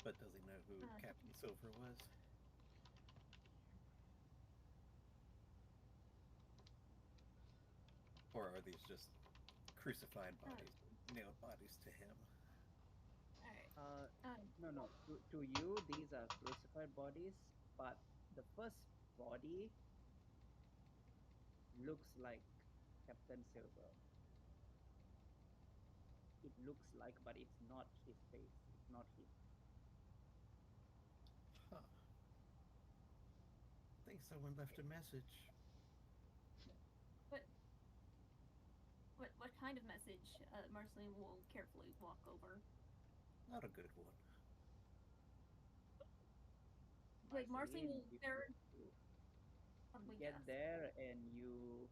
Speaker 3: But does he know who Captain Silver was? Or are these just crucified bodies, nailed bodies to him?
Speaker 4: All right.
Speaker 8: No. To you, these are crucified bodies, but the first body looks like Captain Silver. It looks like, but it's not his face. It's not him.
Speaker 3: Huh. I think someone left a message.
Speaker 4: What kind of message? Marceline will carefully walk over.
Speaker 3: Not a good one.
Speaker 4: Like Marceline will
Speaker 8: you get there and you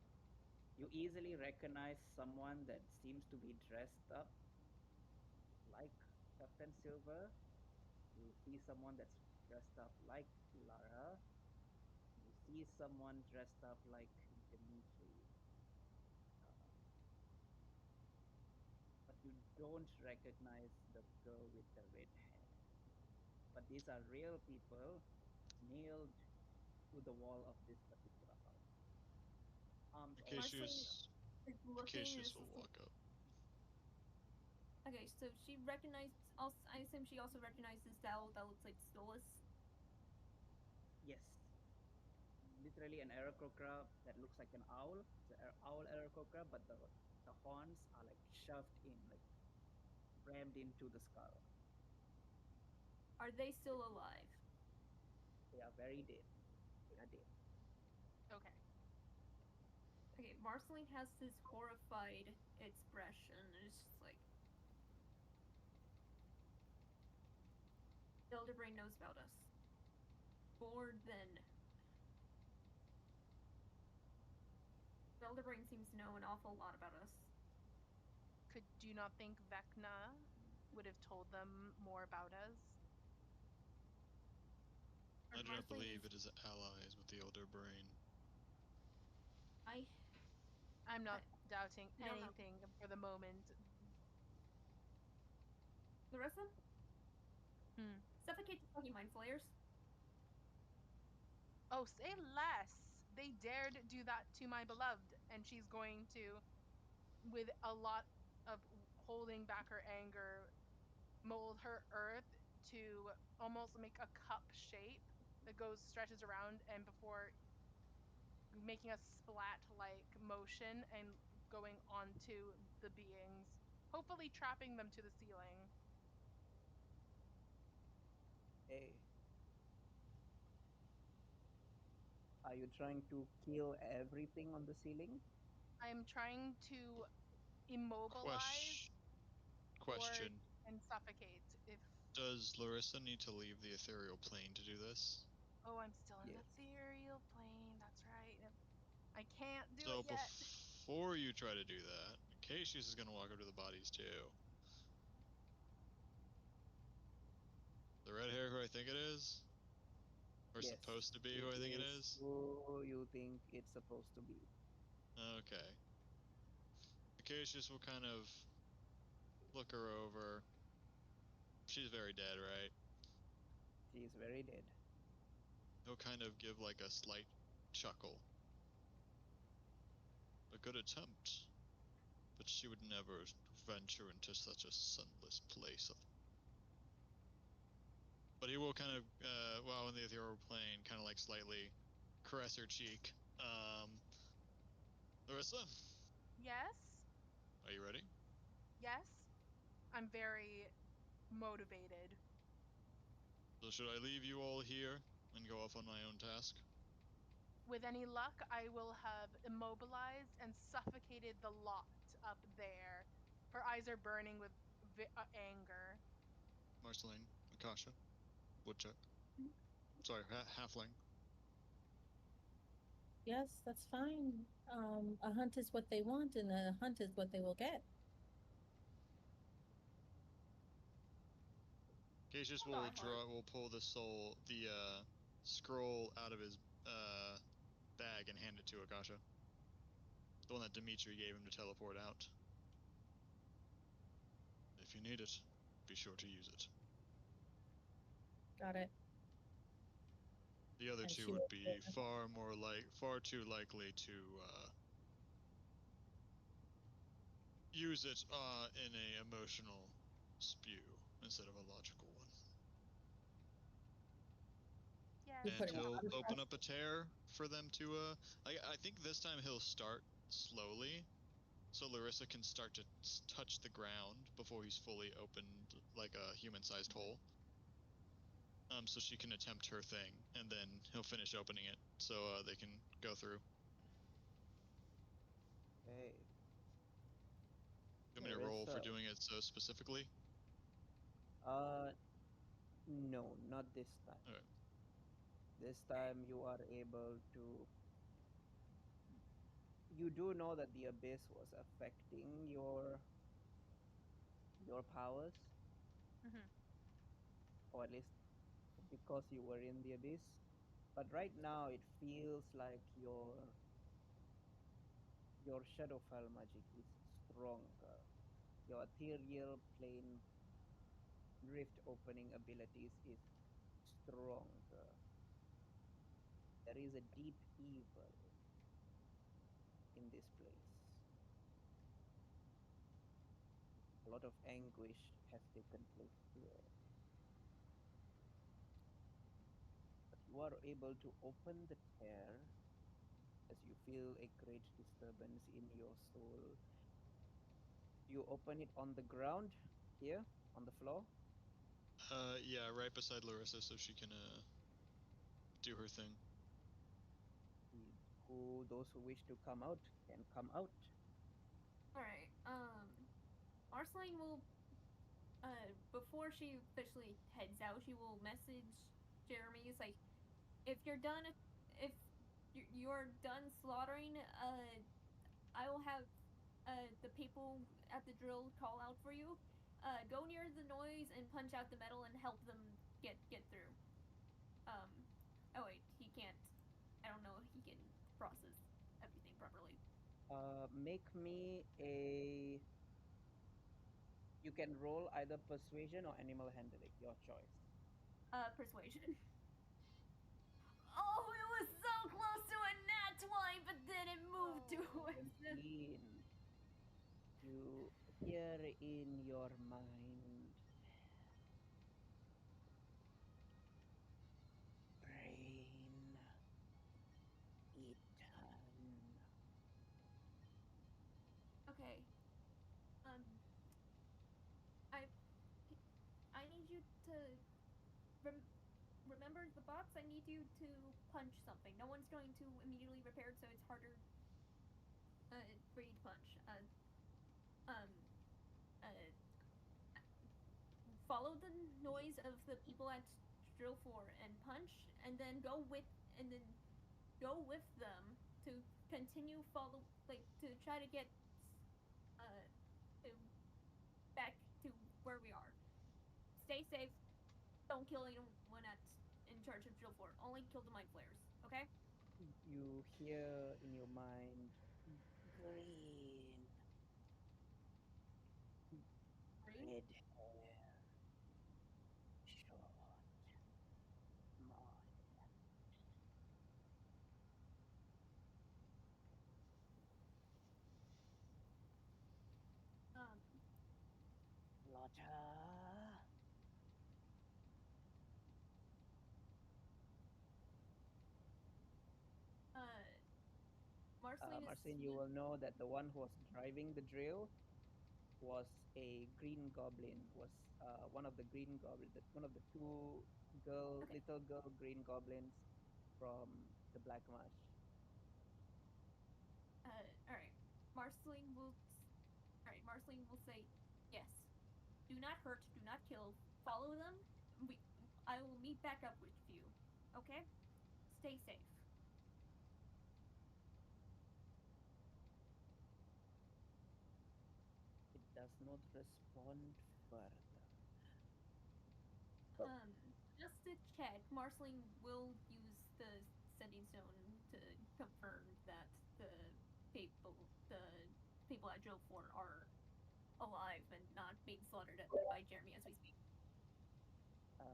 Speaker 8: easily recognize someone that seems to be dressed up like Captain Silver. You see someone that's dressed up like Lara. You see someone dressed up like Dimitri. But you don't recognize the girl with the red hair. But these are real people nailed to the wall of this particular house. Arms
Speaker 5: Acacius,
Speaker 4: is looking.
Speaker 5: Acacius will walk up.
Speaker 4: Okay, so she recognized. Also, I assume she also recognizes that that looks like Stolas.
Speaker 8: Yes, literally an Aarakocra that looks like an owl. It's an owl Aarakocra, but the horns are like shoved in, like rammed into the skull.
Speaker 4: Are they still alive?
Speaker 8: They are very dead. They are dead.
Speaker 6: Okay.
Speaker 4: Okay, Marceline has this horrified expression. It's just like Elderbrain knows about us. More than Elderbrain seems to know an awful lot about us.
Speaker 6: Could you not think Vecna would have told them more about us?
Speaker 5: I do not believe it is allies with the Elder Brain.
Speaker 6: I'm not doubting anything for the moment.
Speaker 4: Larissa?
Speaker 6: Hmm.
Speaker 4: Suffocate the fucking mind flayers.
Speaker 6: Oh, say less. They dared do that to my beloved, and she's going to, with a lot of holding back her anger, mold her earth to almost make a cup shape that stretches around, and before making a splat like motion and going onto the beings, hopefully trapping them to the ceiling.
Speaker 8: Hey, are
Speaker 1: Are you trying to kill everything on the ceiling?
Speaker 6: I'm trying to immobilize or
Speaker 5: Question.
Speaker 6: and suffocate. If
Speaker 5: Does Larissa need to leave the ethereal plane to do this?
Speaker 6: oh, I'm still in the
Speaker 1: Yes.
Speaker 6: ethereal plane. That's right. I can't do
Speaker 5: So
Speaker 6: it yet.
Speaker 5: before you try to do that, Cassius is going to walk up to the bodies too. The red hair who I think it is? Or
Speaker 1: Yes,
Speaker 5: supposed to be
Speaker 1: it
Speaker 5: who I think it
Speaker 1: is
Speaker 5: is?
Speaker 1: who you think it's supposed to be.
Speaker 5: Okay. Cassius will kind of look her over. She's very dead, right?
Speaker 1: She is very dead.
Speaker 5: He'll kind of give like a slight chuckle. A good attempt, but she would never venture into such a sunless place. But he will kind of, while in the ethereal plane, kind of like slightly caress her cheek. Larissa,
Speaker 6: Yes.
Speaker 5: are you ready?
Speaker 6: Yes. I'm very motivated.
Speaker 5: So should I leave you all here and go off on my own task?
Speaker 6: With any luck, I will have immobilized and suffocated the lot up there. Her eyes are burning with anger.
Speaker 5: Marceline, Akasha, Woodchuck. Sorry, Halfling.
Speaker 2: Yes, that's fine. A hunt is what they want, and a hunt is what they will get.
Speaker 5: Cassius
Speaker 4: Hold
Speaker 5: will
Speaker 4: on, Mark.
Speaker 5: will pull the scroll out of his bag and hand it to Akasha. The one that Dimitri gave him to teleport out. If you need it, be sure to use it.
Speaker 2: Got it.
Speaker 5: The other
Speaker 2: And
Speaker 5: two
Speaker 2: she
Speaker 5: would
Speaker 2: will
Speaker 5: be far too likely to use it in a emotional spew instead of a logical one.
Speaker 6: Yes.
Speaker 2: You put
Speaker 5: And
Speaker 2: in a
Speaker 5: he'll
Speaker 2: hunt
Speaker 5: open
Speaker 2: trust.
Speaker 5: up a tear for them to I think this time he'll start slowly so Larissa can start to touch the ground before he's fully opened like a human-sized hole. So she can attempt her thing, and then he'll finish opening it so they can go through.
Speaker 1: Okay.
Speaker 5: You want me to roll for
Speaker 1: Larissa.
Speaker 5: doing it so specifically?
Speaker 1: No, not this time.
Speaker 5: Okay.
Speaker 1: This time you are able to. You do know that the abyss was affecting your powers,
Speaker 6: Mm-hmm.
Speaker 1: or at least because you were in the abyss. But right now it feels like your Shadowfell magic is stronger. Your ethereal plane rift opening abilities is stronger. There is a deep evil in this place. A lot of anguish has taken place here. But you are able to open the tear as you feel a great disturbance in your soul. You open it on the ground here, on the floor.
Speaker 5: Yeah, right beside Larissa so she can do her thing.
Speaker 1: Who those who wish to come out can come out.
Speaker 4: All right. Marceline will, before she officially heads out, she will message Jeremy. It's like, if you're done, if you're done slaughtering, I will have the people at the drill call out for you. Go near the noise and punch out the metal and help them get through. Um, oh wait, he can't. I don't know if he can process everything properly.
Speaker 1: Make me a. You can roll either persuasion or animal handling, your choice.
Speaker 4: Persuasion. Oh, it was so close to a nat 20, but then it moved to
Speaker 6: Oh.
Speaker 4: it.
Speaker 1: 17. You hear in your mind, brain eaten.
Speaker 4: Okay. Um, I I need you to remember the box. I need you to punch something. No one's going to immediately repair it, so it's harder for you to punch. Um, uh, follow the noise of the people at drill 4 and punch, and then go with them to continue follow, like, to try to get uh to back to where we are. Stay safe. Don't kill anyone at in charge of drill 4. Only kill the mind flayers. Okay?
Speaker 1: You hear in your mind, green,
Speaker 4: Green.
Speaker 1: red hair, short, small.
Speaker 4: Um.
Speaker 1: Lotta.
Speaker 4: Uh. Marceline is.
Speaker 1: Marcin, you will know that the one who was driving the drill was a green goblin. Was one of the green goblin, one of the two
Speaker 4: Okay.
Speaker 1: little girl green goblins from the Black Marsh.
Speaker 4: All right. Marceline will. All right. Marceline will say, yes. Do not hurt. Do not kill. Follow them. We. I will meet back up with you. Okay. Stay safe.
Speaker 1: It does not respond further. Oh,
Speaker 4: Just to check, Marceline will use the sending stone to confirm that the people at Drill 4 are alive and not being slaughtered by Jeremy as we speak.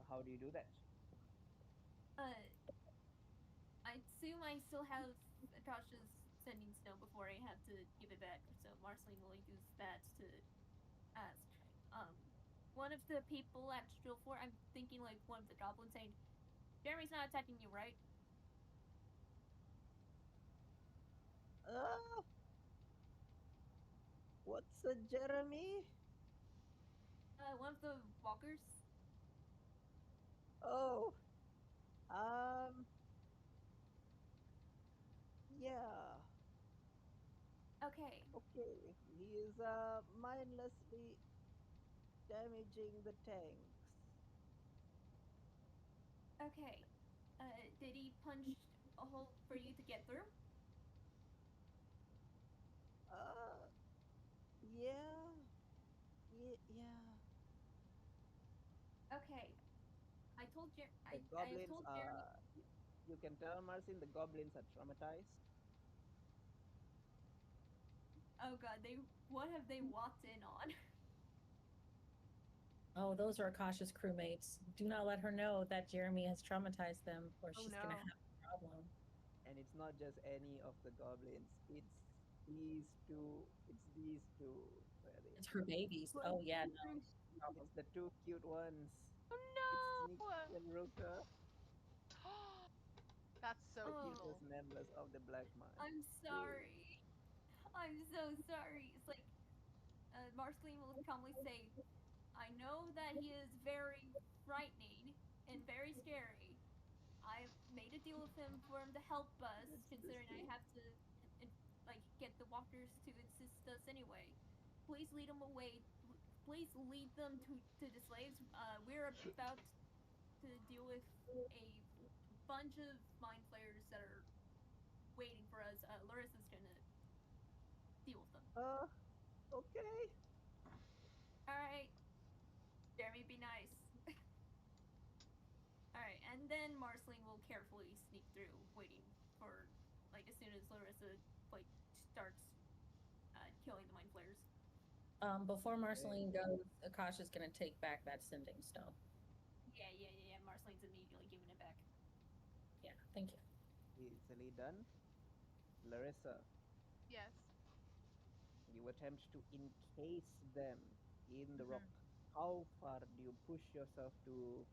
Speaker 1: how do you do that?
Speaker 4: Uh, I assume I still have Akasha's sending stone before I have to give it back, so Marceline will use that to ask. Um, one of the people at Drill 4, I'm thinking like one of the goblins saying, Jeremy's not attacking you, right?
Speaker 1: Uh, what's a Jeremy?
Speaker 4: One of the walkers.
Speaker 1: Oh, um, yeah.
Speaker 4: Okay,
Speaker 1: Okay, he is mindlessly damaging the tanks.
Speaker 4: okay. Did he punch a hole for you to get through?
Speaker 1: Uh, yeah, yeah.
Speaker 4: Okay.
Speaker 1: The
Speaker 4: I have
Speaker 1: goblins
Speaker 4: told Jeremy.
Speaker 1: are. You can tell, Marcin, the goblins are traumatized.
Speaker 4: Oh God, they what have they walked in on?
Speaker 2: Oh, those are Akasha's crewmates. Do not let her know that Jeremy has traumatized them, or
Speaker 6: Oh
Speaker 2: she's gonna
Speaker 6: no.
Speaker 2: have a problem.
Speaker 1: And it's not just any of the goblins. These two. It's these two. Where are they?
Speaker 2: It's her babies.
Speaker 4: What?
Speaker 2: Oh yeah, no problem.
Speaker 1: It's the two cute ones. It's
Speaker 6: Oh
Speaker 1: Nikki and Ruka,
Speaker 6: no! That's
Speaker 1: the
Speaker 6: so
Speaker 4: Oh,
Speaker 1: cutest
Speaker 6: evil.
Speaker 1: members of the Black Marsh
Speaker 4: I'm
Speaker 1: crew.
Speaker 4: sorry. I'm so sorry. It's like Marceline will calmly say, "I know that he is very frightening and very scary. I made a deal with him for him to help us,
Speaker 1: That's the
Speaker 4: considering I
Speaker 1: same.
Speaker 4: have to, like, get the walkers to assist us anyway. Please lead them away. Please lead them to the slaves. We're about to deal with a bunch of mind flayers that are waiting for us. Larissa's gonna deal with them.
Speaker 1: Uh, okay.
Speaker 4: All right, Jeremy, be nice. All right, and then Marceline will carefully sneak through, waiting for, like, as soon as Larissa, like, starts killing the mind flayers.
Speaker 2: Before
Speaker 1: Okay.
Speaker 2: Marceline goes, Akasha's gonna take back that sending stone.
Speaker 4: Yeah. Marceline's immediately giving it back.
Speaker 2: Yeah, thank you.
Speaker 1: Easily done. Larissa,
Speaker 6: Yes.
Speaker 1: you attempt to encase them in the rock.
Speaker 6: Hmm.
Speaker 1: How far do you push yourself to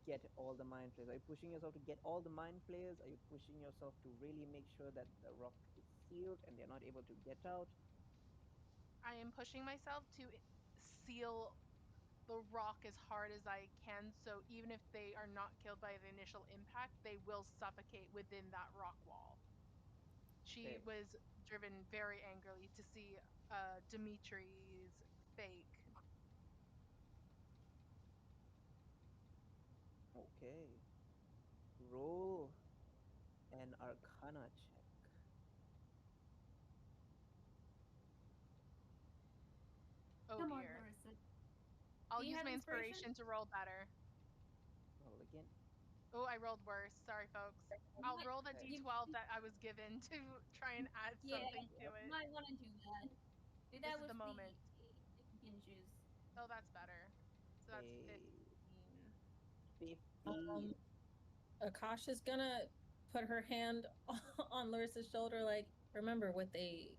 Speaker 1: get all the mind flayers? Are you pushing yourself to get all the mind flayers? Are you pushing yourself to really make sure that the rock is sealed and they're not able to get out?
Speaker 6: I am pushing myself to seal the rock as hard as I can, so even if they are not killed by the initial impact, they will suffocate within that rock wall. She
Speaker 1: Okay.
Speaker 6: was driven very angrily to see Dimitri's fake.
Speaker 1: Okay. Roll an Arcana check.
Speaker 6: Oh
Speaker 4: Come on,
Speaker 6: dear.
Speaker 4: Larissa.
Speaker 6: I'll
Speaker 4: Do you
Speaker 6: use
Speaker 4: have
Speaker 6: my
Speaker 4: inspiration?
Speaker 6: inspiration to roll better.
Speaker 1: Roll again.
Speaker 6: Oh, I rolled worse. Sorry, folks.
Speaker 4: You
Speaker 6: I'll
Speaker 4: might,
Speaker 6: roll the
Speaker 1: Okay.
Speaker 6: d12 that I was given to try and add
Speaker 4: yeah,
Speaker 6: something to
Speaker 1: Yep.
Speaker 6: it.
Speaker 4: you might want to do that.
Speaker 6: This
Speaker 4: That
Speaker 6: is
Speaker 4: was
Speaker 6: the moment.
Speaker 4: if you can choose.
Speaker 6: Oh, that's better. So that's
Speaker 1: A
Speaker 6: 15.
Speaker 1: 15.
Speaker 2: Akasha's gonna put her hand on Larissa's shoulder, like, remember what they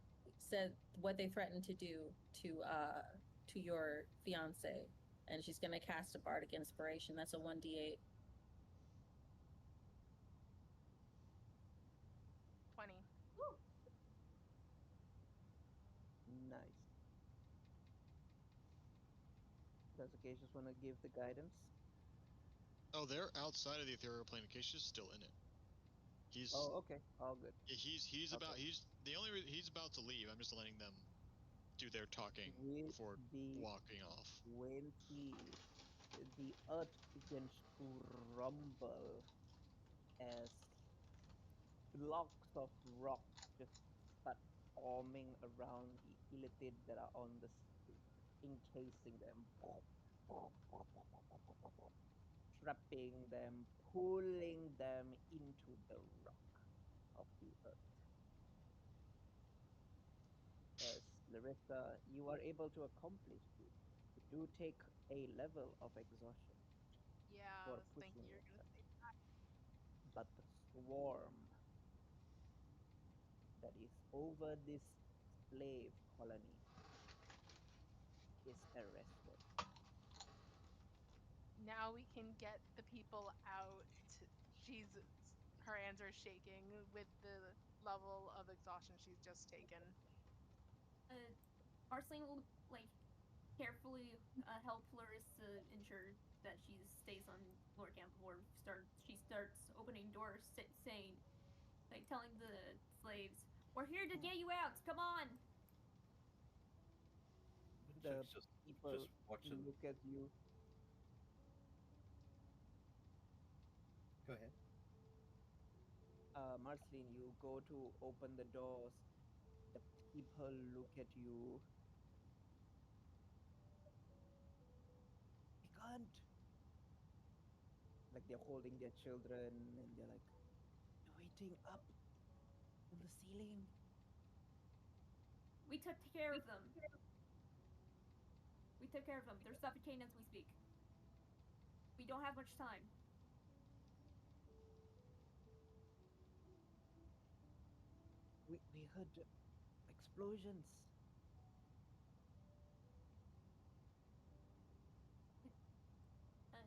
Speaker 2: said, what they threatened to do to your fiance, and she's gonna cast a bardic inspiration. That's a 1d8.
Speaker 6: 20.
Speaker 4: Woo.
Speaker 1: Nice. Does Acacia just want to give the guidance?
Speaker 5: Oh, they're outside of the ethereal plane. Acacia's still in it. He's
Speaker 1: Oh, okay. All good.
Speaker 5: he's
Speaker 1: Okay.
Speaker 5: about he's the only he's about to leave. I'm just letting them do their talking
Speaker 1: With
Speaker 5: before
Speaker 1: the
Speaker 5: walking off.
Speaker 1: 20, the earth begins to rumble as blocks of rock just start forming around the illithid that are on the encasing them, trapping them, pulling them into the rock of the earth. As Larissa, you are able to accomplish this. You do take a level of exhaustion
Speaker 6: Yeah, I
Speaker 1: for
Speaker 6: was thinking
Speaker 1: pushing
Speaker 6: you were going
Speaker 1: yourself,
Speaker 6: to say.
Speaker 1: but the swarm that is over this slave colony is arrested.
Speaker 6: Now we can get the people out. She's her hands are shaking with the level of exhaustion she's just taken.
Speaker 4: Marceline will like carefully help Larissa ensure that she stays on Lord Camp before she starts opening doors, saying, like telling the slaves, "We're here to get you out. Come on."
Speaker 1: The
Speaker 3: Woodchuck's
Speaker 1: people
Speaker 3: just watching.
Speaker 1: look at you.
Speaker 3: Go ahead.
Speaker 1: Marceline, you go to open the doors. The people look at you. We can't. Like they're holding their children and they're like, they're waiting up on the ceiling.
Speaker 4: We took care of them. We took care of them. They're suffocating as we speak. We don't have much time.
Speaker 1: We heard explosions.
Speaker 4: Uh,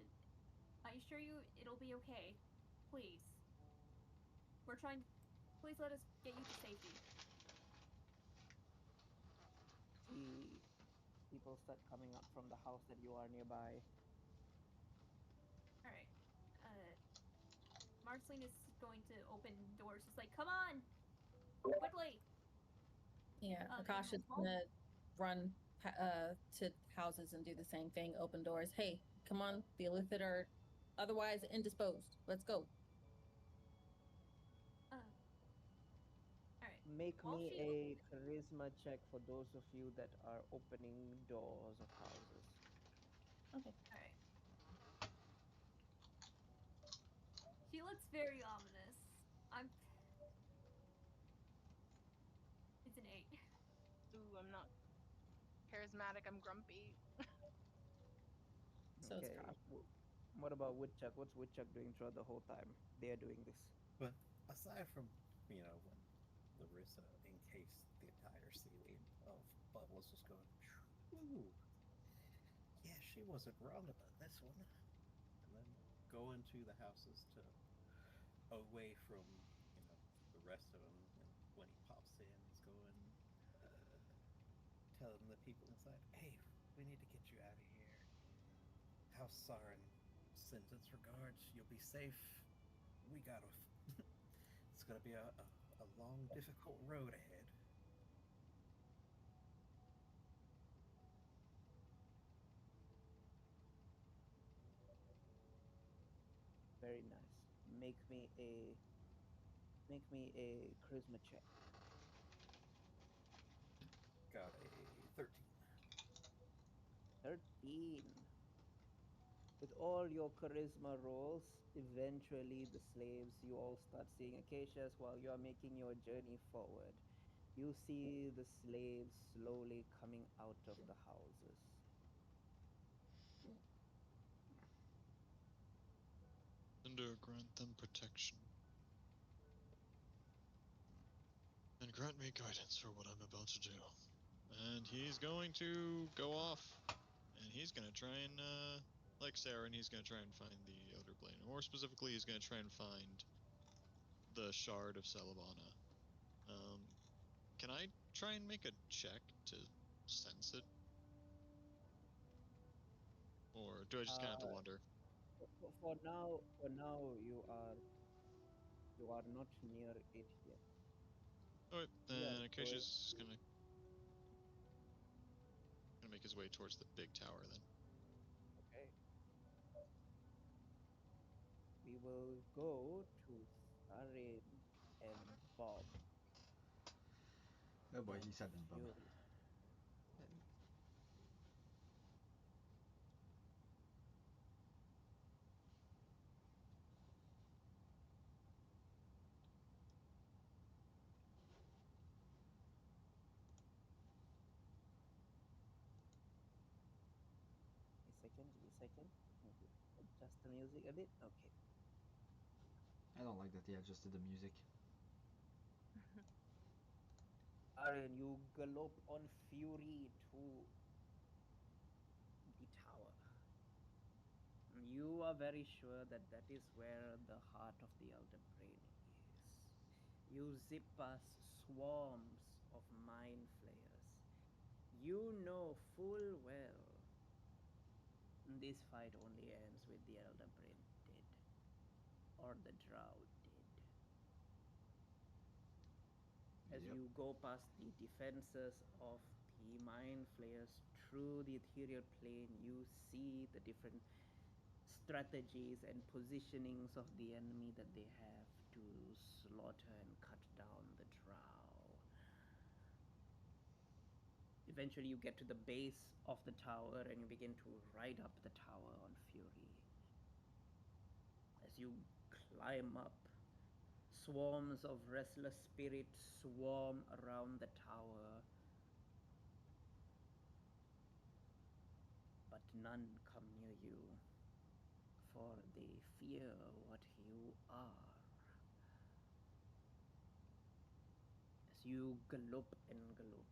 Speaker 4: I assure you, it'll be okay. Please. We're trying. Please let us get you to safety.
Speaker 1: See people start coming out from the house that you are nearby.
Speaker 4: All right. Marceline is going to open doors. It's like, come on, quickly.
Speaker 2: Yeah,
Speaker 4: And
Speaker 2: Akasha's gonna run to houses and do the same thing. Open doors. Hey, come on, the illithid are otherwise indisposed. Let's go.
Speaker 4: all right.
Speaker 1: Make
Speaker 4: While
Speaker 1: me
Speaker 4: she
Speaker 1: a charisma check for those of you that are opening doors of houses.
Speaker 2: Okay.
Speaker 4: all right. She looks very ominous. I'm. It's an 8.
Speaker 6: Ooh, I'm not charismatic. I'm grumpy.
Speaker 2: So it's
Speaker 1: Okay.
Speaker 2: Akasha.
Speaker 1: What about Woodchuck? What's Woodchuck doing throughout the whole time they are doing this?
Speaker 3: But aside from, when Larissa encased the entire ceiling of bubbles just going, ooh, yeah, she wasn't wrong about this one. And then go into the houses to away from, the rest of them. And when he pops in, he's going, telling the people inside, hey, we need to get you out of here. House Sarin sends its regards. You'll be safe. We got to. It's gonna be a long, difficult road ahead.
Speaker 1: Very nice. Make me a charisma check.
Speaker 3: Got a 13.
Speaker 1: 13. With all your charisma rolls, eventually the slaves, you all start seeing acacias while you are making your journey forward. You see the slaves slowly coming out of the houses.
Speaker 5: Cinder, grant them protection. And grant me guidance for what I'm about to do. And he's going to go off. And he's going to try and, like Sarah, and he's going to try and find the Elder Blade. More specifically, he's going to try and find the Shard of Salabana. Can I try and make a check to sense it? Or do I just kind of have to wander?
Speaker 1: For now, you are not near it yet.
Speaker 5: Alright,
Speaker 1: We are
Speaker 5: then
Speaker 1: going
Speaker 5: Acacia's
Speaker 1: to,
Speaker 5: gonna make his way towards the big tower then.
Speaker 1: okay. We will go to Sarin and Bob
Speaker 7: Oh boy, he
Speaker 1: and
Speaker 7: said that, Bob.
Speaker 1: Fury. A second, give me a second. Let me adjust the music a bit. Okay.
Speaker 7: I don't like that he adjusted the music.
Speaker 1: Aaron, you gallop on Fury to the tower. You are very sure that that is where the heart of the Elder Brain is. You zip past swarms of mind flayers. You know full well this fight only ends with the Elder Brain dead, or the Drow dead. As
Speaker 7: Yep.
Speaker 1: you go past the defenses of the mind flayers through the ethereal plane, you see the different strategies and positionings of the enemy that they have to slaughter and cut down the drow. Eventually, you get to the base of the tower and you begin to ride up the tower on Fury. As you climb up, swarms of restless spirits swarm around the tower, but none come near you, for they fear what you are. As you gallop and gallop,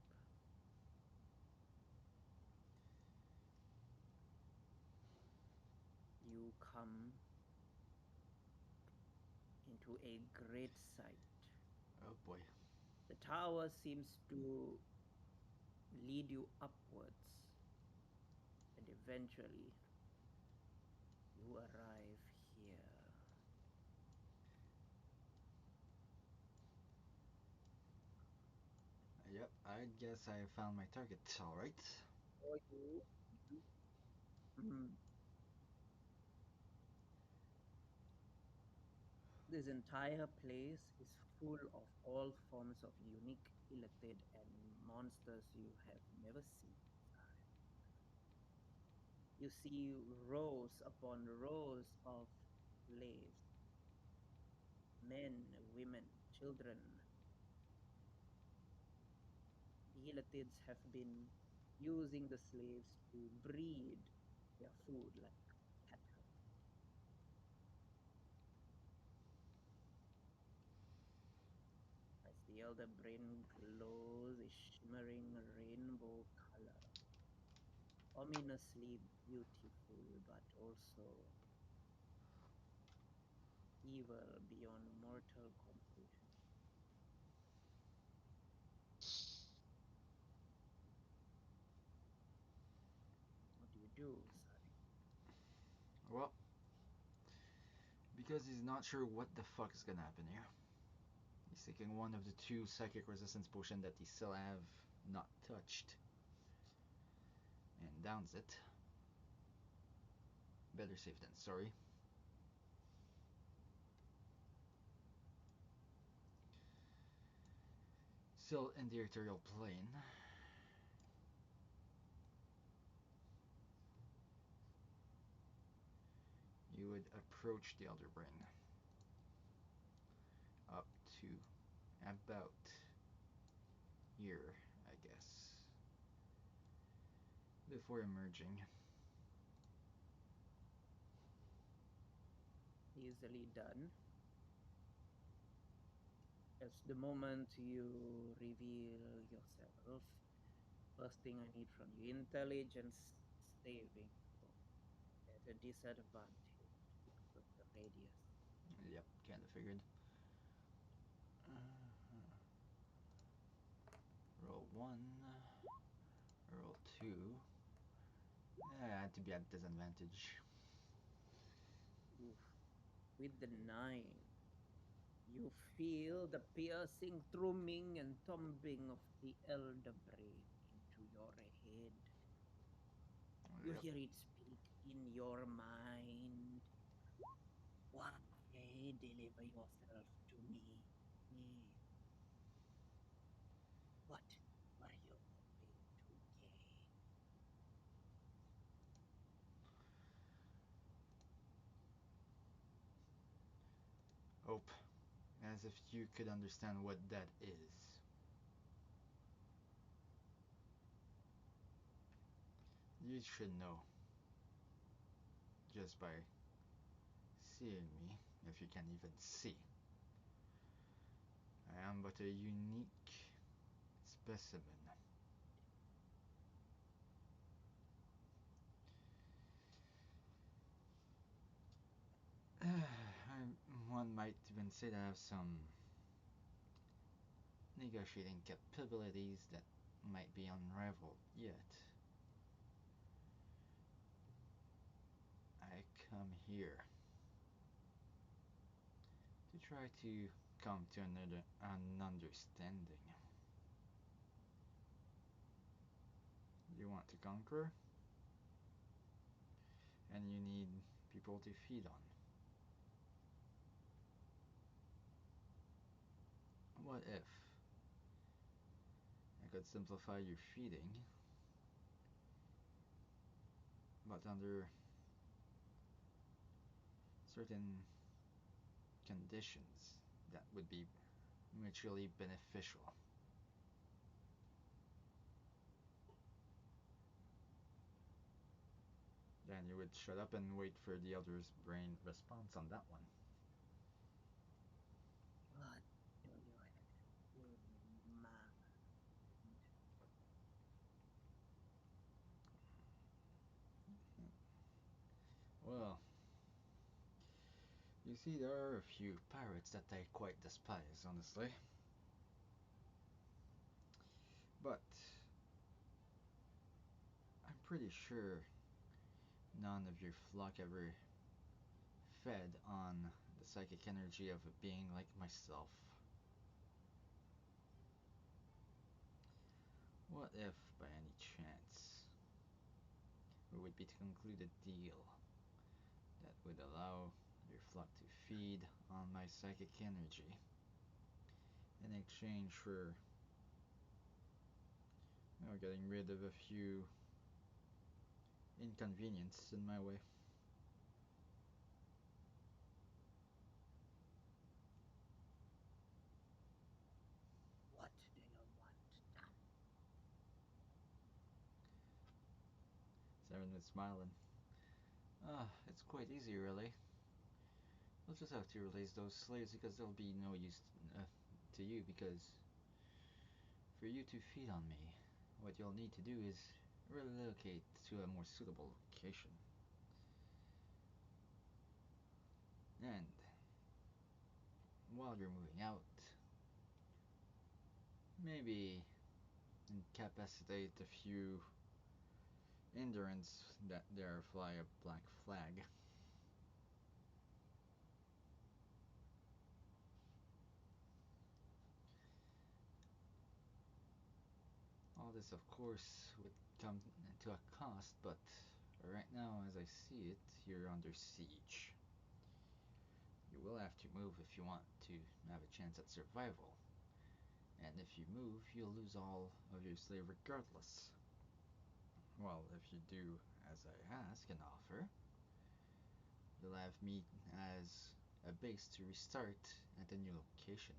Speaker 1: you come into a great sight.
Speaker 7: Oh boy.
Speaker 1: The tower seems to lead you upwards, and eventually you arrive here.
Speaker 7: Yep, I guess I found my target, alright.
Speaker 1: For you, mm, this entire place is full of all forms of unique illithid and monsters you have never seen. You see rows upon rows of slaves, men, women, children. The Illithids have been using the slaves to breed their food like cattle. As the elder brain glows a shimmering rainbow color, ominously beautiful, but also evil beyond mortal comprehension. What do you do, Sari?
Speaker 7: Well, because he's not sure what the fuck is gonna happen here, he's taking one of the two psychic resistance potions that he still have not touched and downs it. Better safe than sorry. Still in the ethereal plane. You would approach the Elder Brain up to about here, I guess, before emerging.
Speaker 1: Easily done. As the moment you reveal yourself, first thing I need from you, intelligence saving throw at a disadvantage because of the radius.
Speaker 7: Yep, kinda figured. Roll 1, roll 2. I had to be at disadvantage.
Speaker 1: Oof. With the 9, you feel the piercing thrumming and thumping of the elder brain into your head. You
Speaker 7: Yep.
Speaker 1: hear it speak in your mind. Why deliver yourself to me? What were you hoping to gain?
Speaker 7: Hope, as if you could understand what that is. You should know, just by seeing me, if you can even see. I am but a unique specimen. One might even say that I have some negotiating capabilities that might be unrivaled yet. I come here to try to come to an understanding. You want to conquer, and you need people to feed on. What if I could simplify your feeding, but under certain conditions that would be mutually beneficial? Then you would shut up and wait for the other's brain response on that one.
Speaker 1: What do you have in mind?
Speaker 7: Well, you see, there are a few pirates that I quite despise, honestly. But I'm pretty sure none of your flock ever fed on the psychic energy of a being like myself. What if, by any chance, we would be to conclude a deal that would allow your flock to feed on my psychic energy in exchange for, getting rid of a few inconveniences in my way?
Speaker 1: What do you want done?
Speaker 7: Saren was smiling. It's quite easy, really. We'll just have to release those slaves because they'll be no use to you, because for you to feed on me, what you'll need to do is relocate to a more suitable location. And while you're moving out, maybe incapacitate a few endurance that dare fly a black flag. this, of course, would come to a cost, but right now, as I see it, you're under siege. You will have to move if you want to have a chance at survival. And if you move, you'll lose all of your slave regardless. Well, if you do as I ask and offer, you'll have me as a base to restart at a new location,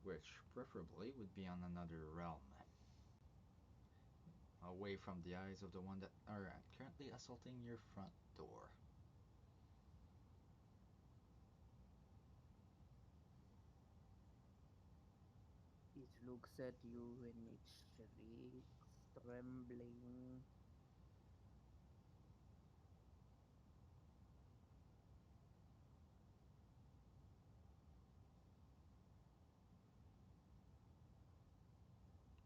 Speaker 7: which preferably would be on another realm, away from the eyes of the one that are currently assaulting your front door.
Speaker 8: It looks at you and it shrieks, trembling.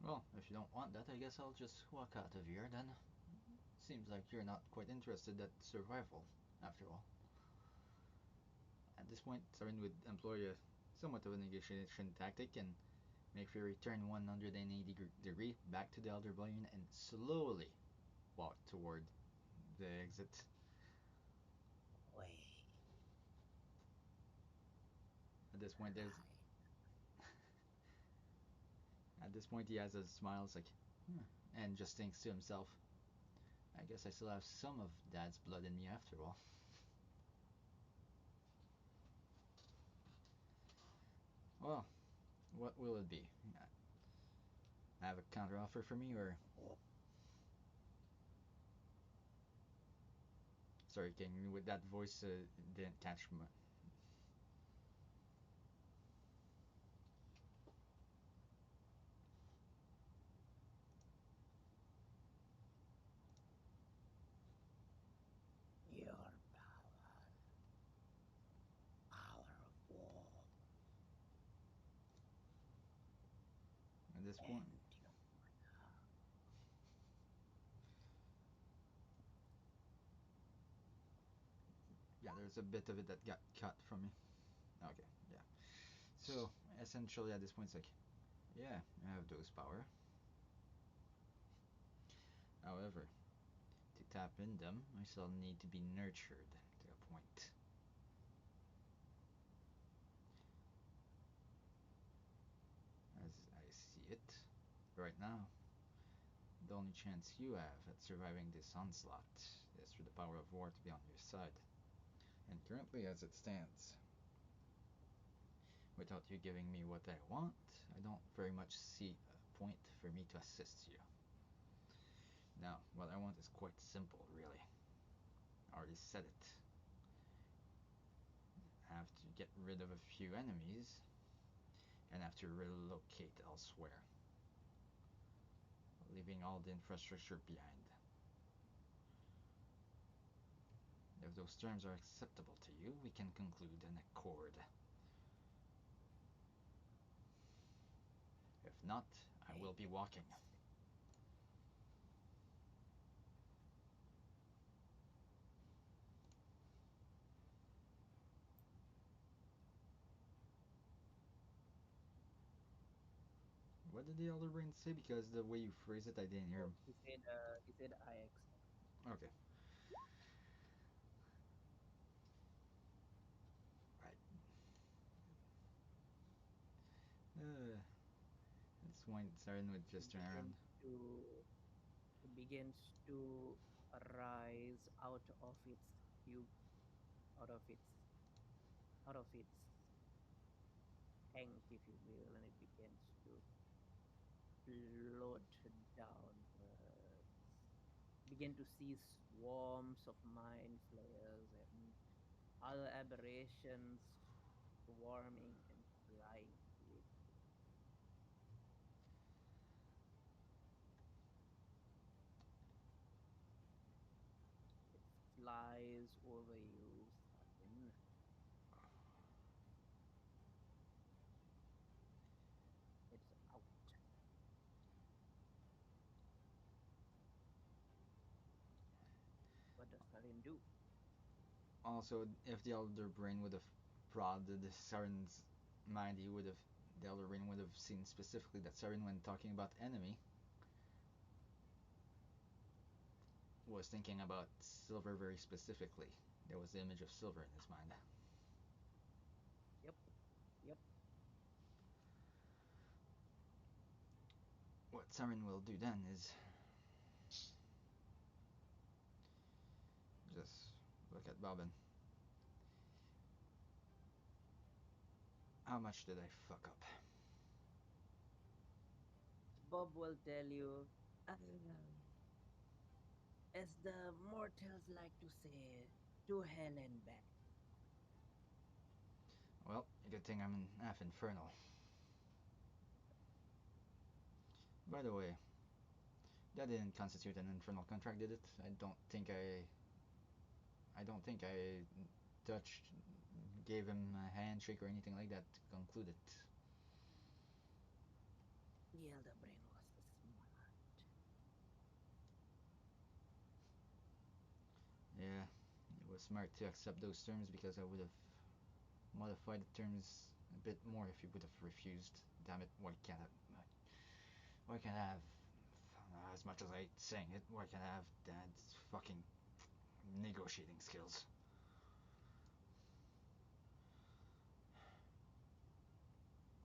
Speaker 7: Well, if you don't want that, I guess I'll just walk out of here then. Seems like you're not quite interested at survival, after all. At this point, Sarin would employ a somewhat of a negotiation tactic and make Fury turn 180 degree back to the Elder Balloon and slowly walk toward the exit.
Speaker 8: Wait.
Speaker 7: At this point, there's. At this point, he has a smile, it's like, and just thinks to himself, I guess I still have some of Dad's blood in me after all. Well, what will it be? Have a counteroffer for me, or sorry, can you with that voice didn't catch my.
Speaker 8: Your power. Power of war.
Speaker 7: At this point,
Speaker 8: And your honor.
Speaker 7: yeah, there's a bit of it that got cut from me. Okay, yeah. So essentially, at this point, it's like, yeah, I have those power. However, to tap in them, I still need to be nurtured to a point. As I see it, right now, the only chance you have at surviving this onslaught is for the power of war to be on your side. And currently, as it stands, without you giving me what I want, I don't very much see a point for me to assist you. Now, what I want is quite simple, really. I already said it. I have to get rid of a few enemies and have to relocate elsewhere, leaving all the infrastructure behind. If those terms are acceptable to you, we can conclude an accord. If not, I will be walking. What did the Elder Brain say? Because the way you phrase it, I didn't hear
Speaker 8: Oh,
Speaker 7: him.
Speaker 8: he said I accept.
Speaker 7: Okay. Right. At this point, Saren would just turn around.
Speaker 8: Begins to begins to rise cube out of its out of its tank, if you will, and it begins to float downwards. Begin to see swarms of mind flayers and other aberrations swarming and flying to it. It flies over you, Sarin. It's out. What does Sarin do?
Speaker 7: Also, if the Elder Brain would have prodded Saren's mind, he would have. The Elder Brain would have seen specifically that Saren, when talking about enemy, was thinking about Silver very specifically. There was the image of Silver in his mind.
Speaker 8: Yep. Yep.
Speaker 7: What Saren will do then is just look at Bobbin. How much did I fuck up?
Speaker 8: Bob will tell you, as the mortals like to say, to hell and back.
Speaker 7: Well, good thing I'm in half infernal. By the way, that didn't constitute an infernal contract, did it? I don't think I touched, gave him a handshake or anything like that to conclude it.
Speaker 8: The elder brain was smart.
Speaker 7: Yeah, it was smart to accept those terms because I would have modified the terms a bit more if you would have refused. Damn it! Why can't I have? As much as I hate saying it, why can't I have Dad's fucking negotiating skills?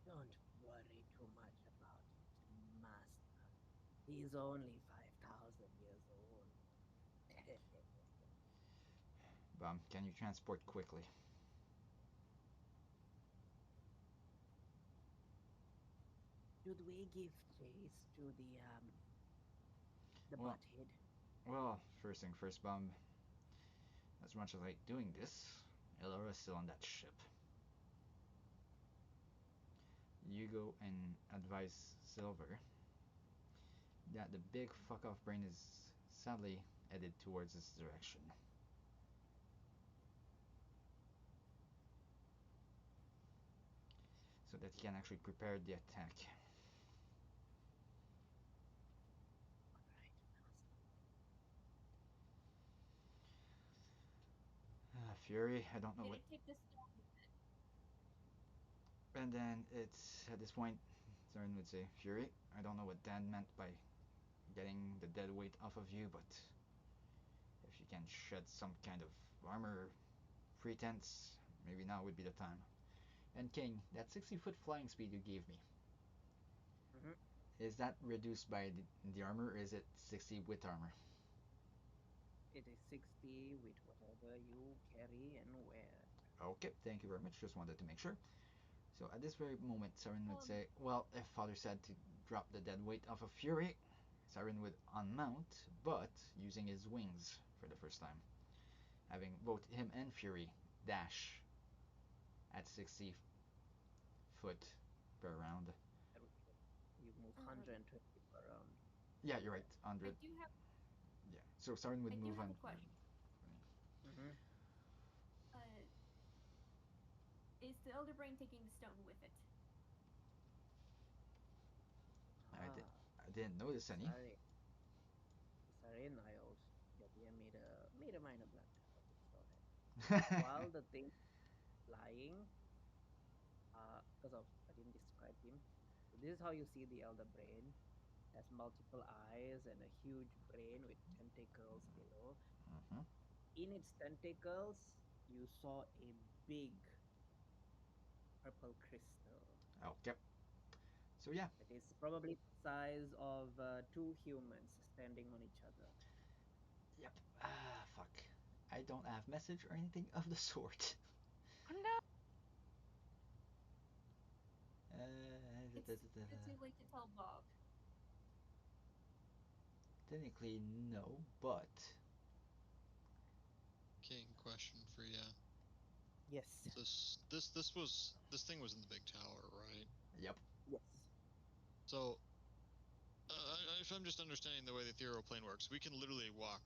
Speaker 8: Don't worry too much about it, Master. He's only 5,000 years old.
Speaker 7: Can you transport quickly?
Speaker 8: Should we give chase to the
Speaker 7: Well,
Speaker 8: butthead?
Speaker 7: Well, first thing first, as much as I hate doing this, Elora's still on that ship. You go and advise Silver that the big fuck off brain is sadly headed towards this direction. So that he can actually prepare the attack. Fury, I don't know
Speaker 4: Did
Speaker 7: what.
Speaker 4: it take the stone with it?
Speaker 7: And then it's at this point, Zern would say, Fury, I don't know what Dan meant by getting the dead weight off of you, but if you can shed some kind of armor pretense, maybe now would be the time. And King, that 60-foot flying speed you gave me,
Speaker 8: Mm-hmm.
Speaker 7: is that reduced by the armor, or is it 60 with armor?
Speaker 8: It is 60 with whatever you carry and wear.
Speaker 7: Okay, thank you very much. Just wanted to make sure. So at this very moment, Saren would say, well, if Father said to drop the dead weight off of Fury, Saren would unmount, but using his wings for the first time. Having both him and Fury dash at 60 foot per round.
Speaker 8: You move 120 per round.
Speaker 7: Yeah, you're right.
Speaker 4: I
Speaker 7: 100.
Speaker 4: do have.
Speaker 7: Yeah. So Saren would
Speaker 4: I do
Speaker 7: move
Speaker 4: have
Speaker 7: on.
Speaker 4: a question.
Speaker 8: Mm-hmm.
Speaker 4: Is the elder brain taking the stone with it?
Speaker 7: I,
Speaker 8: Ah,
Speaker 7: di- I didn't notice any.
Speaker 8: sorry. Sorry, Niles. Yeah, made a minor blunder. Okay, so while the thing flying, because of I didn't describe him. So this is how you see the elder brain. Has multiple eyes and a huge brain with tentacles below.
Speaker 7: Mhm.
Speaker 8: In its tentacles, you saw a big purple crystal.
Speaker 7: Okay. So yeah.
Speaker 8: It is probably the size of two humans standing on each other.
Speaker 7: Yep. Fuck. I don't have message or anything of the sort.
Speaker 6: Oh no!
Speaker 4: It's too late to tell Bob.
Speaker 7: Technically, no, but
Speaker 5: King, question for you.
Speaker 8: Yes.
Speaker 5: This thing was in the big tower, right?
Speaker 7: yep.
Speaker 8: Yes.
Speaker 5: So, if I'm just understanding the way the ethereal plane works, we can literally walk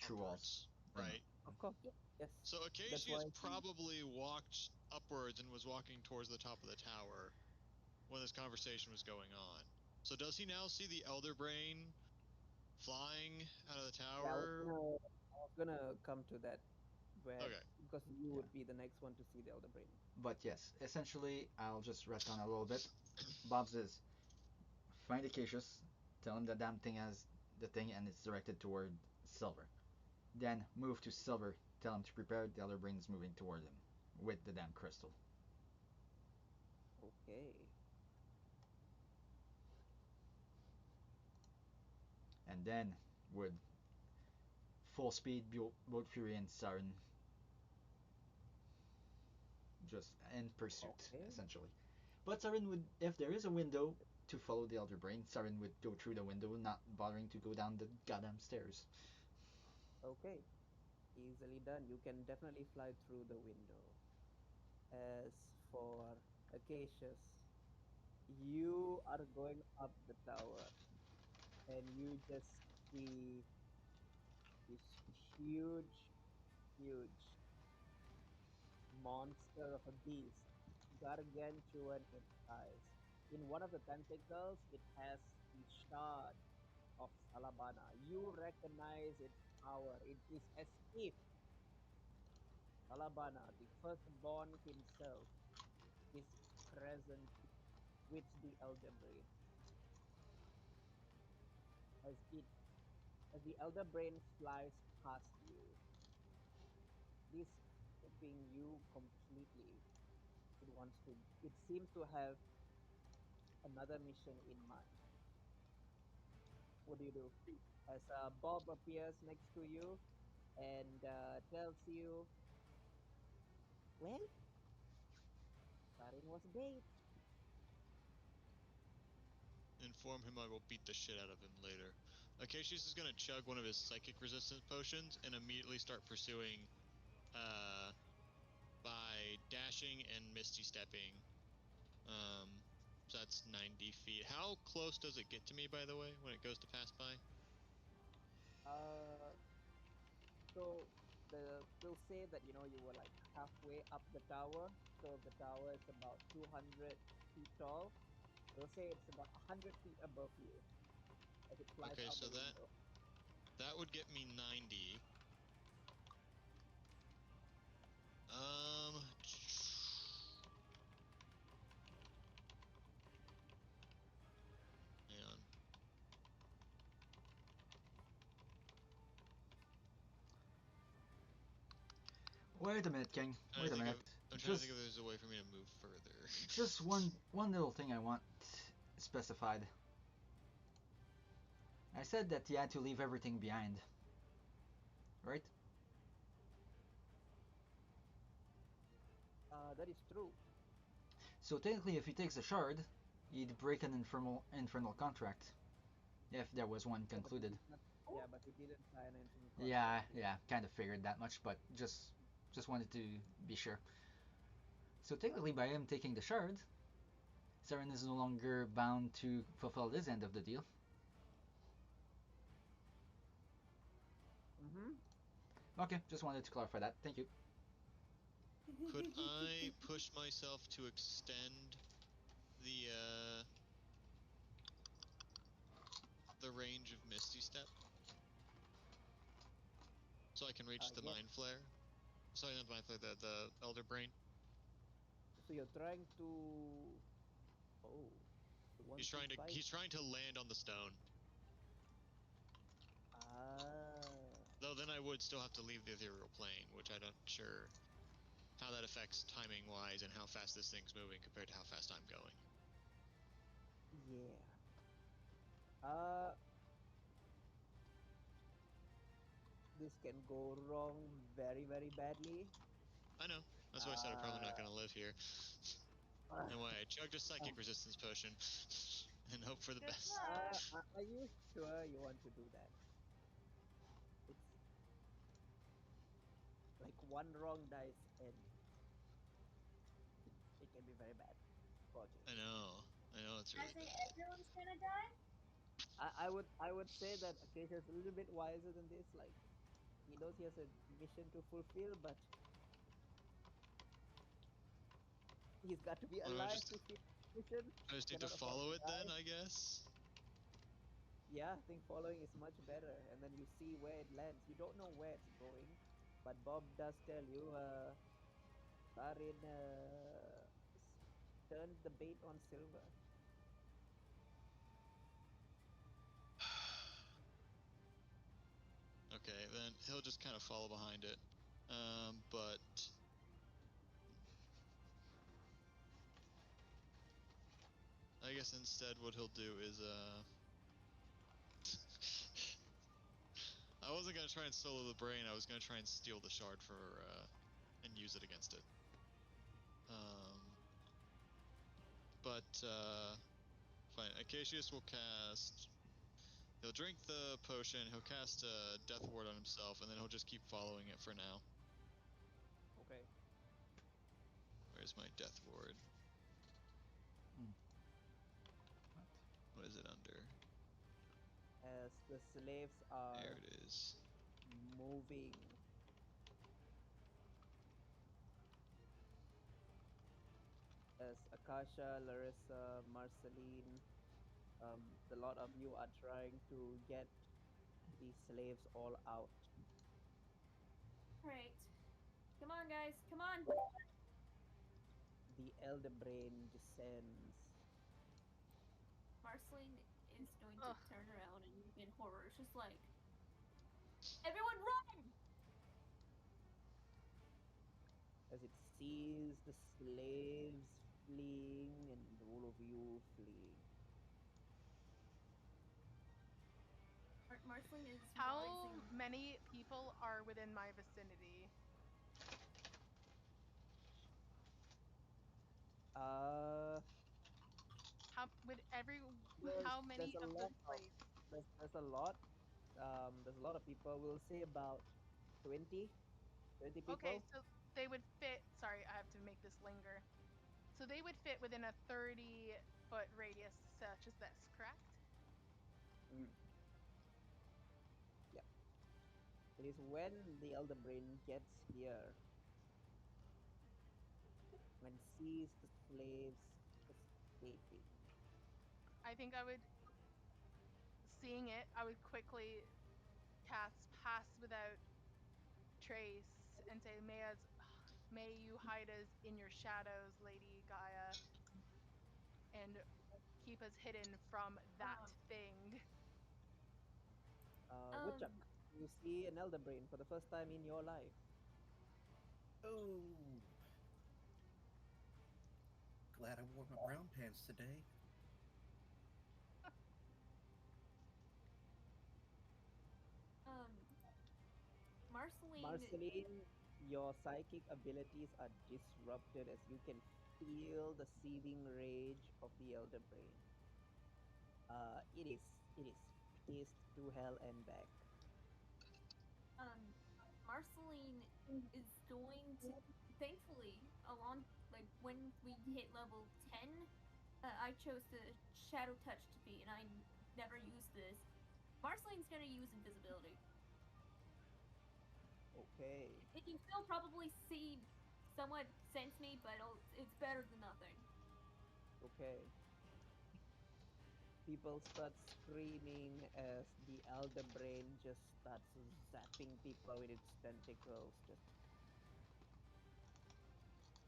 Speaker 7: True walls.
Speaker 5: upwards, right?
Speaker 8: Of course. Yes.
Speaker 5: So
Speaker 8: That's
Speaker 5: Acacia
Speaker 8: why.
Speaker 5: has probably walked upwards and was walking towards the top of the tower when this conversation was going on. So does he now see the elder brain flying out of the
Speaker 8: Yeah,
Speaker 5: tower?
Speaker 8: I was gonna come to that where
Speaker 5: Okay.
Speaker 8: because you
Speaker 7: Yeah.
Speaker 8: would be the next one to see the elder brain.
Speaker 7: But yes, essentially, I'll just retcon a little bit. Bob says, find Acacius, tell him the damn thing has the thing and it's directed toward Silver. Then move to Silver, tell him to prepare. The other brain is moving toward him with the damn crystal.
Speaker 1: Okay.
Speaker 7: And then with full speed, both Fury and Siren just in pursuit,
Speaker 1: Okay.
Speaker 7: essentially. But Siren would, if there is a window to follow the Elder Brain, Siren would go through the window, not bothering to go down the goddamn stairs.
Speaker 1: Okay. Easily done. You can definitely fly through the window. As for Acacius, you are going up the tower and you just see this huge, huge monster of a beast, gargantuan in size. In one of the tentacles, it has the shard of Salabana. You recognize its power. It is as if Salabana, the firstborn himself, is present with the elder brain. As it as the elder brain flies past you, this skipping you completely. It seems to have another mission in mind. What do you do? As Bob appears next to you and tells you, well, Sarin was bait.
Speaker 5: Inform him I will beat the shit out of him later. Acacius is gonna chug one of his psychic resistance potions and immediately start pursuing uh, by dashing and misty stepping. So that's 90 feet. How close does it get to me, by the way, when it goes to pass by?
Speaker 1: Uh, so we'll say that you were like halfway up the tower. So the tower is about 200 feet tall. We'll say it's about 100 feet above you as it flies
Speaker 5: Okay,
Speaker 1: out
Speaker 5: so
Speaker 1: the window.
Speaker 5: that would get me 90. Um, hang on.
Speaker 7: Wait a minute, King. Wait a minute.
Speaker 5: I'm trying to think
Speaker 7: Just
Speaker 5: if there's a way for me to move further.
Speaker 7: just one little thing I want specified. I said that he had to leave everything behind, right?
Speaker 1: That is true.
Speaker 7: So technically, if he takes a shard, he'd break an infernal contract, if there was one
Speaker 1: Yeah, but he
Speaker 7: concluded.
Speaker 1: did not. Yeah, but he didn't sign an infinite
Speaker 7: Yeah,
Speaker 1: contract yet.
Speaker 7: yeah, kind of figured that much, but just wanted to be sure. So technically, by him taking the shard, Saren is no longer bound to fulfill his end of the deal.
Speaker 1: Mm-hmm.
Speaker 7: Okay, just wanted to clarify that. Thank you.
Speaker 5: Could I push myself to extend the uh the range of Misty Step so I can reach the
Speaker 1: Yes.
Speaker 5: Mind Flare? Sorry, not the Mind Flare, the Elder Brain.
Speaker 1: So you're trying to. Oh, you want to fight?
Speaker 5: He's trying to land on the stone.
Speaker 1: Ah.
Speaker 5: Though then I would still have to leave the ethereal plane, which I'm not sure how that affects timing wise and how fast this thing's moving compared to how fast I'm going.
Speaker 1: Yeah. Uh, this can go wrong very, very badly.
Speaker 5: I know. That's why I said I'm probably not
Speaker 1: Uh,
Speaker 5: gonna live here.
Speaker 1: uh,
Speaker 5: Anyway, I chugged a
Speaker 1: uh,
Speaker 5: psychic resistance potion and hope for the
Speaker 4: Good
Speaker 5: best.
Speaker 4: luck.
Speaker 1: are you sure you want to do that? It's like one wrong dice and it can be very bad,
Speaker 5: I
Speaker 1: unfortunately.
Speaker 5: know. I know it's
Speaker 4: I
Speaker 5: really
Speaker 4: say
Speaker 5: bad.
Speaker 4: everyone's gonna die.
Speaker 1: I would say that Acacia is a little bit wiser than this. Like he knows he has a mission to fulfill, but he's got to be
Speaker 5: Well,
Speaker 1: alive to see the mission.
Speaker 5: I
Speaker 1: He
Speaker 5: just need to
Speaker 1: cannot afford
Speaker 5: follow
Speaker 1: to
Speaker 5: it then,
Speaker 1: die.
Speaker 5: I guess.
Speaker 1: Yeah, I think following is much better, and then you see where it lands. You don't know where it's going, but Bob does tell you. Sarin turned the bait on Silver.
Speaker 5: Okay, then he'll he'll just kind of follow behind it. But I guess instead what he'll do is I wasn't gonna try and solo the brain. I was gonna try and steal the shard for and use it against it. But fine. Acacius will cast. He'll drink the potion. He'll cast a death ward on himself, and then he'll just keep following it for now.
Speaker 1: Okay.
Speaker 5: Where's my death ward? What is it under?
Speaker 1: As the slaves are
Speaker 5: There it is.
Speaker 1: moving as Akasha, Larissa, Marceline, the lot of you are trying to get the slaves all out.
Speaker 4: Alright. Come on, guys. Come on.
Speaker 1: The elder brain descends.
Speaker 4: Marceline is going to
Speaker 6: Ugh.
Speaker 4: turn around and in horror. It's just like, everyone run!
Speaker 1: As it sees the slaves fleeing and all of you fleeing.
Speaker 4: Marceline is
Speaker 6: How
Speaker 4: rising.
Speaker 6: many people are within my vicinity? How with every how
Speaker 1: There's
Speaker 6: many
Speaker 1: a
Speaker 6: of the
Speaker 1: lot of
Speaker 6: slaves?
Speaker 1: there's a lot. There's a lot of people. We'll say about 20
Speaker 6: Okay,
Speaker 1: people.
Speaker 6: so they would fit. Sorry, I have to make this linger. So they would fit within a 30-foot radius, such as this, correct?
Speaker 1: Mm. Yeah. It is when the elder brain gets here and sees the slaves escaping.
Speaker 6: I think I would, seeing it, I would quickly cast Pass Without Trace and say, may you hide us in your shadows, Lady Gaia, and keep us hidden from that thing.
Speaker 1: Woodchuck, you see an elder brain for the first time in your life.
Speaker 3: Oh, glad I wore my brown pants today.
Speaker 1: Marceline, your psychic abilities are disrupted as you can feel the seething rage of the elder brain. It is pissed to hell and back.
Speaker 4: Marceline is going to, thankfully, along, like, when we hit level 10, I chose the Shadow Touch to be, and I never used this. Marceline's gonna use invisibility.
Speaker 1: Okay.
Speaker 4: It can still probably see, somewhat sense me, but it's better than nothing.
Speaker 1: Okay. People start screaming as the elder brain just starts zapping people with its tentacles. Just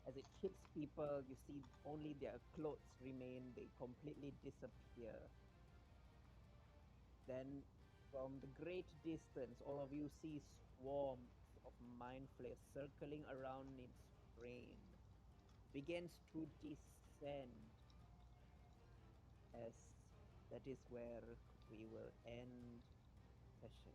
Speaker 1: as it hits people, you see only their clothes remain, they completely disappear. Then, from the great distance, all of you see swarms of mind flayers circling around its brain. Begins to descend, as that is where we will end session.